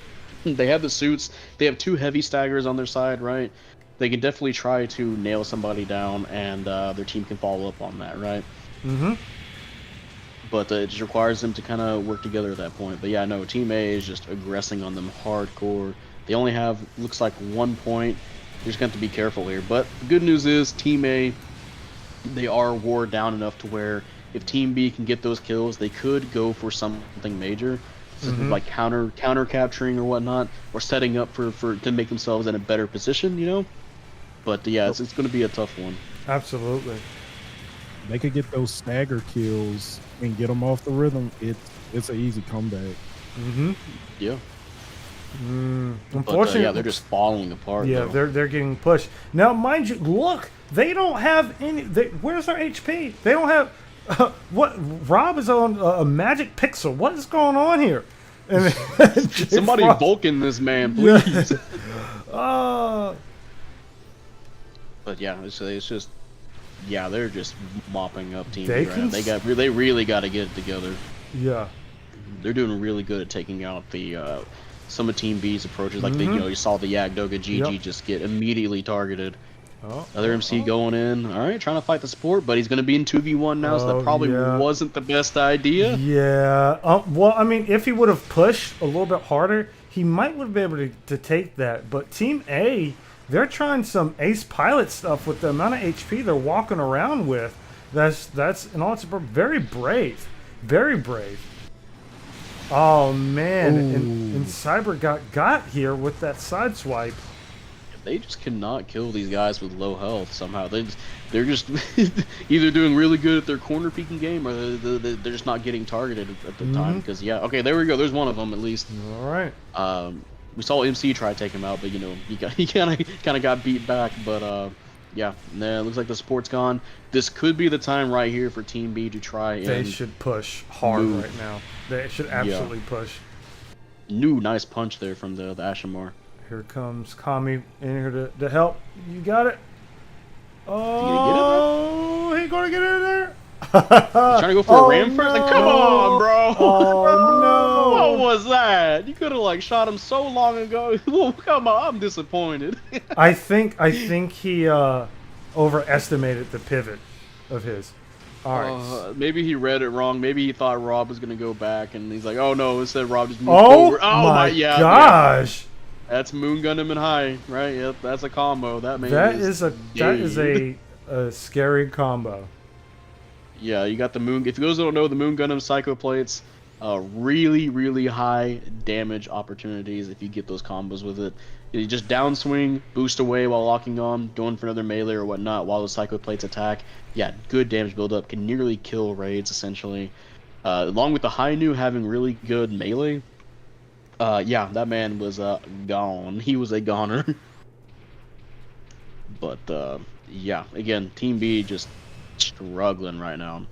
They have the suits. They have 2 heavy staggers on their side, right? They can definitely try to nail somebody down, and their team can follow up on that, right? Mm-hmm. But it just requires them to kind of work together at that point. But yeah, no, Team A is just aggressing on them hardcore. They only have, looks like, 1 point. You're just going to have to be careful here. But the good news is, Team A, they are wore down enough to where if Team B can get those kills, they could go for something major. Something like counter capturing or whatnot, or setting up for to make themselves in a better position, But yeah, it's going to be a tough one. Absolutely. They could get those stagger kills and get them off the rhythm. It's an easy comeback. Mm-hmm. Yeah. Unfortunately, yeah, they're just falling apart. Yeah, though. they're getting pushed. Now, mind you, look, they don't have any. Where's their HP? They don't have. What? Rob is on a magic pixel. What is going on here? And Somebody Vulcan this man, please. But yeah, it's just yeah, they're just mopping up Team They B right can now. They really got to get it together. Yeah. They're doing really good at taking out the some of Team B's approaches. Like you saw the Yagdoga GG Yep. just get immediately targeted. Oh, Other MC going in. All right, trying to fight the support, but he's going to be in 2v1 now, so that probably yeah. wasn't the best idea. Yeah. Well, I mean, if he would have pushed a little bit harder, he might would have been able to take that. But Team A, they're trying some ace pilot stuff with the amount of HP they're walking around with. That's and all it's very brave. Very brave. Oh man, and Cyber got here with that side swipe. They just cannot kill these guys with low health somehow. They're just either doing really good at their corner peeking game, or they're just not getting targeted at the time. Because yeah, okay, there we go. There's one of them at least. All right. We saw MC try to take him out, but you know he kind of got beat back. But yeah, nah, it looks like the support's gone. This could be the time right here for Team B to try. They and should push hard move. right now. They should absolutely push. Nice punch there from the Ashamar. Here comes Kami in here to help. You got it. Oh, he gonna get in there. trying to go for a ram first? Like, come on, bro. Oh no! What was that? You could have like shot him so long ago. Well, come on, I'm disappointed. I think he overestimated the pivot of his. All right. Maybe he read it wrong. Maybe he thought Rob was gonna go back, and he's like, "Oh no!" Instead, Rob just moved over. Oh my yeah, gosh! Yeah. That's Moon Gundam and High, right? Yep, that's a combo. That man. That is a scary combo. Yeah, you got the Moon. If you guys don't know, the Moon Gundam Psycho Plates, really high damage opportunities if you get those combos with it. You just downswing, boost away while locking on, going for another melee or whatnot while the Psycho Plates attack. Yeah, good damage buildup, can nearly kill raids essentially. Along with the High Nu having really good melee. Yeah, that man was gone. He was a goner. But yeah, again, Team B just struggling right now.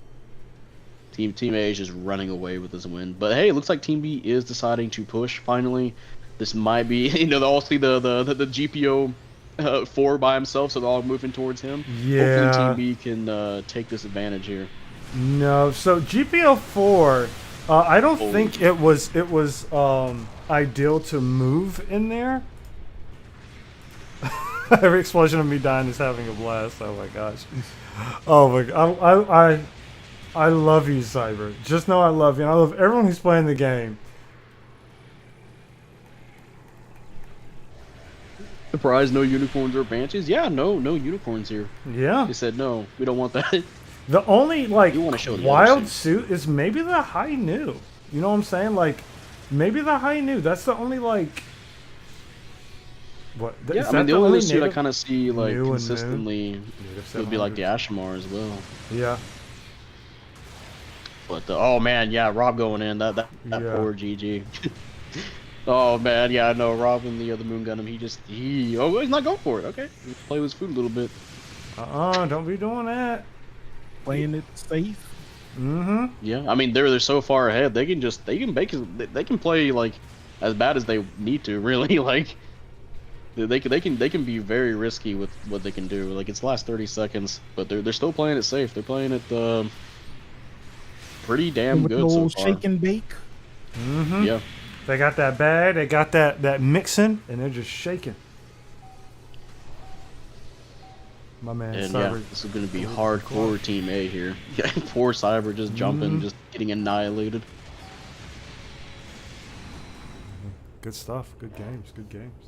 Team A is just running away with this win. But hey, it looks like Team B is deciding to push finally. This might be, they all see the GPO 4 by himself, so they're all moving towards him. Yeah. Hopefully Team B can take this advantage here. No, so GPO 4, I don't think it was ideal to move in there. Every explosion of me dying is having a blast. Oh my gosh. Oh my god. I love you, Cyber. Just know I love you. And I love everyone who's playing the game. Surprise, no unicorns or banshees? Yeah, no unicorns here. Yeah. They said no, we don't want that. The only like You wanna show the wild other suit is maybe the High Nu. You know what I'm saying? Like maybe the High Nu. That's the only like. What? Yeah, is I that mean the only suit I native? kind of see like New and consistently Native would be like the 700s. Ashamar as well. Yeah. But oh man, yeah, Rob going in that Yeah. poor GG. Oh man, yeah, I know Rob and the Moon Gundam. He's not going for it. Okay, play with his food a little bit. Don't be doing that. Playing it safe. Mm-hmm. Yeah, I mean they're so far ahead. They can play like as bad as they need to. Really, like they can be very risky with what they can do. Like it's the last 30 seconds, but they're still playing it safe. They're playing it pretty damn With good no so far. shake and bake. Mm-hmm. Yeah. They got that bag. They got that mixing, and they're just shaking. My man, And Cyber. yeah, this is going to be hardcore Team A here. Yeah, poor Cyber just jumping, just getting annihilated. Good stuff. Good games. Good games.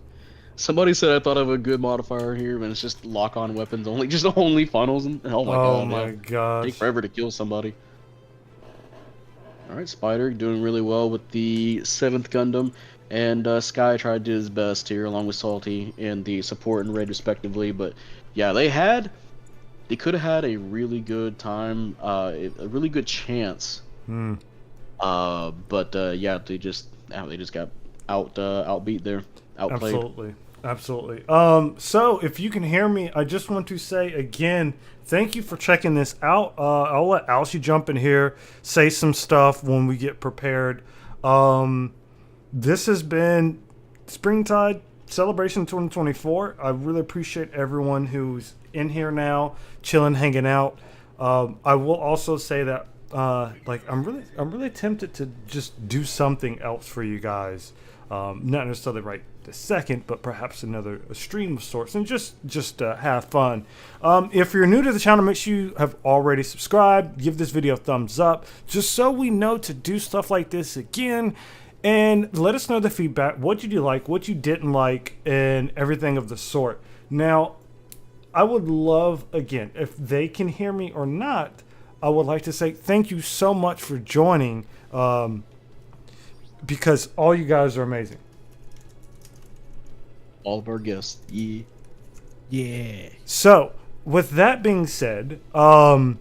Somebody said I thought of a good modifier here, but it's just lock-on weapons only, just only funnels. And oh my Oh god, my yeah. gosh. Take forever to kill somebody. All right, Spider doing really well with the 7th Gundam, and Sky tried to do his best here, along with Salty and the support and raid respectively. But yeah, they could have had a really good time, a really good chance. But yeah, they just got outbeat there, outplayed. Absolutely. So if you can hear me, I just want to say again, thank you for checking this out. I'll let Alcy jump in here, say some stuff when we get prepared. This has been Springtide celebration 2024. I really appreciate everyone who's in here now, chilling, hanging out. I will also say that like I'm really tempted to just do something else for you guys. Not necessarily right this second, but perhaps another stream of sorts, and just have fun. If you're new to the channel, make sure you have already subscribed. Give this video a thumbs up, just so we know to do stuff like this again. And let us know the feedback. What did you like? What you didn't like? And everything of the sort. Now, I would love, again, if they can hear me or not, I would like to say thank you so much for joining, because all you guys are amazing. All of our guests. Yeah. Yeah. So, with that being said, Aqua,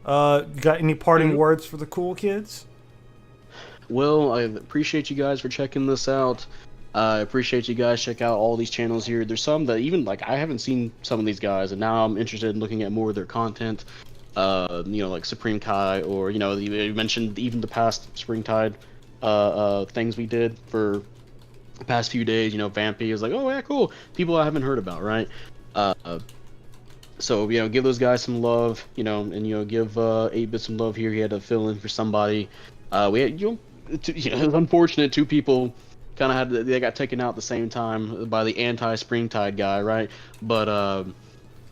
got any parting words for the cool kids? Well, I appreciate you guys for checking this out. I appreciate you guys check out all these channels here. There's some that even like I haven't seen some of these guys, and now I'm interested in looking at more of their content. You know, like Supreme Kai, or you know, you mentioned even the past Springtide things we did for the past few days. You know, Vampy is like, oh yeah, cool. People I haven't heard about, right? So you know, give those guys some love. You know, and you know, give 8-Bit some love here. He had to fill in for somebody. We had it was unfortunate. Two people kind of they got taken out at the same time by the anti-Springtide guy, right? But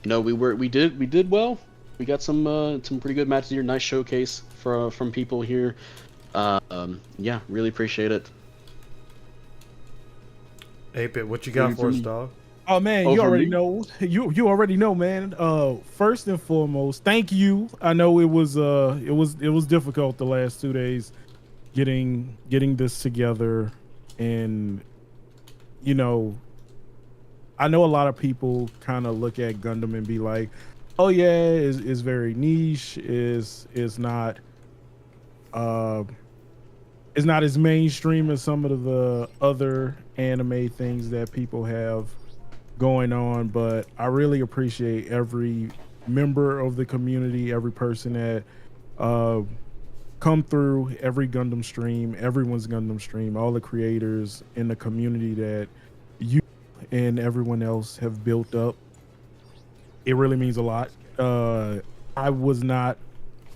you know, we did well. We got some pretty good matches here. Nice showcase from people here. Yeah, really appreciate it. 8-Bit, what you got for us, dog? Oh man, Oh, you for already me? know. You already know, man. First and foremost, thank you. I know it was difficult the last 2 days getting this together, and you know, I know a lot of people kind of look at Gundam and be like, "Oh yeah, is very niche. Is not it's not as mainstream as some of the other anime things that people have going on." But I really appreciate every member of the community, every person that come through every Gundam stream, everyone's Gundam stream, all the creators in the community that you and everyone else have built up. It really means a lot. I was not,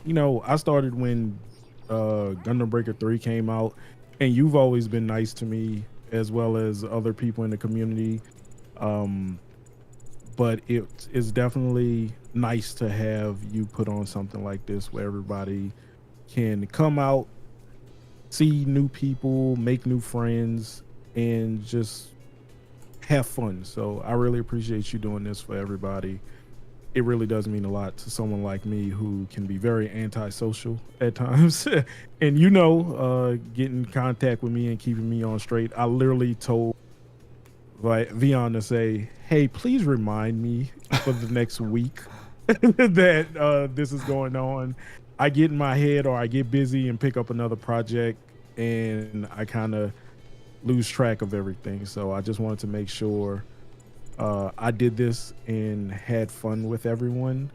you know, I started when Gundam Breaker 3 came out, and you've always been nice to me as well as other people in the community. But it is definitely nice to have you put on something like this where everybody can come out, see new people, make new friends, and just have fun. So I really appreciate you doing this for everybody. It really does mean a lot to someone like me who can be very antisocial at times. And you know, getting in contact with me and keeping me on straight. I literally told Vion to say, hey, please remind me for the next week that this is going on. I get in my head, or I get busy and pick up another project, and I kind of lose track of everything. So I just wanted to make sure I did this and had fun with everyone.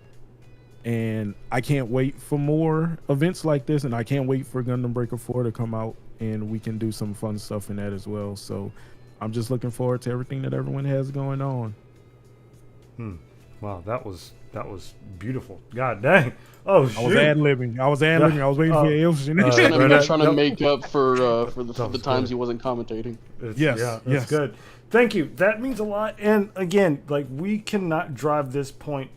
And I can't wait for more events like this, and I can't wait for Gundam Breaker 4 to come out, and we can do some fun stuff in that as well. So I'm just looking forward to everything that everyone has going on. Wow, that was beautiful. God dang. Oh, shoot. I was ad-libbing. I was waiting for your He's trying to Yep. make up for the times he wasn't commentating. Yes, Yeah, that's yes. good. Thank you. That means a lot. And again, like, we cannot drive this point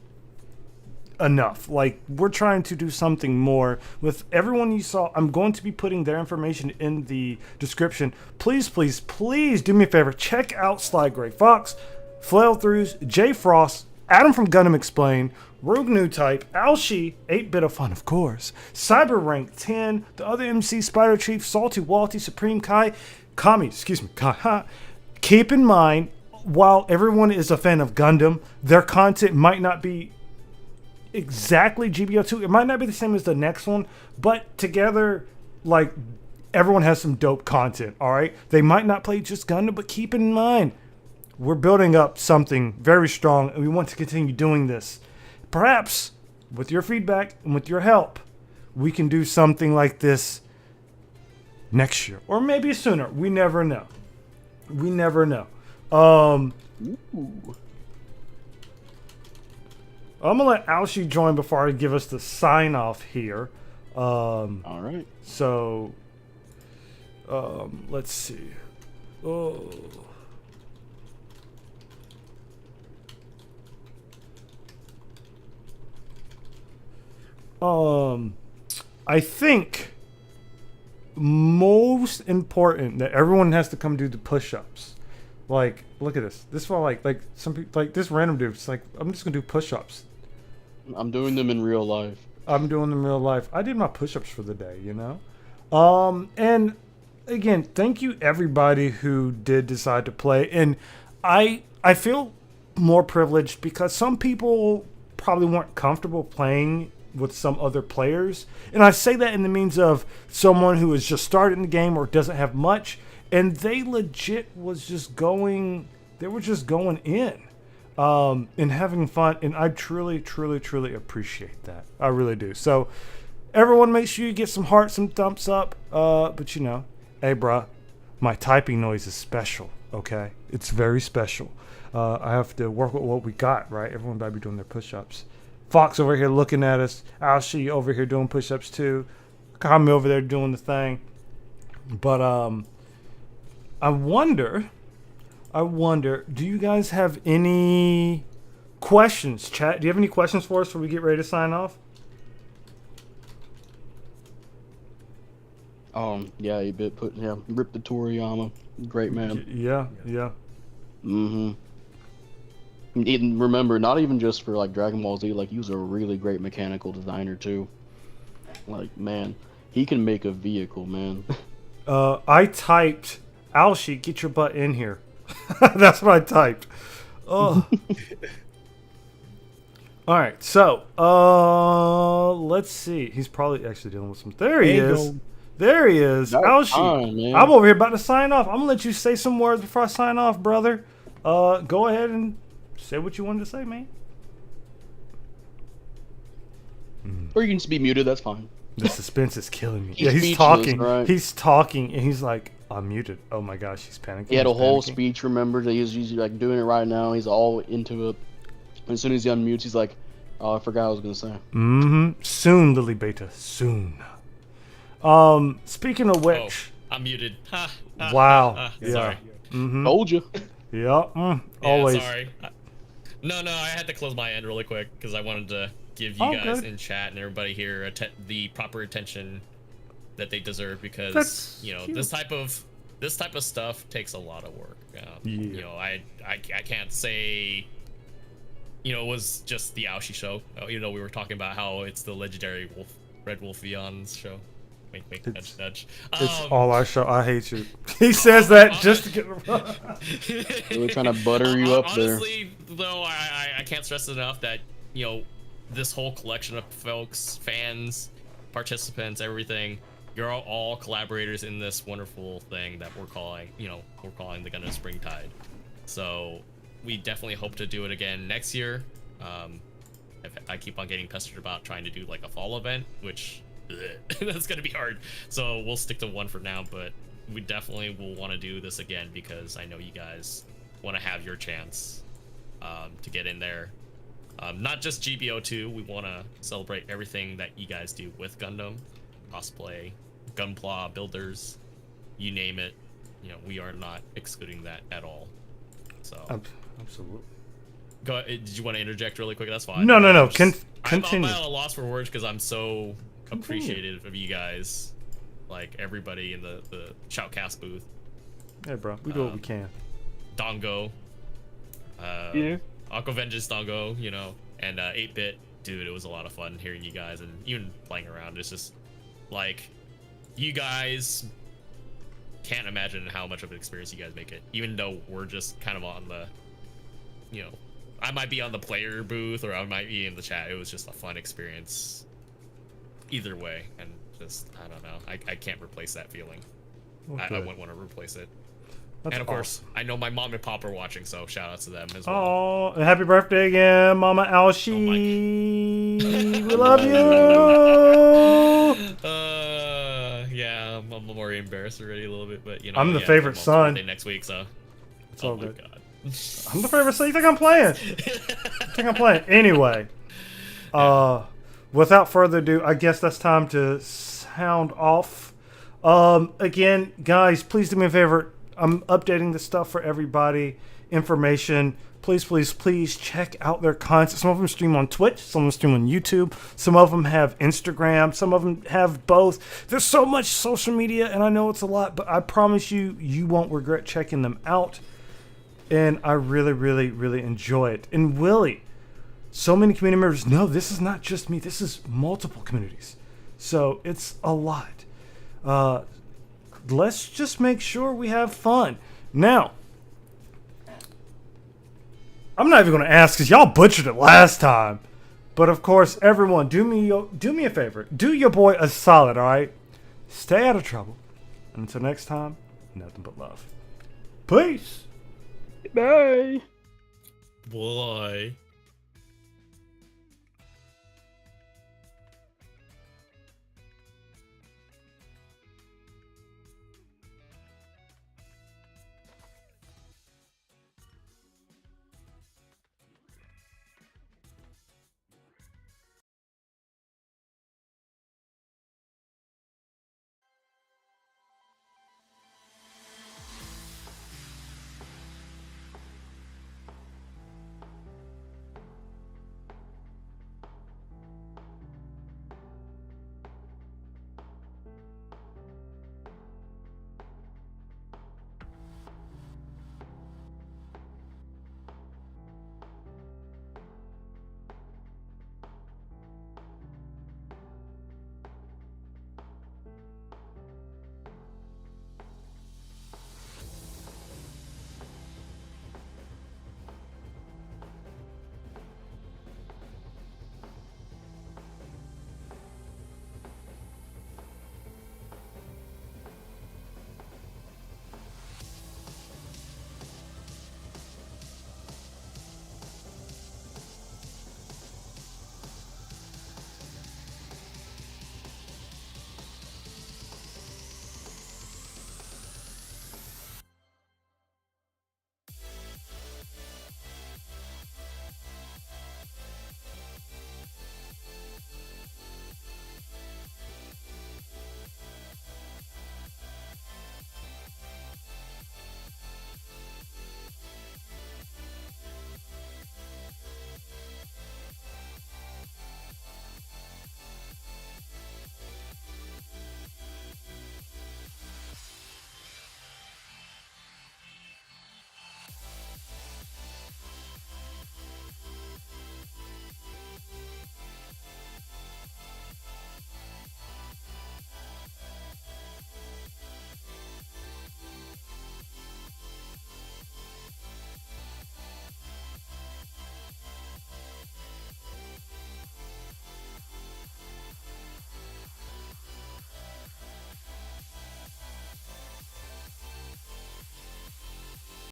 enough. Like, we're trying to do something more with everyone you saw. I'm going to be putting their information in the description. Please, please, please do me a favor. Check out Sly Gray Fox, Flail Throughs, Jay Frost, Adam from Gundam Explain, Rogue New Type, Alshi, 8-Bit of Fun, of course, Cyber Rank 10, the other MC, Spider Chief, Salty Walty, Supreme Kai, Kai. Keep in mind, while everyone is a fan of Gundam, their content might not be exactly GBO2. It might not be the same as the next one, but together, like, everyone has some dope content, all right? They might not play just Gundam, but keep in mind, we're building up something very strong, and we want to continue doing this. Perhaps, with your feedback and with your help, we can do something like this next year, or maybe sooner. We never know. We never know. I'm gonna let Alshi join before I give us the sign off here. All right. So, let's see. Oh. I think most important that everyone has to come do the push-ups. Like, look at this. This one, like some people, like this random dude. It's like, I'm just gonna do push-ups. I'm doing them in real life. I'm doing them in real life. I did my push-ups for the day, you know. And again, thank you everybody who did decide to play. And I feel more privileged because some people probably weren't comfortable playing with some other players. And I say that in the means of someone who has just started in the game or doesn't have much, and they legit was just going, they were just going in and having fun. And I truly, truly, truly appreciate that. I really do. So everyone make sure you get some hearts, some thumbs up. But you know, hey bruh, my typing noise is special, okay? It's very special. I have to work with what we got, right? Everyone better be doing their push-ups. Fox over here looking at us. Alshi over here doing push-ups too. Kami over there doing the thing. But I wonder, do you guys have any questions, chat? Do you have any questions for us before we get ready to sign off? Yeah, you Rip the Toriyama. Great man. Yeah. Mm-hmm. And remember, not even just for like Dragon Ball Z, like he was a really great mechanical designer too. Like, man, he can make a vehicle, man. I typed, Alshi, get your butt in here. That's what I typed. Oh. All right, so let's see. He's probably actually dealing with some. There he is. There he is. Alshi, I'm over here about to sign off. I'm gonna let you say some words before I sign off, brother. Go ahead and say what you wanted to say, man. Or you can just be muted. That's fine. The suspense is killing me. He's talking. Right? He's talking, and he's like, "I'm muted." Oh my gosh, he's panicking. He had a whole speech. Remember that he's usually like doing it right now. He's all into it. As soon as he unmutes, he's like, "Oh, I forgot what I was gonna say." Mm-hmm. Soon, Lily Beta. Soon. Speaking of which, I'm muted. Wow. Yeah. Sorry. Mm-hmm. Told you. Yeah. Yeah, Always. sorry. No, I had to close my end really quick because I wanted to give you guys in chat and everybody here the proper attention that they deserve because That's you know cute. this type of stuff takes a lot of work. You know, I can't say. You know, it was just the Aoshi show. You know, we were talking about how it's the legendary Red Wolf Vion's show. Wink, nudge. It's all our show. I hate you. He says that just to get. Really trying to butter you up there. Honestly, though, I can't stress enough that you know this whole collection of folks, fans, participants, everything. You're all collaborators in this wonderful thing that we're calling the Gundam Springtide. So we definitely hope to do it again next year. I keep on getting pestered about trying to do like a fall event, which that's gonna be hard. So we'll stick to one for now, but we definitely will want to do this again because I know you guys want to have your chance to get in there. Not just GBO2, we want to celebrate everything that you guys do with Gundam, cosplay, Gunpla, builders, you name it. You know, we are not excluding that at all. So Absolutely. Go. Did you want to interject really quick? That's fine. No. I'm at a loss for words because I'm so appreciative of you guys, like everybody in the Shoutcast booth. Hey, bro, we do what we can. Dongo, Yeah. Aqua Vengeance Dongo, you know, and 8-Bit. Dude, it was a lot of fun hearing you guys and even playing around. It's just like you guys can't imagine how much of an experience you guys make it, even though we're just kind of on the, you know, I might be on the player booth or I might be in the chat. It was just a fun experience either way, and just I don't know, I can't replace that feeling. I wouldn't want to replace it. That's and of course, awesome. I know my mom and pop are watching, so shout out to them as well. Oh, and happy birthday again, Mama Alshi. We love you. Yeah, I'm already embarrassed already a little bit, but you know. I'm the yeah, favorite my mom's son. birthday next week, so. It's all Oh my good. god. I'm the favorite son. You think I'm playing? I think I'm playing. Anyway, without further ado, I guess that's time to sound off. Again, guys, please do me a favor. I'm updating this stuff for everybody. Information. Please, please, please check out their content. Some of them stream on Twitch. Some of them stream on YouTube. Some of them have Instagram. Some of them have both. There's so much social media, and I know it's a lot, but I promise you, you won't regret checking them out. And I really, really, really enjoy it. And Willie, so many community members know this is not just me. This is multiple communities. So it's a lot. Let's just make sure we have fun. Now, I'm not even going to ask because y'all butchered it last time. But of course, everyone, do me a favor. Do your boy a solid, all right? Stay out of trouble. And until next time, nothing but love. Peace. Bye. Boy.